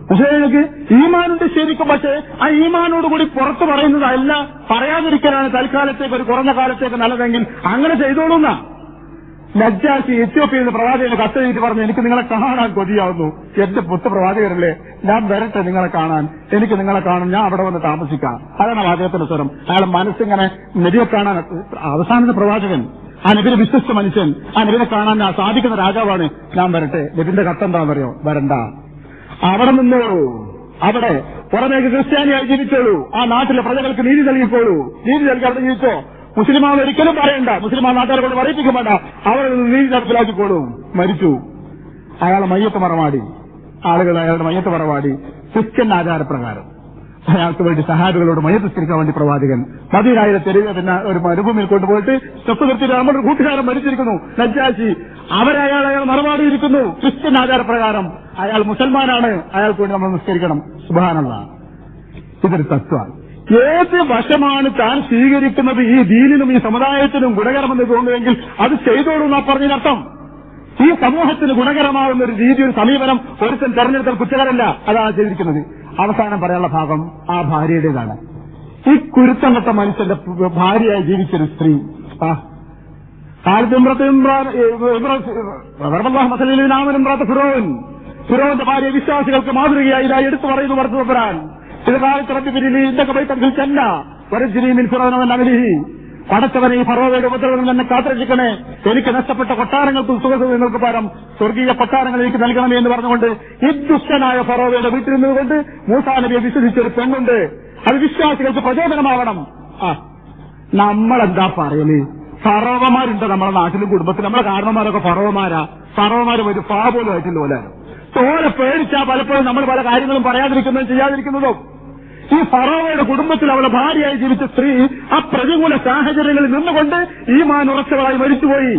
പക്ഷേ എനിക്ക് ഈമാനുണ്ട് ശരിക്കും. പക്ഷേ ആ ഈമാനോടുകൂടി പുറത്ത് പറയുന്നതല്ല, പറയാതിരിക്കലാണ് തൽക്കാലത്തേക്ക്, ഒരു കുറഞ്ഞ കാലത്തേക്ക് നല്ലതെങ്കിൽ അങ്ങനെ ചെയ്തോളൂന്നാ. നജ്ജാശി എത്യോപ്യയിൽ നിന്ന് പ്രവാചകന് കത്തെഴുതി പറഞ്ഞു, എനിക്ക് നിങ്ങളെ കാണാൻ കൊതിയാവുന്നു, എന്റെ പുത്ത പ്രവാചകരല്ലേ, ഞാൻ വരട്ടെ നിങ്ങളെ കാണാൻ, എനിക്ക് നിങ്ങളെ കാണാൻ, ഞാൻ അവിടെ വന്ന് താമസിക്കാം. അതാണ് വാചകത്തിന്റെ സ്വരം. അയാളെ മനസ്സിങ്ങനെ നബിയെ കാണാൻ, അവസാനത്തെ പ്രവാചകൻ, ആ നബിനെ വിശ്വസിച്ച മനുഷ്യൻ, ആ നബിനെ കാണാൻ സാധിക്കുന്ന രാജാവാണ്, ഞാൻ വരട്ടെ. നബിന്റെ കത്തെന്താണെന്നറിയോ? വരണ്ട, അവിടെ നിന്നോളൂ, അവിടെ പുറമേക്ക് ക്രിസ്ത്യാനിയായി ജീവിച്ചോളൂ, ആ നാട്ടിലെ പ്രജകൾക്ക് നീതി നൽകിക്കോളൂ, നീതി നൽകി അവിടെ ജീവിച്ചോ. മുസ്ലിമാൻ ഒരിക്കലും പറയണ്ട, മുസ്ലിമാൻ നാട്ടുകാരെ കൊണ്ട് പറയിപ്പിക്കും വേണ്ട, അവർ നീതി നടപ്പിലാക്കിക്കോളും. മരിച്ചു, അയാളെ മയ്യത്ത് മറമാടി, ആളുകൾ അയാളുടെ മയ്യത്ത് മറമാടി ക്രിസ്ത്യൻ ആചാരപ്രകാരം അയാൾക്ക് വേണ്ടി സഹാബികളോട് മയ്യത്ത് നിസ്കരിക്കാൻ വേണ്ടി പ്രവാചകൻ മദീനയിലെ തെരുവ് പിന്നെ ഒരു മരുഭൂമിയിൽ കൊണ്ടുപോയിട്ട് സ്റ്റെപ്പ് നിർത്തിയിട്ട് നമ്മുടെ കൂട്ടുകാരൻ മരിച്ചിരിക്കുന്നു നജ്ജാശി, അയാൾ മറമാടിയിരിക്കുന്നു ക്രിസ്ത്യൻ ആചാരപ്രകാരം. അയാൾ മുസൽമാനാണ്, അയാൾക്ക് വേണ്ടി നമ്മൾ നിസ്കരിക്കണം. സുബ്ഹാനല്ലാഹ്, ഇതൊരു തത്വമാണ്. ഏത് വശമാണ് താൻ സ്വീകരിക്കുന്നത് ഈ ദീനിനും ഈ സമുദായത്തിനും ഗുണകരമെന്ന് തോന്നുമെങ്കിൽ അത് ചെയ്തോളൂ എന്നാ പറഞ്ഞതിനർത്ഥം. ഈ സമൂഹത്തിന് ഗുണകരമാകുന്ന ഒരു രീതി, ഒരു സമീപനം ഒരുത്തൻ തെരഞ്ഞെടുത്താൽ കുറ്റകരമല്ല. അതാണ് ചെയ്തിരിക്കുന്നത്. അവസാനം പറയാനുള്ള ഭാഗം ആ ഭാര്യയുടേതാണ്. ഈ കുരുത്തം കെട്ട മനുഷ്യന്റെ ഭാര്യയായി ജീവിച്ചൊരു സ്ത്രീ, ഫിറോന്റെ ഭാര്യ വിശ്വാസികൾക്ക് മാതൃകയായി ഇതായി എടുത്തു പറയുന്നു വർദ്ധവരാൻ ഇത് കാലത്തിറക്കി പിരിലി ഇന്തൊക്കെ പോയി തങ്കിൽ ചെന്ന വരജിനീമിൻ ഫിറോനവൻ അവലിഹി, പടച്ചവനെ ഈ ഫറോവയുടെ ഉപദ്രവങ്ങൾ തന്നെ കാത്തിരക്ഷിക്കണേ, എനിക്ക് നഷ്ടപ്പെട്ട കൊട്ടാരങ്ങൾക്കും സുഖസുഖങ്ങൾക്ക് പകരം സ്വർഗീയ കൊട്ടാരങ്ങൾ എനിക്ക് നൽകണമേ എന്ന് പറഞ്ഞുകൊണ്ട് ഈ ദുഷ്ടനായ ഫറോവയുടെ വീട്ടിൽ നിന്നുകൊണ്ട് മൂസാ നബിയെ വിശ്വസിച്ചൊരു പെണ്ണുണ്ട്. അത് വിശ്വാസികൾക്ക് പ്രചോദനമാവണം. നമ്മളെന്താ പറയല്? ഫറോവമാരുണ്ട് നമ്മുടെ നാട്ടിലും കുടുംബത്തിലും. നമ്മളെ കാരണന്മാരൊക്കെ ഫറോവമാര് ഒരു ഫാ പോലും ആയിട്ടില്ല പോലെ. തോലെ പേടിച്ചാ പലപ്പോഴും നമ്മൾ പല കാര്യങ്ങളും പറയാതിരിക്കുന്നതും ചെയ്യാതിരിക്കുന്നതും. ഈ ഫറോവയുടെ കുടുംബത്തിൽ അവളെ ഭാര്യയായി ജീവിച്ച സ്ത്രീ ആ പ്രതികൂല സാഹചര്യങ്ങളിൽ നിന്നുകൊണ്ട് ഈമാൻ ഉറച്ചവളായി മരിച്ചുപോയി.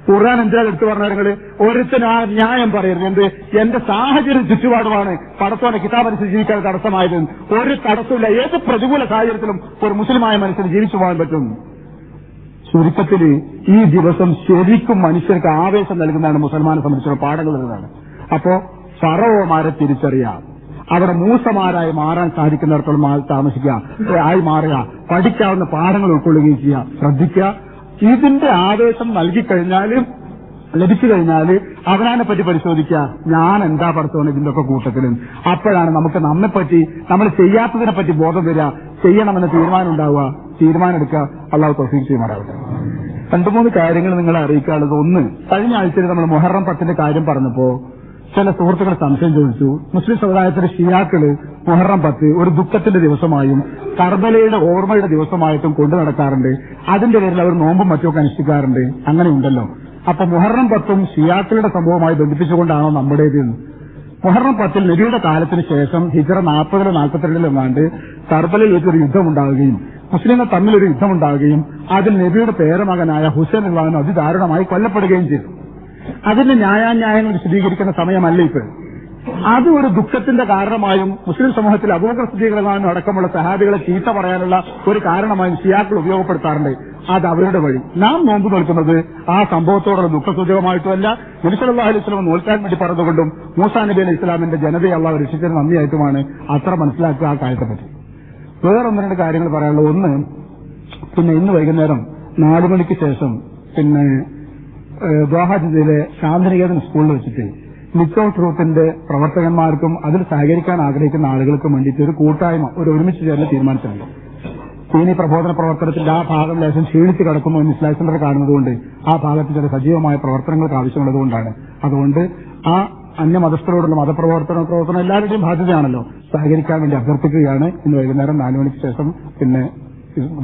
ഖുർആൻ എന്താ എടുത്തു പറഞ്ഞാൽ ഒരുത്തന് ആ ന്യായം പറയരുത്. എന്ത് എന്റെ സാഹചര്യം ചുറ്റുപാടുമാണ് പടത്തോനെ കിതാബനുസരിച്ച് ജീവിക്കാൻ തടസ്സമായത്. ഒരു തടസ്സമില്ല. ഏത് പ്രതികൂല സാഹചര്യത്തിലും ഒരു മുസ്ലിമായ മനുഷ്യന് ജീവിച്ചു പോകാൻ പറ്റും. ചുരുക്കത്തിൽ ഈ ദിവസം ശരിക്കും മനുഷ്യർക്ക് ആവേശം നൽകുന്നതാണ് മുസൽമാനെ സംബന്ധിച്ചുള്ള പാഠങ്ങൾ നൽകുന്നതാണ്. അപ്പോ ഫറോവമാരെ തിരിച്ചറിയാം, അവിടെ മൂസമാരായി മാറാൻ സാധിക്കുന്നിടത്തോളം താമസിക്കുക, ആയി മാറുക, പഠിക്കാവുന്ന പാഠങ്ങൾ ഉൾക്കൊള്ളുകയും ചെയ്യുക. ശ്രദ്ധിക്കുക, ഇതിന്റെ ആവേശം ലഭിച്ചു കഴിഞ്ഞാൽ അവനാനെ പറ്റി പരിശോധിക്കുക. ഞാൻ എന്താ പഠിച്ചോന്ന് ഇതിന്റെ ഒക്കെ കൂട്ടത്തിലും. അപ്പോഴാണ് നമുക്ക് നമ്മെപ്പറ്റി, നമ്മൾ ചെയ്യാത്തതിനെ പറ്റി ബോധം വരിക, ചെയ്യണമെന്ന് തീരുമാനം ഉണ്ടാവുക, തീരുമാനം എടുക്കുക. അള്ളാഹു തൗഫീഖ് ചെയ്യുമാറാവട്ടെ. 2-3 കാര്യങ്ങൾ നിങ്ങളെ അറിയിക്കാനുള്ളത്. ഒന്ന്, കഴിഞ്ഞ ആഴ്ചയിൽ നമ്മൾ മുഹറം 10ന്റെ കാര്യം പറഞ്ഞപ്പോ ചില സുഹൃത്തുക്കൾ സംശയം ചോദിച്ചു. മുസ്ലിം സമുദായത്തിലെ ഷിയാക്കള് മുഹറം 10 ഒരു ദുഃഖത്തിന്റെ ദിവസമായും കർബലയുടെ ഓർമ്മയുടെ ദിവസമായിട്ടും കൊണ്ടു നടക്കാറുണ്ട്. അതിന്റെ പേരിൽ അവർ നോമ്പും മറ്റുമൊക്കെ അനുഷ്ഠിക്കാറുണ്ട്. അങ്ങനെയുണ്ടല്ലോ. അപ്പൊ മുഹറം 10ഉം ഷിയാക്കളുടെ സംഭവമായി ബന്ധിപ്പിച്ചുകൊണ്ടാണോ നമ്മുടേത്? മുഹറം 10 നബിയുടെ കാലത്തിന് ശേഷം ഹിജ്റ 40 42 എങ്ങാണ്ട് കർബലയിൽ വെച്ചൊരു യുദ്ധമുണ്ടാവുകയും മുസ്ലിങ്ങൾ തമ്മിലൊരു യുദ്ധമുണ്ടാവുകയും അതിൽ നബിയുടെ പേരമകനായ ഹുസൈൻ അള്ളാഹു അതിദാരുണമായി കൊല്ലപ്പെടുകയും ചെയ്തു. അതിന്റെ ന്യായാന്യായങ്ങൾ വിശദീകരിക്കുന്ന സമയമല്ല ഇപ്പോൾ. അത് ഒരു ദുഃഖത്തിന്റെ കാരണമായും മുസ്ലിം സമൂഹത്തിൽ അബൂബക്കർ സിദ്ദീഖ് റളിയല്ലാഹു അടക്കമുള്ള സഹാബികളെ ചീത്ത പറയാനുള്ള ഒരു കാരണമായും ഷിയാക്കൾ ഉപയോഗപ്പെടുത്താറുണ്ട്. അത് അവരുടെ വഴി. നാം നോമ്പ് നോക്കുന്നത് ആ സംഭവത്തോടുള്ള ദുഃഖസൂചകമായിട്ടുമല്ല, നബി സല്ലല്ലാഹു അലൈഹി വസല്ലം നോൽക്കാൻ വേണ്ടി പറഞ്ഞതുകൊണ്ടും മൂസാ നബി അലൈഹി ഇസ്ലാമിന്റെ ജനതയെ അള്ളാഹു രക്ഷിച്ചതിന് നന്ദിയായിട്ടുമാണ് അത്ര മനസ്സിലാക്കുക ആ കാര്യത്തെപ്പറ്റി. വേറെ 1-2 കാര്യങ്ങൾ പറയാനുള്ളത്. ഒന്ന്, ഇന്ന് വൈകുന്നേരം 4 മണിക്ക് ശേഷം ദോഹ ജില്ലയിലെ ശാന്തിനികേതൻ സ്കൂളിൽ വെച്ചിട്ട് മിക്സ് ഓഫ് ട്രൂത്തിന്റെ പ്രവർത്തകന്മാർക്കും അതിൽ സഹകരിക്കാൻ ആഗ്രഹിക്കുന്ന ആളുകൾക്കും വേണ്ടിയിട്ട് ഒരു കൂട്ടായ്മ, ഒരുമിച്ച് ചേർന്ന് തീരുമാനിച്ചിട്ടുണ്ട്. ദീനി പ്രബോധന പ്രവർത്തനത്തിന്റെ ആ ഭാഗം ലേശം ക്ഷീണിച്ച് കിടക്കുന്നു എന്ന് ഇസ്ലാം സെന്റർ കാണുന്നതുകൊണ്ട് ആ ഭാഗത്ത് ചില സജീവമായ പ്രവർത്തനങ്ങൾക്ക് ആവശ്യമുള്ളതുകൊണ്ടാണ്. അതുകൊണ്ട് ആ അന്യമതസ്ഥരോടുള്ള മതപ്രവർത്തനം എല്ലാവരുടെയും ബാധ്യതയാണല്ലോ, സഹകരിക്കാൻ വേണ്ടി അഭ്യർത്ഥിക്കുകയാണ്. ഇന്ന് വൈകുന്നേരം 4 മണിക്ക് ശേഷം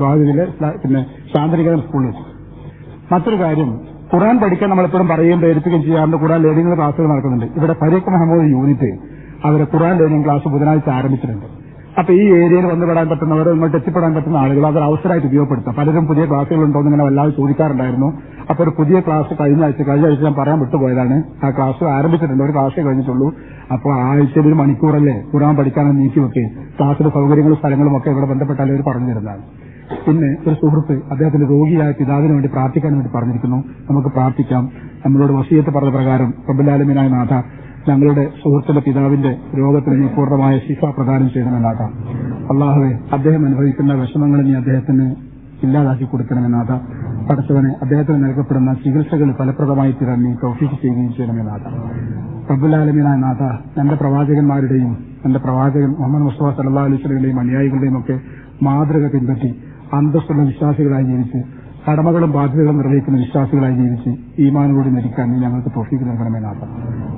ദോഹ ജില്ലയിലെ ശാന്തിനികേതൻ സ്കൂളിൽ വെച്ച്. മറ്റൊരു കാര്യം, ഖുർആൻ പഠിക്കാൻ നമ്മളെപ്പോഴും പറയുകയും പ്രേരിപ്പിക്കുകയും ചെയ്യാറുണ്ട്. ഖുർആൻ ലേണിംഗ് ക്ലാസുകൾ നടക്കുന്നുണ്ട്. ഇവിടെ ഫരീഖ് മുഹമ്മദ് യൂണിറ്റ് അവരെ ഖുർആൻ ലേണിംഗ് ക്ലാസ് ബുധനാഴ്ച ആരംഭിച്ചിട്ടുണ്ട്. അപ്പൊ ഈ ഏരിയയിൽ വന്നുപെടാൻ പറ്റുന്നവർ, ഇങ്ങോട്ട് എത്തിപ്പെടാൻ പറ്റുന്ന ആളുകൾ അതൊരു അവസരമായിട്ട് ഉപയോഗപ്പെടുത്താം. പലരും പുതിയ ക്ലാസ്സുകളുണ്ടോ എന്ന് ഇങ്ങനെ വല്ലാതെ ചോദിക്കാറുണ്ടായിരുന്നു. അപ്പൊ ഒരു പുതിയ ക്ലാസ് കഴിഞ്ഞ ആഴ്ച ഞാൻ പറയാൻ വിട്ടുപോയതാണ്. ആ ക്ലാസ് ആരംഭിച്ചിട്ടുണ്ട്. ഒരു ക്ലാസ്സേ കഴിഞ്ഞിട്ടുള്ളൂ. അപ്പോൾ ആഴ്ചയിൽ 1 മണിക്കൂറല്ലേ ഖുർആൻ പഠിക്കാനും നീക്കിവെക്കെ ക്ലാസ്സിലെ സൗകര്യങ്ങളും സ്ഥലങ്ങളും ഒക്കെ ഇവിടെ ബന്ധപ്പെട്ടാൽ അവർ പറഞ്ഞു തരുന്നതാണ്. പിന്നെ ഒരു സുഹൃത്ത് അദ്ദേഹത്തിന്റെ രോഗിയായ പിതാവിന് വേണ്ടി പ്രാർത്ഥിക്കാൻ വേണ്ടി പറഞ്ഞിരിക്കുന്നു. നമുക്ക് പ്രാർത്ഥിക്കാം. നമ്മളോട് വസിയത്ത് പറഞ്ഞ പ്രകാരം റബ്ബുൽ ആലമീനായ നാഥ, ഞങ്ങളുടെ സുഹൃത്തിന്റെ പിതാവിന്റെ രോഗത്തിന് നീ പൂർണ്ണമായ ശിഫ പ്രദാനം ചെയ്യണമെന്നാഥ. അള്ളാഹുവെ, അദ്ദേഹം അനുഭവിക്കുന്ന വിഷമങ്ങൾ നീ അദ്ദേഹത്തിന് ഇല്ലാതാക്കി കൊടുക്കണമെന്നാഥ. പടച്ചവനെ, അദ്ദേഹത്തിന് നൽകപ്പെടുന്ന ചികിത്സകൾ ഫലപ്രദമായി തീരാൻ നീ തൗഫീഖ് ചെയ്യുകയും ചെയ്യണമെന്നാഥ. റബ്ബുൽ ആലമീനായ നാഥ, എന്റെ പ്രവാചകന്മാരുടെയും എന്റെ പ്രവാചകൻ മുഹമ്മദ് മുസ്തഫ സല്ലല്ലാഹു അലൈഹി വസല്ലമയുടെയും അനുയായികളുടെയും ഒക്കെ മാതൃക പിൻപറ്റി അന്തസ്സുള്ള വിശ്വാസികളായി ജീവിച്ച് കടമകളും ബാധ്യതകളും നിർവഹിക്കുന്ന വിശ്വാസികളായി ജീവിച്ച് ഈമാനോട് മരിക്കാൻ നീ ഞങ്ങൾക്ക് തൗഫീഖ് നൽകണമെന്നാഥ.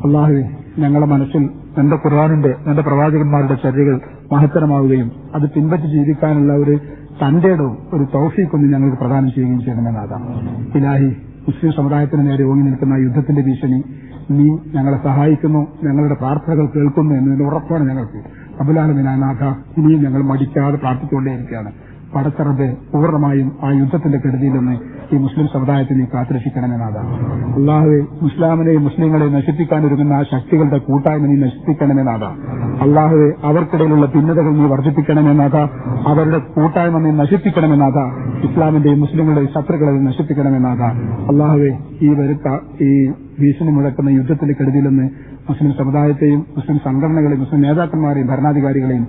അല്ലാഹുവേ, ഞങ്ങളുടെ മനസ്സിൽ നിന്റെ ഖുർആനിന്റെ നിന്റെ പ്രവാചകന്മാരുടെ ചര്യകൾ മഹത്തരമാവുകയും അത് പിൻപറ്റി ജീവിക്കാനുള്ള ഒരു തന്റേടവും ഒരു തൗഫീഖൊന്നും ഞങ്ങൾക്ക് പ്രദാനം ചെയ്യുകയും ചെയ്യണമെന്നതാണ്. ഇലാഹി, മുസ്ലിം സമുദായത്തിന് നേരെ ഓങ്ങി നിൽക്കുന്ന യുദ്ധത്തിന്റെ ഭീഷണി നീ ഞങ്ങളെ സഹായിക്കുന്നു, ഞങ്ങളുടെ പ്രാർത്ഥനകൾ കേൾക്കുന്നു എന്നതിന് ഉറപ്പാണ് ഞങ്ങൾക്ക്. അബുലാലമിനാഥ, ഇനിയും ഞങ്ങൾ മടിക്കാതെ പ്രാർത്ഥിച്ചുകൊണ്ടേയിരിക്കുകയാണ്. പടച്ചറബെ, പൂർണ്ണമായും ആ യുദ്ധത്തിന്റെ കെടുതിയിൽ നിന്ന് ഈ മുസ്ലിം സമുദായത്തെ നീ കാത്തുരക്ഷിക്കണമെന്നാണ്. അള്ളാഹുവെ, മുസ്ലാമിനെയും മുസ്ലിങ്ങളെയും നശിപ്പിക്കാനൊരുങ്ങുന്ന ആ ശക്തികളുടെ കൂട്ടായ്മ നീ നശിപ്പിക്കണമെന്നാണ്. അള്ളാഹുവെ, അവർക്കിടയിലുള്ള ഭിന്നതകൾ നീ വർദ്ധിപ്പിക്കണമെന്നാഥ, അവരുടെ കൂട്ടായ്മ നീ നശിപ്പിക്കണമെന്നാഥ, ഇസ്ലാമിന്റെയും മുസ്ലിങ്ങളുടെയും ശത്രുക്കളെ നീ അള്ളാഹുവെ, ഈ ഭീഷണി മുഴക്കുന്ന യുദ്ധത്തിന്റെ കെടുതിയിൽ നിന്ന് മുസ്ലിം സമുദായത്തെയും മുസ്ലിം സംഘടനകളെയും മുസ്ലിം നേതാക്കന്മാരെയും ഭരണാധികാരികളെയും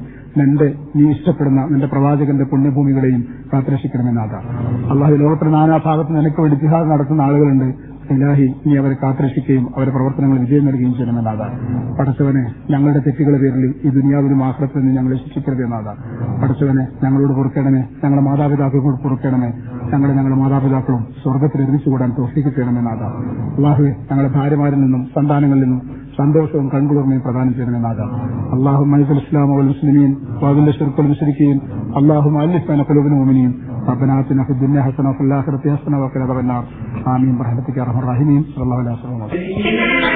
നീ ഇഷ്ടപ്പെടുന്ന നിന്റെ പ്രവാചകന്റെ പുണ്യഭൂമികളെയും കാത്തുരക്ഷിക്കണമെന്നാഥ. അള്ളാഹു, ലോകത്തിന്റെ നാനാഭാഗത്ത് നിനക്ക് വേണ്ടി ജിഹാദ് നടത്തുന്ന ആളുകളുണ്ട്. ഇലാഹി, നീ അവരെ കാത്തുരക്ഷിക്കുകയും അവരുടെ പ്രവർത്തനങ്ങൾ വിജയം നൽകുകയും ചെയ്യണമെന്നാഥ. പടച്ചവനെ, ഞങ്ങളുടെ തെറ്റുകളുടെ പേരിൽ ഈ ദുനിയാവിലും ആഖിറത്തിൽ നിന്ന് ഞങ്ങളെ ശിക്ഷിക്കരുതെന്നാഥ. പടച്ചവനെ, ഞങ്ങളോട് പൊറുക്കണമേ, ഞങ്ങളുടെ മാതാപിതാക്കളോട് പൊറുക്കണമേ, ഞങ്ങളുടെ മാതാപിതാക്കളും സ്വർഗ്ഗത്തിൽ ഒരുമിച്ചുകൂടാൻ തൗഫീഖ് ചെയ്യണമെന്നാഥ. അള്ളാഹുവെ, ഞങ്ങളുടെ ഭാര്യമാരിൽ നിന്നും സന്താനങ്ങളിൽ നിന്നും സന്തോഷവും കൺകുളിർമയും പ്രദാനം ചെയ്യണമെന്നാഥ. അല്ലാഹുമ്മ അഇസ്സൽ ഇസ്ലാമ വൽ മുസ്ലിമീൻ വഅദില്ല ശിർക വൽ മുശ്രിക്കീൻ. അല്ലാഹുമ്മ അലിഫ് ബൈന ഖുലൂബിൽ മുഅ്മിനീൻ. റബ്ബനാ ആതിനാ ഫിദ് ദുനിയ ഹസനത വഫിൽ ആഖിറതി ഹസനത വഖിനാ അദാബന്നാർ. ആമീൻ ബിറഹ്മതിക യാ അർഹമർ റഹീമീൻ. സല്ലല്ലാഹു അലൈഹി വസല്ലം.